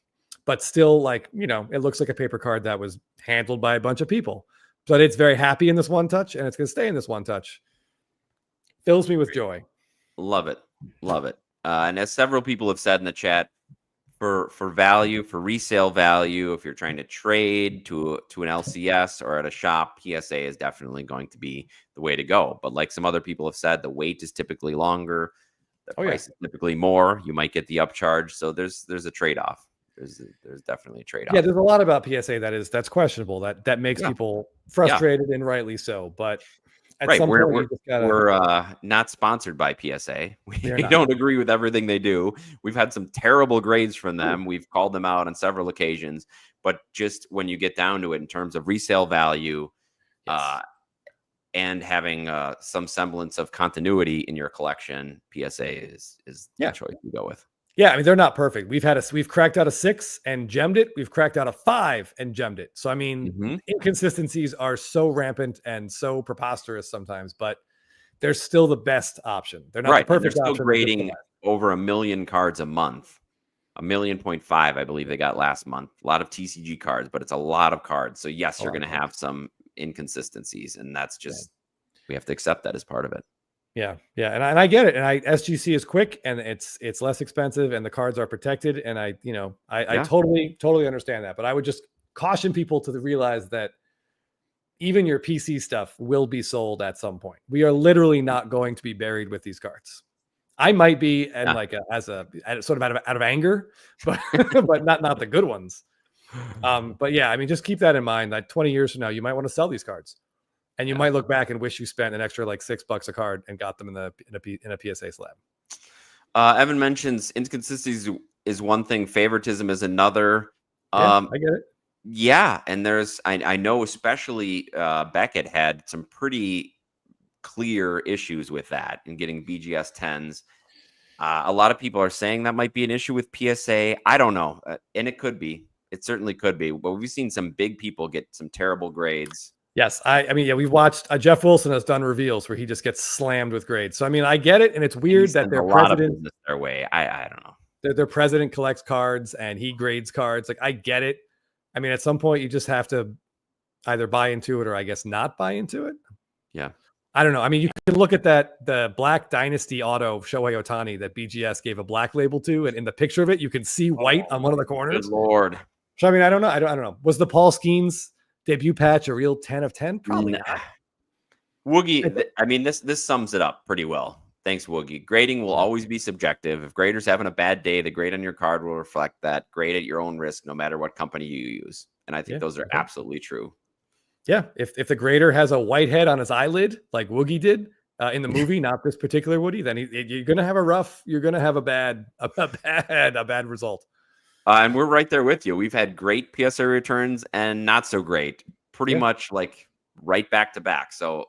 but still, like, it looks like a paper card that was handled by a bunch of people. But it's very happy in this one touch, and it's going to stay in this one touch. Fills me with joy. Love it. Love it. And as several people have said in the chat, for value, for resale value, if you're trying to trade to an LCS or at a shop, PSA is definitely going to be the way to go. But like some other people have said, the wait is typically longer. The price is typically more. You might get the upcharge. So there's a trade-off. There's definitely a trade-off. Yeah, there's a lot about PSA that's questionable. That makes people frustrated and rightly so. But at some point, you just gotta... we're not sponsored by PSA. We don't agree with everything they do. We've had some terrible grades from them. We've called them out on several occasions. But just when you get down to it in terms of resale value, and having some semblance of continuity in your collection, PSA is the choice you go with. Yeah, I mean, they're not perfect. We've cracked out a 6 and gemmed it. We've cracked out a 5 and gemmed it. So I mean, inconsistencies are so rampant and so preposterous sometimes, but they're still the best option. They're not the perfect option. They're still grading over 1 million cards a month. 1.5 million, I believe they got last month. A lot of TCG cards, but it's a lot of cards. So yes, you're going to have some inconsistencies, and that's just we have to accept that as part of it. Yeah, and I get it. And SGC is quick and it's less expensive and the cards are protected. And I totally understand that. But I would just caution people to realize that even your PC stuff will be sold at some point. We are literally not going to be buried with these cards. I might be as sort of out of anger, but but not the good ones. But yeah, I mean, just keep that in mind that 20 years from now, you might want to sell these cards. And you might look back and wish you spent an extra like $6 a card and got them in a PSA slab. Evan mentions inconsistencies is one thing, favoritism is another. I get it. Yeah, and I know especially Beckett had some pretty clear issues with that and getting BGS 10s. A lot of people are saying that might be an issue with PSA. I don't know, and it could be. It certainly could be. But we've seen some big people get some terrible grades. Yes, I mean, we've watched Jeff Wilson has done reveals where he just gets slammed with grades. So I mean, I get it, and it's weird that their president their way. I don't know. Their president collects cards and he grades cards. Like, I get it. I mean, at some point, you just have to either buy into it or I guess not buy into it. Yeah, I don't know. I mean, you can look at the Black Dynasty auto Shohei Ohtani that BGS gave a black label to, and in the picture of it, you can see white on one of the corners. Good Lord. So I mean, I don't know. I don't know. Was the Paul Skeens debut patch a real 10 of 10? Probably not. Woogie, I mean, this sums it up pretty well. Thanks, Woogie. Grading will always be subjective. If graders having a bad day, the grade on your card will reflect that. Grade at your own risk, no matter what company you use. And I think those are absolutely true. Yeah, if the grader has a white head on his eyelid, like Woogie did in the movie, not this particular Woody, then you're gonna have a bad result. And we're right there with you. We've had great PSA returns and not so great, pretty much like right back to back. So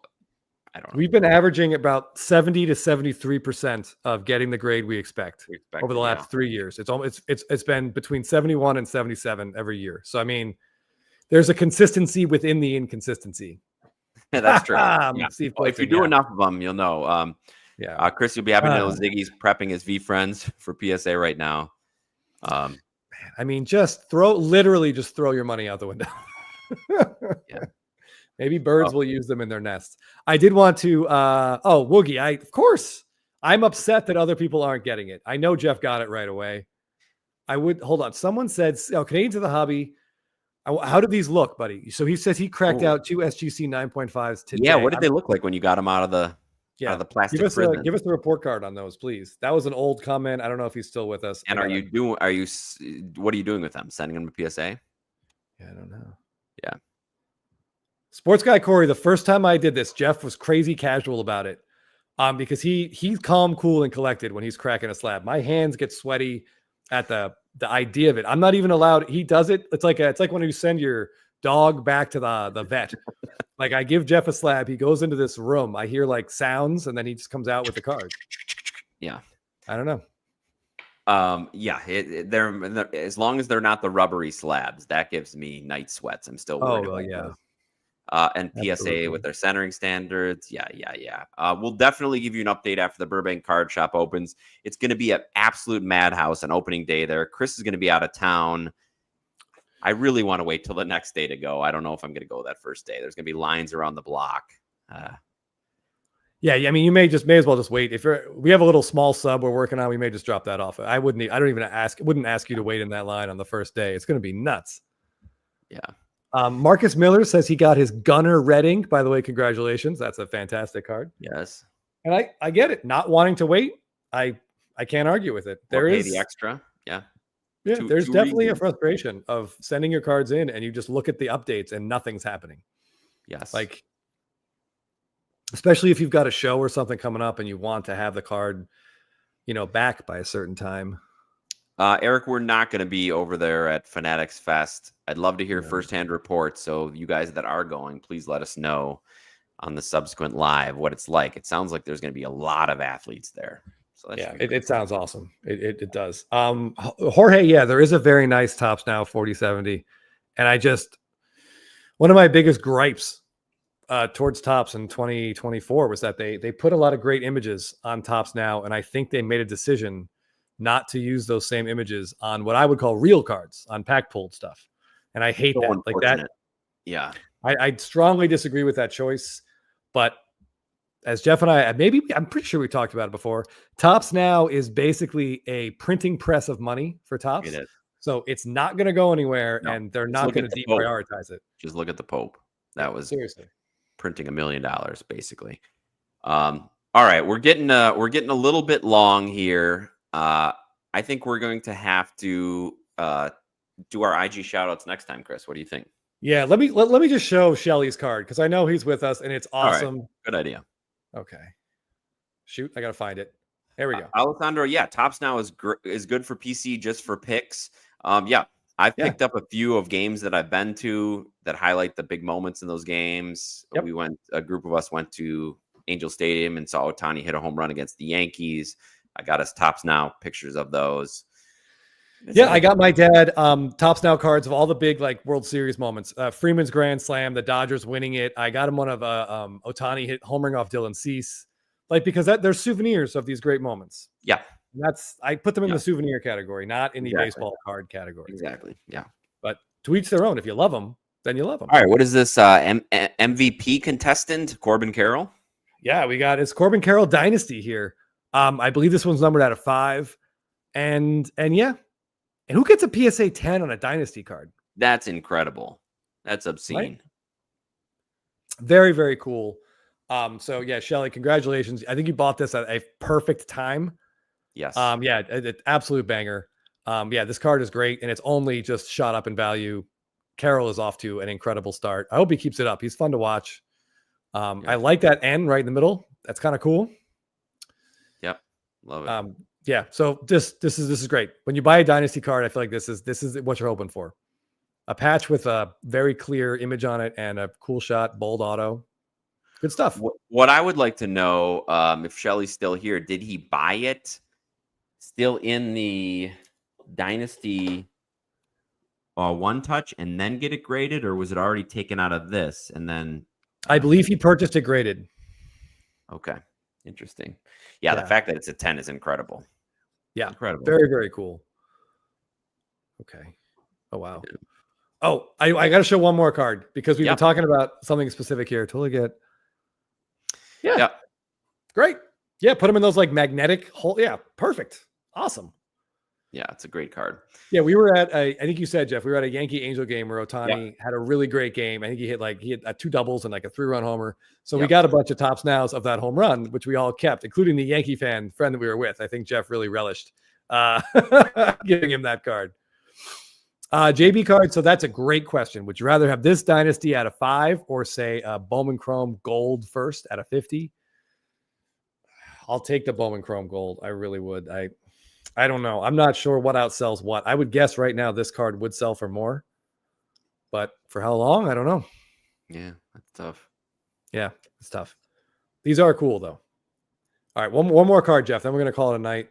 I don't know. We've been averaging about 70 to 73% of getting the grade we expect over the last 3 years. It's been between 71 and 77 every year. So I mean, there's a consistency within the inconsistency. Yeah, that's true. If you do enough of them, you'll know. Chris, you'll be happy to know Ziggy's prepping his V friends for PSA right now. I mean, just throw your money out the window. Maybe birds will use them in their nests. I did want to, Woogie, of course, I'm upset that other people aren't getting it. I know Jeff got it right away. Hold on. Someone said, Canadians of the Hobby How did these look, buddy? So he says he cracked Ooh. out 2 SGC 9.5s today. Yeah, what did they look like when you got them out of the plastic prison? Give us the report card on those, please. That was an old comment. I don't know if he's still with us. And what are you doing with them? Sending them a PSA? Yeah, I don't know. Yeah. Sports guy Corey, the first time I did this, Jeff was crazy casual about it. Because he's calm, cool, and collected when he's cracking a slab. My hands get sweaty at the idea of it. I'm not even allowed. He does it. It's like when you send your dog back to the vet. Like I give Jeff a slab. He goes into this room. I hear like sounds, and then he just comes out with the card. Yeah. I don't know. Yeah, they're as long as they're not the rubbery slabs, that gives me night sweats. I'm still worried about yeah. those. And PSA Absolutely. with their centering standards. Yeah. We'll definitely give you an update after the Burbank card shop opens. It's going to be an absolute madhouse on opening day there. Chris is going to be out of town. I really want to wait till the next day to go. I don't know if I'm going to go that first day. There's going to be lines around the block. Yeah, I mean, you may as well just wait. We have a little small sub we're working on, we may just drop that off. I wouldn't ask you to wait in that line on the first day. It's going to be nuts. Yeah. Marcus Miller says he got his Gunner Red Ink. By the way, congratulations. That's a fantastic card. Yes. And I get it. Not wanting to wait. I can't argue with it. There is the extra. Yeah. Yeah, there's definitely a frustration of sending your cards in and you just look at the updates and nothing's happening. Yes. Like, especially if you've got a show or something coming up and you want to have the card, back by a certain time. Eric, we're not going to be over there at Fanatics Fest. I'd love to hear firsthand reports. So you guys that are going, please let us know on the subsequent live what it's like. It sounds like there's going to be a lot of athletes there. So it sounds awesome. It does. Jorge, there is a very nice Topps Now 4070. And one of my biggest gripes towards Topps in 2024 was that they put a lot of great images on Topps Now. And I think they made a decision not to use those same images on what I would call real cards, on pack pulled stuff. And I hate that. Like that. Yeah. I strongly disagree with that choice. But as Jeff and I'm pretty sure we talked about it before. Topps Now is basically a printing press of money for Topps. It is. So it's not going to go anywhere, and they're not going to deprioritize it. Just look at the Pope. That was seriously printing $1 million, basically. All right, we're getting a little bit long here. I think we're going to have to do our IG shoutouts next time, Chris. What do you think? Yeah, let me just show Shelly's card because I know he's with us and it's awesome. Right. Good idea. Okay. Shoot, I gotta find it. There we go. Alessandro, Topps Now is good for PC, just for picks. I've picked up a few of games that I've been to that highlight the big moments in those games. Yep. A group of us went to Angel Stadium and saw Ohtani hit a home run against the Yankees. I got us Topps Now pictures of those. I got my dad Topps Now cards of all the big World Series moments. Freeman's Grand Slam, the Dodgers winning it. I got him one of Ohtani hit homering off Dylan Cease, because there's souvenirs of these great moments. Yeah, I put them in the souvenir category, not in the baseball card category. Exactly. Yeah, but to each their own. If you love them, then you love them. All right, what is this MVP contestant? Corbin Carroll. Yeah, it's Corbin Carroll Dynasty here. I believe this one's numbered out of 5, and yeah. And who gets a PSA 10 on a Dynasty card? That's incredible. That's obscene. Right? Very, very cool. So yeah, Shelly, congratulations. I think you bought this at a perfect time. Yes. Absolute banger. This card is great, and it's only just shot up in value. Carroll is off to an incredible start. I hope he keeps it up. He's fun to watch. I like that N right in the middle. That's kind of cool. Yep. Love it. So this is great. When you buy a Dynasty card, I feel like this is what you're hoping for. A patch with a very clear image on it and a cool shot, bold auto. Good stuff. What I would like to know, if Shelly's still here, did he buy it still in the Dynasty One Touch and then get it graded, or was it already taken out of this and then? I believe he purchased it graded. Okay. Interesting. Yeah, the fact that it's a 10 is incredible. Yeah, incredible. Very, very cool. Okay. Oh, wow. Yeah. Oh, I got to show one more card because we've been talking about something specific here. Totally get. Yeah. Great. Yeah, put them in those magnetic hole. Yeah, perfect. Awesome. Yeah, it's a great card. Yeah, we were at I think you said, Jeff, we were at a Yankee Angel game where Ohtani Yep. had a really great game. I think he had 2 doubles and like a 3-run homer. So we Yep. got a bunch of tops nows of that home run, which we all kept, including the Yankee friend that we were with. I think Jeff really relished giving him that card. JB card. So that's a great question. Would you rather have this dynasty out of 5 or say Bowman Chrome Gold first out of 50? I'll take the Bowman Chrome Gold. I really would. I don't know. I'm not sure what outsells what. I would guess right now this card would sell for more, but for how long? I don't know. Yeah, that's tough. Yeah, it's tough. These are cool though. All right, one more card, Jeff. Then we're gonna call it a night.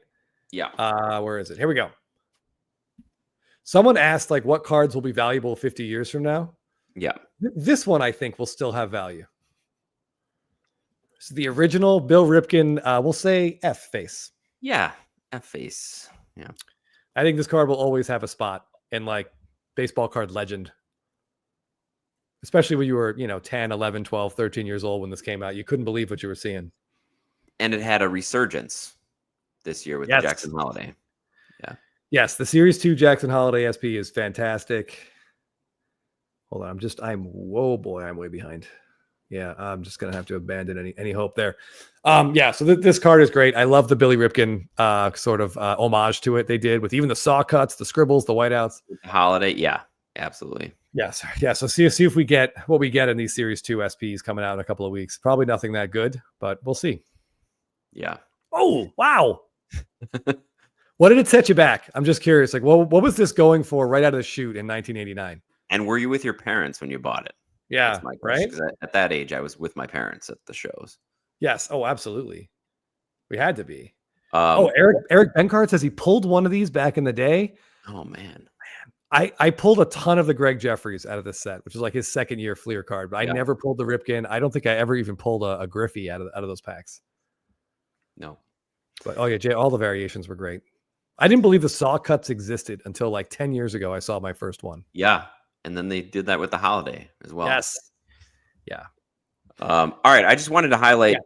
Yeah. Where is it? Here we go. Someone asked like what cards will be valuable 50 years from now. Yeah. This one I think will still have value. So the original Bill Ripken, we'll say F face. Yeah. F face. Yeah. I think this card will always have a spot in like baseball card legend. Especially when you were, 10, 11, 12, 13 years old when this came out. You couldn't believe what you were seeing. And it had a resurgence this year with the Jackson Holiday. Yeah. Yes, the Series 2 Jackson Holiday SP is fantastic. Hold on, I'm way behind. Yeah, I'm just gonna have to abandon any hope there. So this card is great. I love the Billy Ripken sort of homage to it they did with even the saw cuts, the scribbles, the whiteouts. Holiday, yeah, absolutely. Yes, yeah. So see if we get what we get in these Series 2 SPs coming out in a couple of weeks. Probably nothing that good, but we'll see. Yeah. Oh, wow. What did it set you back? I'm just curious. Like, what was this going for right out of the chute in 1989? And were you with your parents when you bought it? Yeah, That's my question, right. 'cause at that age, I was with my parents at the shows. Yes. Oh, absolutely. We had to be. Um, Eric Benkart says he pulled one of these back in the day. Oh man. I pulled a ton of the Greg Jeffries out of this set, which is like his second year Fleer card, but I Yeah. never pulled the Ripken. I don't think I ever even pulled a Griffey out of those packs. No. But Jay, all the variations were great. I didn't believe the saw cuts existed until like 10 years ago. I saw my first one. Yeah. And then they did that with the holiday as well. Yes. Yeah. All right. I just wanted to highlight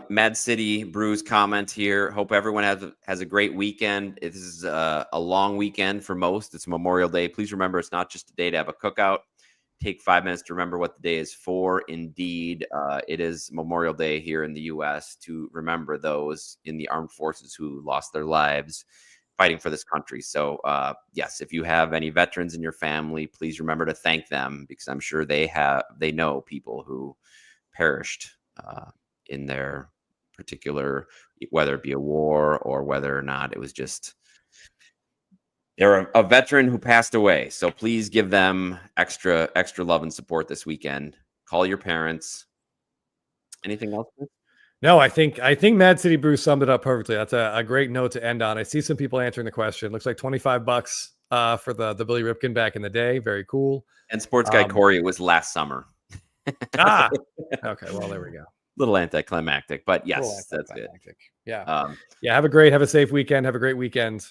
Mad City Brews comment here. Hope everyone has a great weekend. This is a long weekend for most. It's Memorial Day. Please remember, it's not just a day to have a cookout. Take 5 minutes to remember what the day is for. Indeed, it is Memorial Day here in the U.S. to remember those in the armed forces who lost their lives fighting for this country. So, yes, if you have any veterans in your family, please remember to thank them, because I'm sure they know people who perished in their particular, whether it be a war or whether or not it was just they're a veteran who passed away. So please give them extra love and support this weekend. Call your parents. Anything else? No, I think Mad City Brew summed it up perfectly. That's a great note to end on. I see some people answering the question. Looks like $25 for the Billy Ripken back in the day. Very cool. And Sports Guy Corey, it was last summer. Okay. Well, there we go. Little anticlimactic, but yes, that's good. Yeah. Have a safe weekend. Have a great weekend.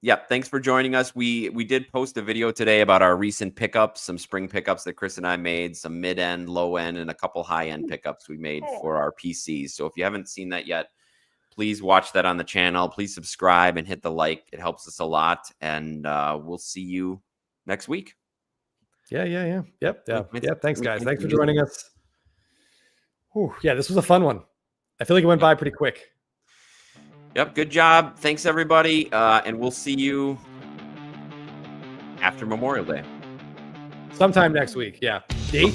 Yep. Thanks for joining us. We did post a video today about our recent pickups, some spring pickups that Chris and I made, some mid-end, low-end, and a couple high-end pickups we made for our PCs. So if you haven't seen that yet, please watch that on the channel. Please subscribe and hit the like. It helps us a lot. And we'll see you next week. Yeah. Yep. Thanks, guys. Thanks for joining us. Whew. Yeah, this was a fun one. I feel like it went by pretty quick. Yep. Good job. Thanks, everybody. And we'll see you after Memorial Day. Sometime next week. Yeah. Date.